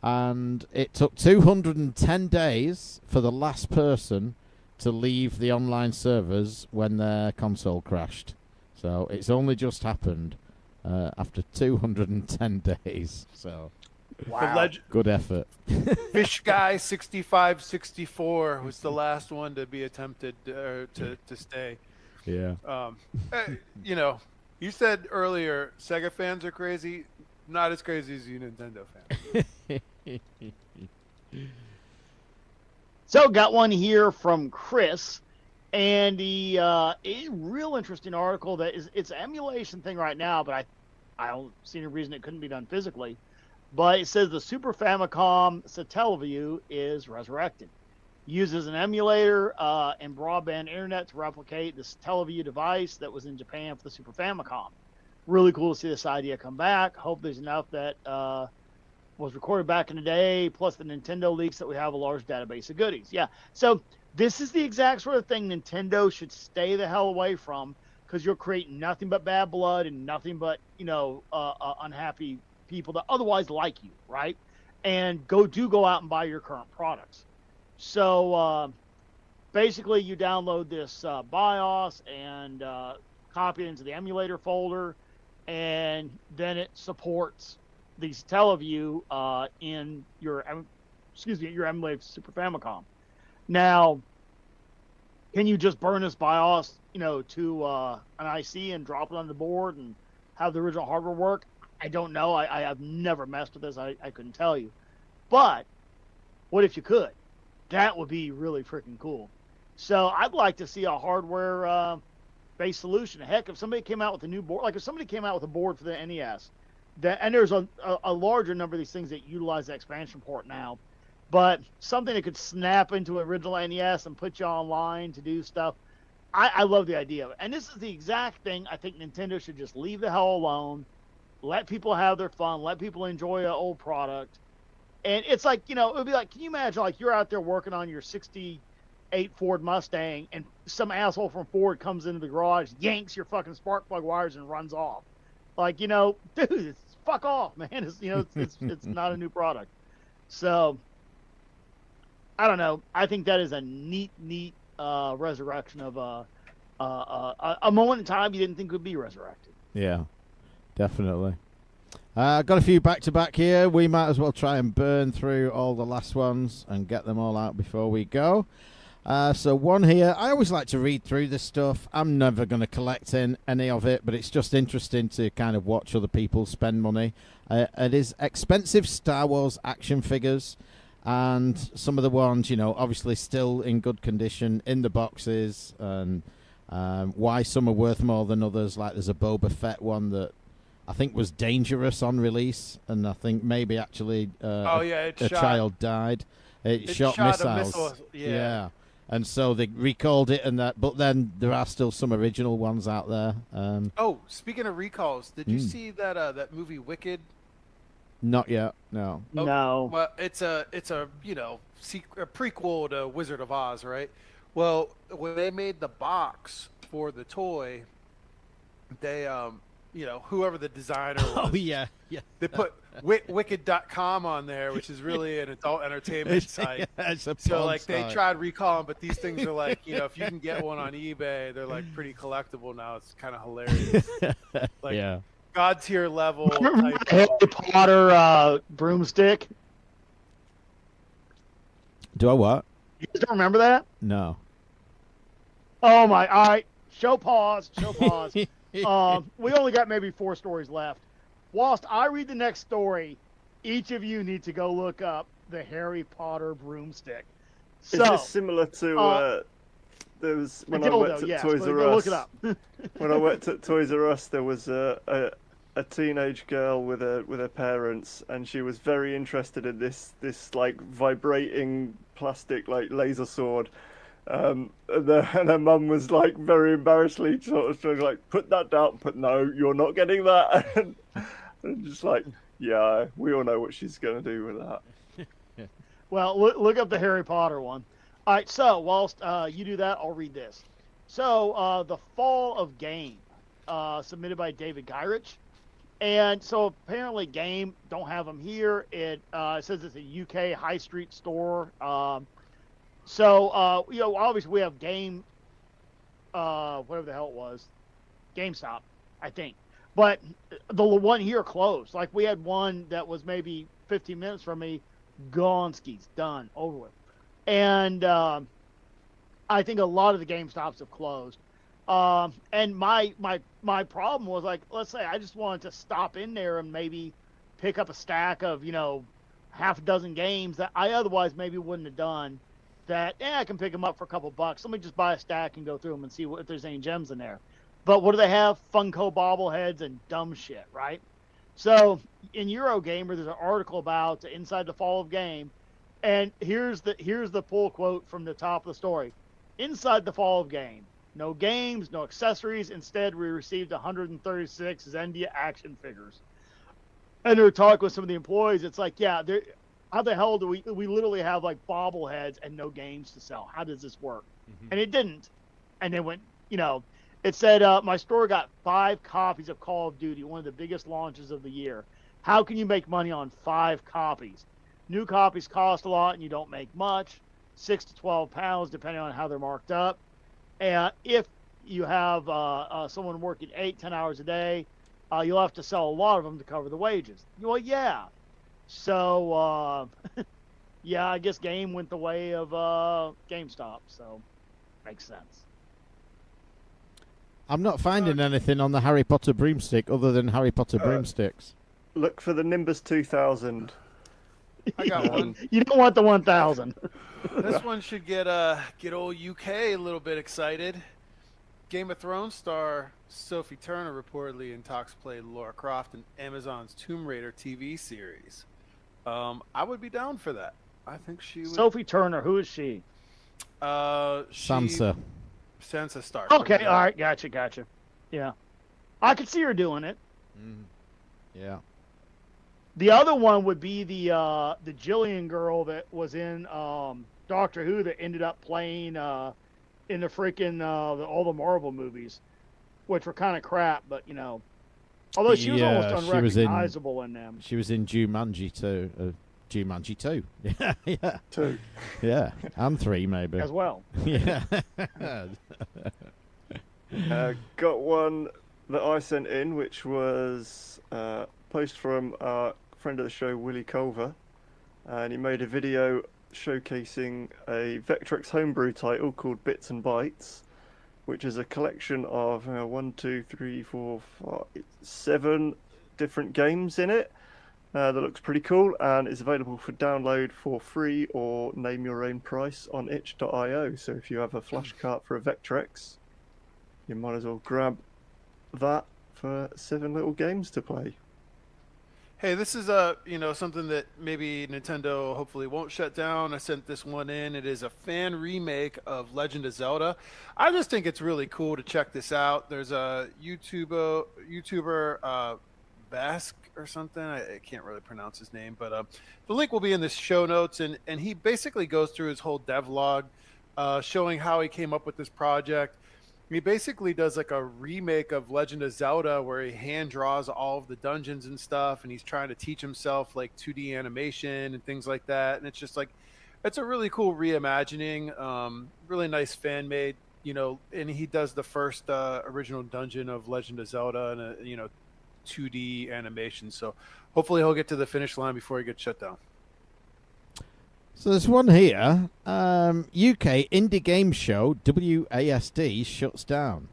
And it took 210 days for the last person to leave the online servers when their console crashed. So it's only just happened after 210 days. So Wow. good effort. Fish Guy 6564 was the last one to be attempted to stay. Yeah. You know, you said earlier Sega fans are crazy. Not as crazy as you Nintendo fans. So got one here from Chris, and he a real interesting article that is it's an emulation thing right now, but I don't see any reason it couldn't be done physically. But it says the Super Famicom Satellaview is resurrected. Uses an emulator and broadband internet to replicate the Satellaview device that was in Japan for the Super Famicom. Really cool to see this idea come back. Hope there's enough that was recorded back in the day, plus the Nintendo leaks that we have a large database of goodies. Yeah, so this is the exact sort of thing Nintendo should stay the hell away from, because you'll create nothing but bad blood and nothing but, unhappy people that otherwise like you, right? And go out and buy your current products. So basically you download this BIOS and copy it into the emulator folder, and then it supports the Satellaview in your emulated Super Famicom. Now, can you just burn this BIOS, to an IC and drop it on the board and have the original hardware work? I don't know. I have never messed with this. I couldn't tell you. But what if you could? That would be really freaking cool. So I'd like to see a hardware based solution. Heck, if somebody came out with a new board, like if somebody came out with a board for the NES, and there's a larger number of these things that utilize the expansion port now, but something that could snap into an original NES and put you online to do stuff. I love the idea of it. And this is the exact thing I think Nintendo should just leave the hell alone, let people have their fun, let people enjoy an old product. And it's like, it would be like, can you imagine, like, you're out there working on your 68 Ford Mustang, and some asshole from Ford comes into the garage, yanks your fucking spark plug wires, and runs off. Like, dude, fuck off, man. It's not a new product. So, I don't know. I think that is a neat resurrection of a moment in time you didn't think would be resurrected. Yeah, definitely. Got a few back-to-back here. We might as well try and burn through all the last ones and get them all out before we go. So one here, I always like to read through this stuff. I'm never going to collect any of it, but it's just interesting to kind of watch other people spend money. It is expensive Star Wars action figures, and some of the ones, obviously still in good condition in the boxes, and why some are worth more than others. Like there's a Boba Fett one that I think was dangerous on release, and I think maybe actually a child died. It shot missiles. Yeah. And so they recalled it, but then there are still some original ones out there. Speaking of recalls, did you see that movie Wicked? Not yet, no. Oh, no. Well, it's a prequel to Wizard of Oz, right? Well, when they made the box for the toy, they whoever the designer was. Oh, yeah. They put Wicked.com on there, which is really an adult entertainment site. It's a So, porn they site. tried recalling, but these things are like, if you can get one on eBay, they're like pretty collectible now. It's kind of hilarious. Like, yeah. God tier level. Remember type Harry Potter broomstick? Do I what? You guys don't remember that? No. Oh my! All right, show pause. We only got maybe 4 stories left. Whilst I read the next story, each of you need to go look up the Harry Potter broomstick. Is this similar to there was when I worked at Toys R Us? Look it up. When I worked at Toys R Us, there was a teenage girl with her parents, and she was very interested in this like vibrating plastic like laser sword. And her mum was like very embarrassedly sort of like, put that down. But no, you're not getting that. And just like, yeah, we all know what she's gonna do with that. Well, look up the Harry Potter one. All right, so whilst you do that, I'll read this. So the Fall of Game, submitted by David Gyrich. And so apparently Game, don't have them here. It says it's a UK high street store. So, you know, obviously we have Game, whatever the hell it was, GameStop, I think. But the one here closed. Like, we had one that was maybe 15 minutes from me. Gonski's done, over with. And I think a lot of the GameStops have closed. And my problem was, like, let's say I just wanted to stop in there and maybe pick up a stack of, you know, half a dozen games that I otherwise maybe wouldn't have done. That, I can pick them up for a couple bucks. Let me just buy a stack and go through them and see if there's any gems in there. But what do they have? Funko bobbleheads and dumb shit, right? So in Eurogamer, there's an article about Inside the Fall of Game, and here's the pull quote from the top of the story. Inside the Fall of Game, no games, no accessories. Instead, we received 136 Zendia action figures. And they're talking with some of the employees. It's like, yeah, how the hell do we literally have like bobbleheads and no games to sell? How does this work? Mm-hmm. And it didn't. And they went, you know, it said, my store got 5 copies of Call of Duty, one of the biggest launches of the year. How can you make money on 5 copies? New copies cost a lot and you don't make much, 6 to 12 pounds, depending on how they're marked up. And if you have someone working 8-10 hours a day, you'll have to sell a lot of them to cover the wages. Well, yeah. So, yeah, I guess Game went the way of GameStop, so makes sense. I'm not finding anything on the Harry Potter broomstick other than Harry Potter broomsticks. Look for the Nimbus 2000. I got one. You don't want the 1000. This one should get old UK a little bit excited. Game of Thrones star Sophie Turner reportedly in talks to play Lara Croft in Amazon's Tomb Raider TV series. I would be down for that. I think she would. Sophie Turner, who is she? Sansa. Sansa Stark. Okay, all right, gotcha. Yeah, I could see her doing it. Yeah. The other one would be the Jillian girl that was in Doctor Who that ended up playing in the freaking all the Marvel movies, which were kind of crap, but you know, although she was almost unrecognizable in them. She was in Jumanji 2. Jumanji 2. Yeah. 2. Yeah. And 3 maybe. As well. Yeah. Got one that I sent in, which was a post from our friend of the show, Willie Culver, and he made a video showcasing a Vectrex homebrew title called Bits and Bytes, which is a collection of 7 different games in it. That looks pretty cool, and it's available for download for free or name your own price on itch.io. So if you have a flash cart for a Vectrex, you might as well grab that for 7 little games to play. Hey, this is something that maybe Nintendo hopefully won't shut down. I sent this one in. It is a fan remake of Legend of Zelda. I just think it's really cool to check this out. There's a YouTuber Bask or something. I can't really pronounce his name, but the link will be in the show notes. And he basically goes through his whole devlog, showing how he came up with this project. He basically does like a remake of Legend of Zelda where he hand draws all of the dungeons and stuff, and he's trying to teach himself like 2D animation and things like that. And it's just like, it's a really cool reimagining, really nice fan made, and he does the first original dungeon of Legend of Zelda and 2D animation. So hopefully he'll get to the finish line before he gets shut down. So there's one here. UK Indie Game Show, WASD, shuts down.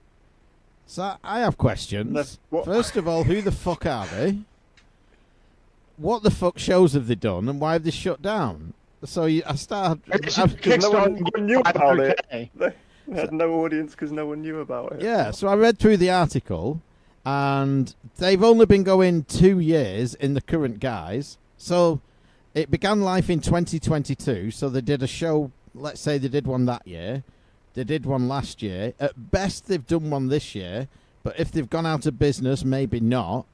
So I have questions. First of all, who the fuck are they? what the fuck shows have they done, and why have they shut down? So I started. Because no one knew about it. 500K. They had no audience because no one knew about it. Yeah, so I read through the article, and they've only been going 2 years in the current guise. So it began life in 2022. So they did a show. Let's say they did one that year. They did one last year. At best, they've done one this year. But if they've gone out of business, maybe not.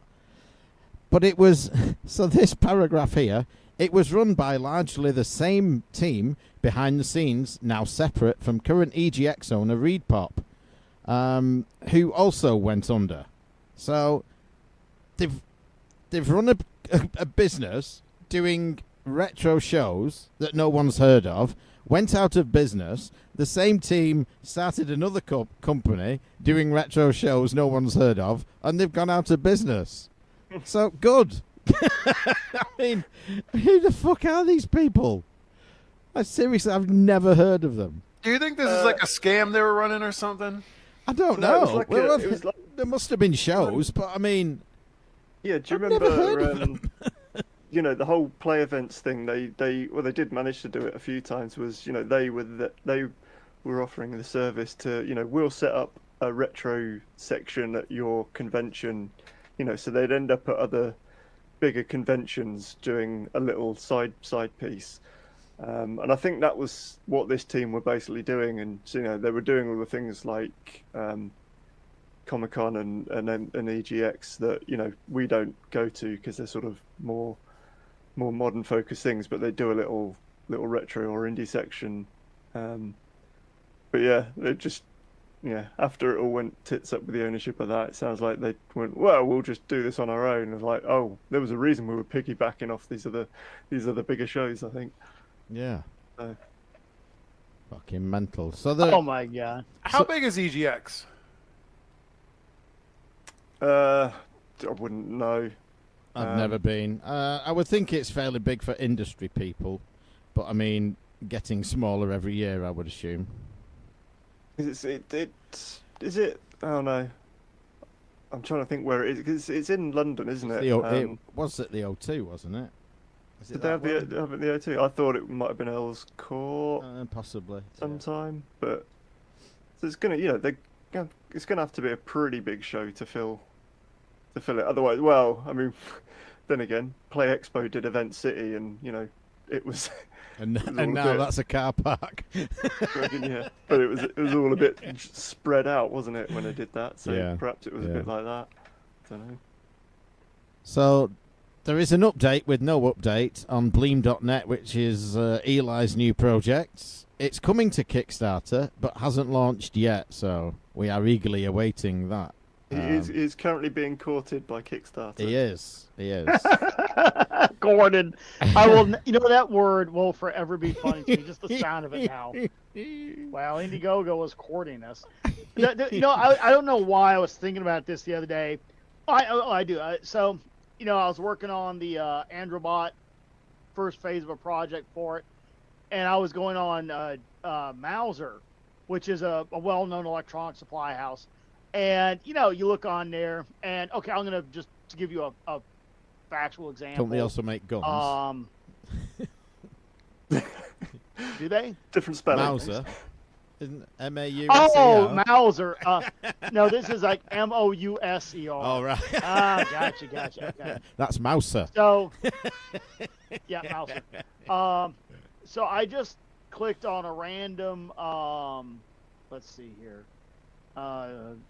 But it was, so this paragraph here, it was run by largely the same team behind the scenes, now separate from current EGX owner Reed Pop, who also went under. So they've run a business doing retro shows that no one's heard of, went out of business. The same team started another company doing retro shows no one's heard of, and they've gone out of business. So good. I mean, who the fuck are these people? Seriously, I've never heard of them. Do you think this is like a scam they were running or something? I don't No, know. it was like There must have been shows, but I mean, yeah. Do you I've never heard remember? of them. You know, the whole play events thing. They did manage to do it a few times. Was, you know, they were offering the service to, you know, we'll set up a retro section at your convention. You know, so they'd end up at other bigger conventions doing a little side piece. And I think that was what this team were basically doing. And, you know, they were doing all the things like Comic-Con and EGX that, you know, we don't go to because they're sort of more modern focused things, but they do a little retro or indie section. But yeah, they just, yeah, after it all went tits up with the ownership of that, it sounds like they went, well, we'll just do this on our own. And like, oh, there was a reason we were piggybacking off these other bigger shows, I think. Yeah. So. Fucking mental. So Oh my god. How big is E EGX? I wouldn't know. I've never been. I would think it's fairly big for industry people, but I mean, getting smaller every year, I would assume. Is it? I don't know. I'm trying to think where it is, because it's in London, isn't it? It was at the O2, wasn't it? Is it Did they have the O2? I thought it might have been Earl's Court possibly sometime, but so it's gonna, you know, it's gonna have to be a pretty big show to fill it. Otherwise, well, I mean, then again, Play Expo did Event City, and you know, it was. And it was all now a bit- that's a car park. yeah, but it was all a bit spread out, wasn't it, when I did that? So Yeah, perhaps it was a yeah. bit like that. I don't know. So there is an update with no update on Bleem.net, which is Eli's new project. It's coming to Kickstarter, but hasn't launched yet, so we are eagerly awaiting that. He is currently being courted by Kickstarter. He is. Gordon. I will. You know, that word will forever be funny to me. Just the sound of it now. Wow, Indiegogo was courting us. You know, I don't know why I was thinking about this the other day. I do. So, you know, I was working on the Androbot first phase of a project for it, and I was going on Mauser, which is a well-known electronic supply house. And, you know, you look on there, and, okay, I'm going to just to give you a factual example. Don't they also make guns? Do they? Different spelling. Mauser. Isn't Mauser? Oh, Mauser. No, this is like Mouser. All right. Gotcha. Okay. That's Mouser. So, yeah, Mauser. So I just clicked on a random, let's see here. Don't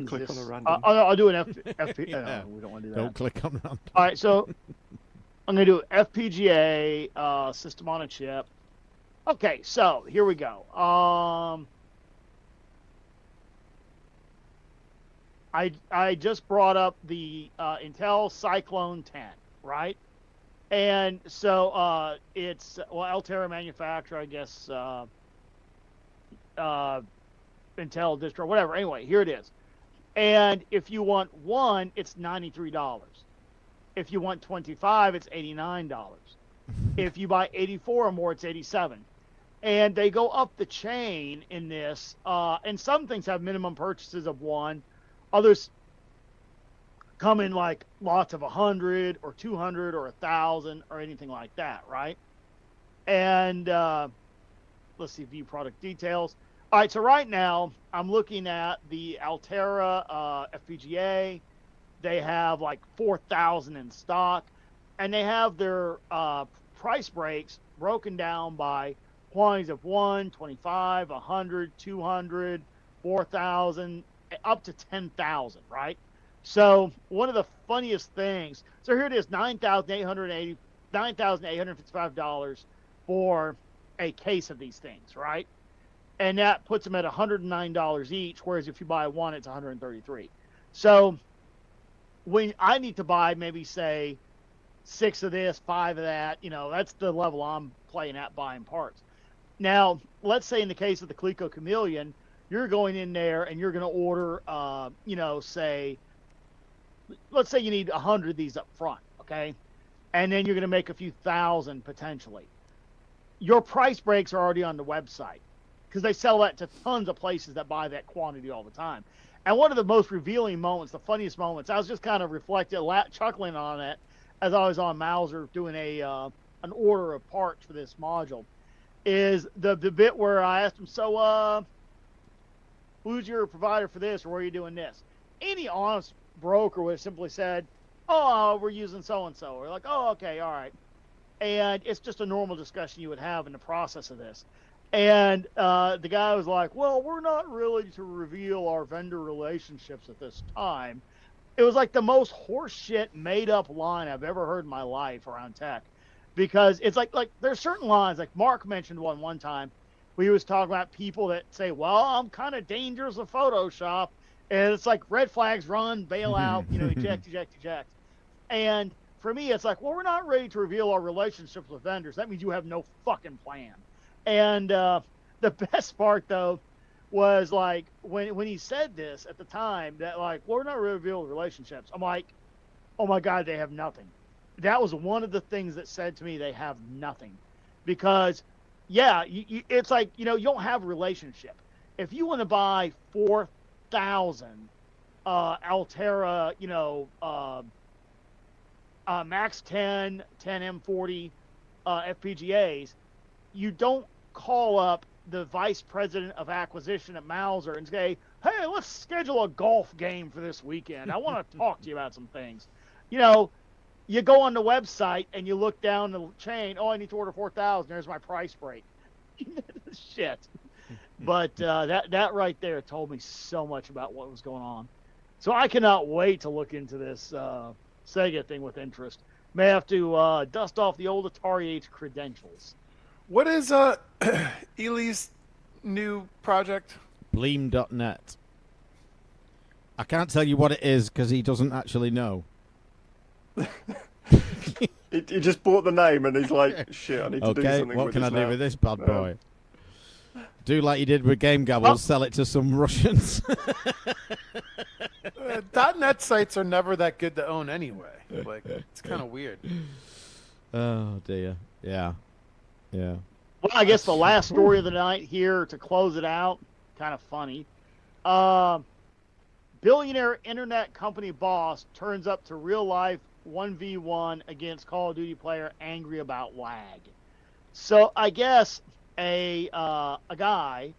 click on a random. I'll do an FP. No, we don't want to do that. Don't click on that. All right, so I'm going to do FPGA system on a chip. Okay, so here we go. I just brought up the Intel Cyclone 10, right? And so it's, well, Altera manufacturer, I guess, Intel distro, whatever. Anyway, here it is. And if you want one, it's $93. If you want 25, it's $89. If you buy 84 or more, it's 87. And they go up the chain in this. And some things have minimum purchases of one. Others come in like lots of 100 or 200 or 1,000 or anything like that, right? And let's see, view product details. All right, so right now I'm looking at the Altera FPGA. They have like 4,000 in stock, and they have their price breaks broken down by quantities of 1, 25, 100, 200, 4,000, up to 10,000, right? So one of the funniest things, so here it is, $9,855 for a case of these things, right? And that puts them at $109 each, whereas if you buy one, it's $133. So when I need to buy maybe, say, 6 of this, 5 of that, that's the level I'm playing at buying parts. Now, let's say in the case of the Coleco Chameleon, you're going in there and you're going to order, say, let's say you need 100 of these up front, okay? And then you're going to make a few thousand potentially. Your price breaks are already on the website because they sell that to tons of places that buy that quantity all the time. And one of the most revealing moments, the funniest moments, I was just kind of reflecting, chuckling on it as I was on Mouser doing an order of parts for this module, is the bit where I asked him, so who's your provider for this, or where are you doing this? Any honest broker would have simply said, oh, we're using so-and-so. Or like, oh, okay, all right. And it's just a normal discussion you would have in the process of this. And the guy was like, well, we're not really to reveal our vendor relationships at this time. It was like the most horseshit made-up line I've ever heard in my life around tech. Because it's like there's certain lines, like Mark mentioned one time, where he was talking about people that say, well, I'm kind of dangerous with Photoshop. And it's like red flags, run, bail out, eject. And for me, it's like, well, we're not ready to reveal our relationships with vendors. That means you have no fucking plan. And the best part, though, was like when he said this at the time, that like, well, we're not ready to reveal relationships. I'm like, oh my God, they have nothing. That was one of the things that said to me they have nothing. Because, yeah, it's like, you don't have a relationship. If you want to buy 4,000 Altera, Max 10, 10M40 FPGAs, you don't call up the vice president of acquisition at Mouser and say, hey, let's schedule a golf game for this weekend. I want to talk to you about some things. You go on the website and you look down the chain. Oh, I need to order 4,000. There's my price break. Shit. But that right there told me so much about what was going on. So I cannot wait to look into this Sega thing with interest. May have to dust off the old Atari Age credentials. What is Ely's new project? Bleem.net. I can't tell you what it is because he doesn't actually know. He just bought the name and he's like, shit, I need to do something with this. What can I do now. with this bad boy? Do like you did with Game Gabble, sell it to some Russians. .NET sites are never that good to own anyway. Like, it's kind of weird. Oh, dear. Yeah. Yeah. Well, I guess the last story of the night here to close it out, kind of funny. Billionaire internet company boss turns up to real life 1v1 against Call of Duty player angry about lag. So I guess a guy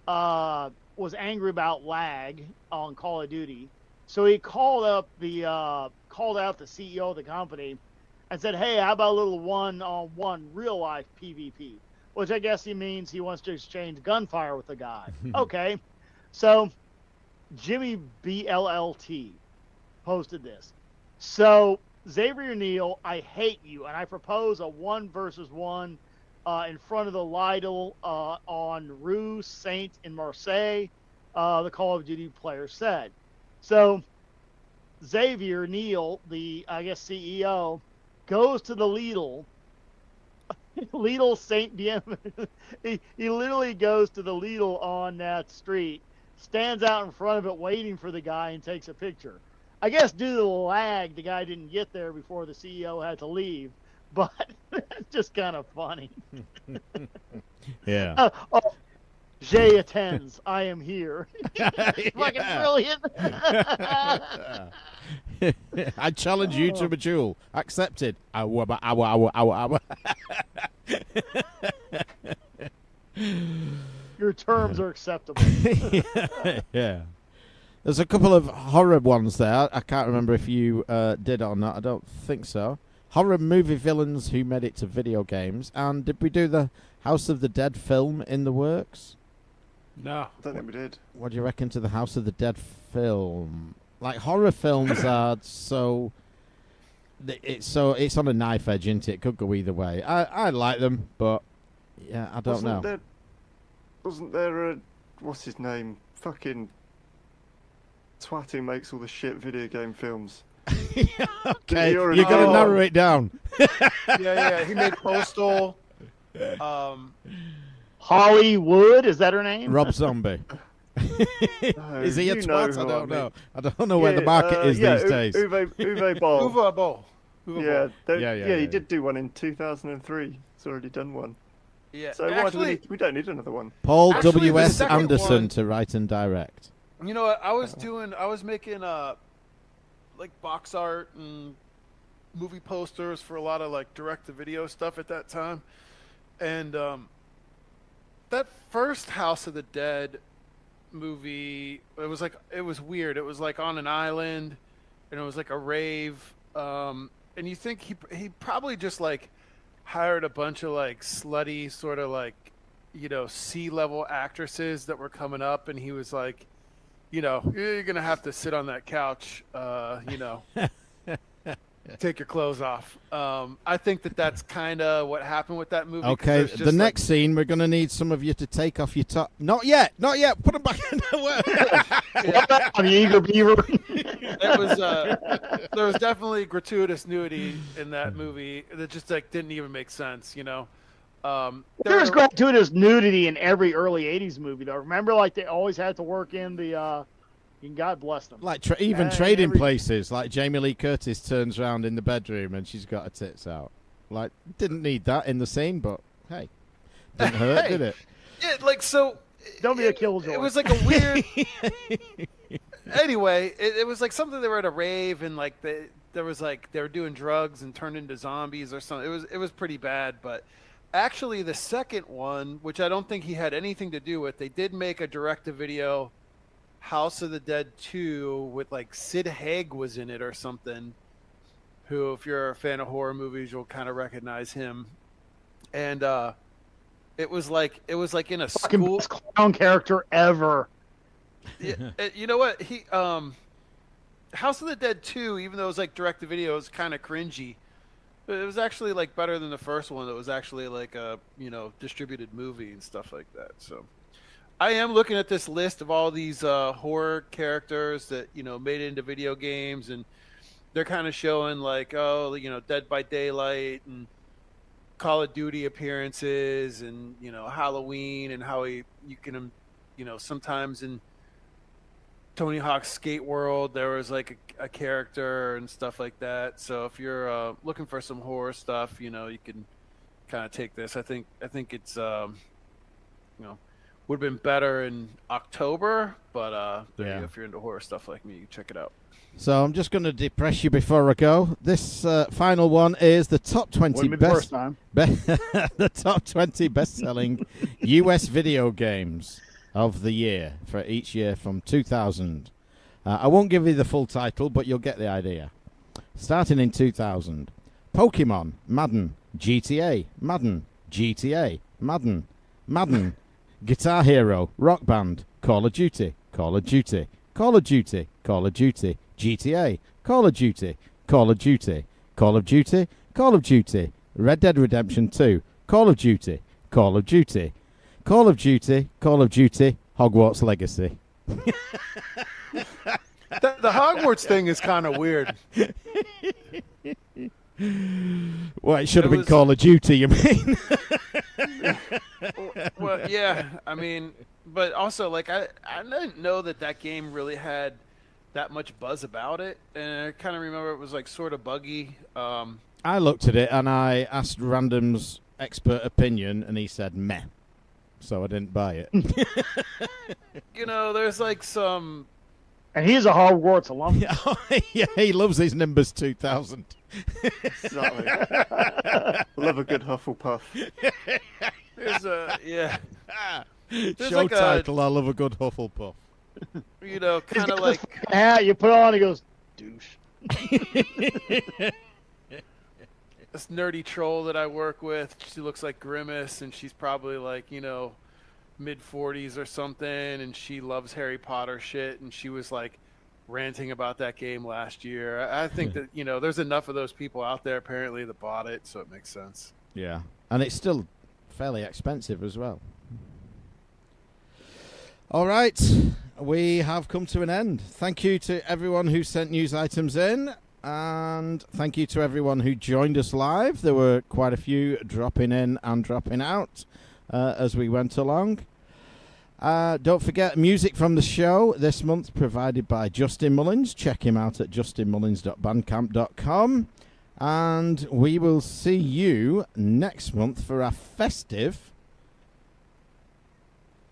was angry about lag on Call of Duty. So he called out the CEO of the company and said, hey, how about a little one-on-one real-life PvP? Which I guess he means he wants to exchange gunfire with the guy. Okay. So Jimmy BLLT posted this. So, Xavier Neal, I hate you, and I propose a 1-versus-1 in front of the Lidl on Rue Saint in Marseille, the Call of Duty player said. So, Xavier Neal, the, I guess, CEO, goes to the Lidl. Lidl Saint Diem. he literally goes to the Lidl on that street, stands out in front of it waiting for the guy, and takes a picture. I guess due to the lag, the guy didn't get there before the CEO had to leave, but it's just kind of funny. Yeah. Je attends. I am here. Fucking brilliant. I challenge you to a duel. Accepted. Awa, awa, awa, awa, Your terms are acceptable. Yeah. There's a couple of horror ones there. I can't remember if you did or not. I don't think so. Horror movie villains who made it to video games. And did we do the House of the Dead film in the works? No. I don't think we did. What do you reckon to the House of the Dead film? Like, horror films are so... It's on a knife edge, isn't it? It could go either way. I like them, but yeah, I don't know. Wasn't there a... What's his name? Fucking... twat who makes all the shit video game films. Okay, you got to narrow it down. Yeah. He made Postal. Hollywood, is that her name? Rob Zombie. No, Is he a you know twat? who I I don't mean. know. I don't know where the market is these days. Uwe Boll. Uwe Boll. Yeah, Yeah, he did do one in 2003. He's already done one. Yeah. So why do we don't need another one. Paul Actually, the W.S. second Anderson one- to write and direct. You know what? I was making like box art and movie posters for a lot of like direct-to-video stuff at that time, and that first House of the Dead movie, it was weird. It was like on an island, and it was like a rave, and you think he probably just like hired a bunch of like slutty sort of like, you know, C-level actresses that were coming up, and he was like, you know, you're gonna have to sit on that couch, you know, take your clothes off. I think that's kind of what happened with that movie. 'cause Okay, there's just, the next scene, we're going to need some of you to take off your top. Not yet. Put them back in the work. I'm the eager beaver. it was there was definitely gratuitous nudity in that movie that just like didn't even make sense, you know. There's gratuitous nudity in every early '80s movie, though. Remember, like they always had to work in the. God bless them. Like even trading places, like Jamie Lee Curtis turns around in the bedroom and she's got her tits out. Like, didn't need that in the scene, but hey, didn't hurt, did it? Yeah, like so. Don't be a killjoy. It was like a weird. Anyway, it was like something they were at a rave and like there was like they were doing drugs and turned into zombies or something. It was pretty bad, but actually the second one, which I don't think he had anything to do with, they did make a direct-to-video House of the Dead 2 with like Sid Haig was in it or something, who, if you're a fan of horror movies, you'll kind of recognize him. And it was like in a fucking school best clown character ever. Yeah, you know what? He House of the Dead 2, even though it was like direct to video, it was kind of cringy. But it was actually like better than the first one. It was actually like a, you know, distributed movie and stuff like that. So I am looking at this list of all these horror characters that, you know, made it into video games, and they're kind of showing like, oh, you know, Dead by Daylight and Call of Duty appearances, and, you know, Halloween, and how you can, you know, sometimes in Tony Hawk's Skate World there was like a character and stuff like that. So if you're looking for some horror stuff, you know, you can kind of take this. I think it's you know, would have been better in October, but there you go. If you're into horror stuff like me, you check it out. So I'm just going to depress you before I go. This final one is the top 20 best the top 20 best-selling US video games of the year for each year from 2000. I won't give you the full title, but you'll get the idea. Starting in 2000, Pokemon, Madden, GTA, Madden, GTA, Madden, Madden, Guitar Hero, Rock Band, Call of Duty, Call of Duty, Call of Duty, Call of Duty, GTA, Call of Duty, Call of Duty, Call of Duty, Call of Duty, Red Dead Redemption 2, Call of Duty, Call of Duty, Call of Duty, Call of Duty, Hogwarts Legacy. The Hogwarts thing is kind of weird. Well, it should have been Call of Duty, you mean? Well, yeah, I mean, but also, like, I didn't know that game really had that much buzz about it, and I kind of remember it was, like, sort of buggy. I looked at it, and I asked Random's expert opinion, and he said, meh. so I didn't buy it. You know, there's like some. And he's a Hogwarts alum. Yeah, he loves his Nimbus 2000. Exactly. Love a good Hufflepuff. There's a There's Show like a- title, I love a good Hufflepuff. You know, He's kind of got like this fucking hat you put on, he goes, douche. this nerdy troll that I work with. She looks like Grimace, and she's probably like, you know, mid-40s or something, and she loves Harry Potter shit, and she was like ranting about that game last year. I think that, you know, there's enough of those people out there apparently that bought it, so it makes sense. Yeah, and it's still fairly expensive as well. All right, we have come to an end. Thank you to everyone who sent news items in, and thank you to everyone who joined us live. There were quite a few dropping in and dropping out as we went along. Don't forget, music from the show this month provided by Justin Mullins. Check him out at justinmullins.bandcamp.com. And we will see you next month for our festive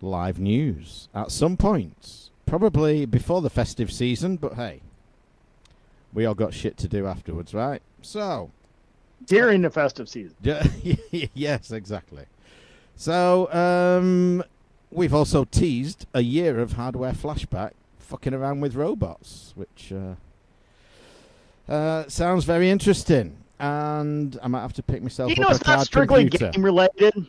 live news at some point. Probably before the festive season, but hey, we all got shit to do afterwards, right? So, During the festive season. yes, exactly. So, we've also teased a year of hardware flashback fucking around with robots, which sounds very interesting. And I might have to pick myself You know, up a it's not card strictly computer. game related.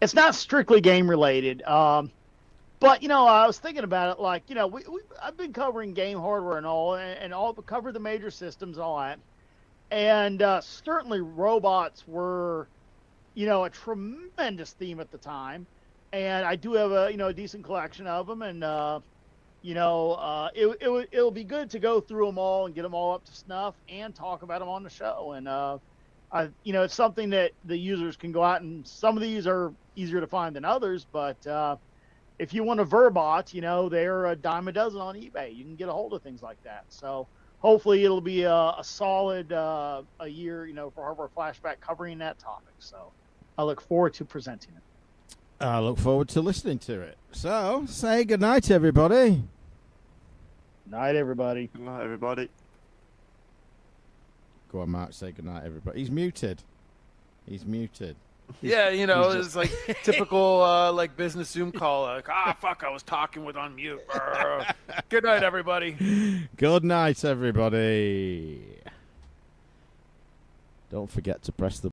It's not strictly game related. But, you know, I was thinking about it, like, you know, I've been covering game hardware and all, cover the major systems and all that. And certainly robots were, you know, a tremendous theme at the time. And I do have a decent collection of them. And, it'll be good to go through them all and get them all up to snuff and talk about them on the show. And, it's something that the users can go out, and some of these are easier to find than others, but if you want a Verbot, you know, they're a dime a dozen on eBay. You can get a hold of things like that. So hopefully it'll be a solid a year, you know, for Hardware Flashback covering that topic. So I look forward to presenting it. I look forward to listening to it. So, say goodnight, everybody. Night, everybody. Good night, everybody. Go on, Mark, say goodnight, everybody. He's muted. Yeah, you know, He's it's like typical like business Zoom call. Like, fuck, I was talking with on mute. Good night, everybody. Good night, everybody. Don't forget to press the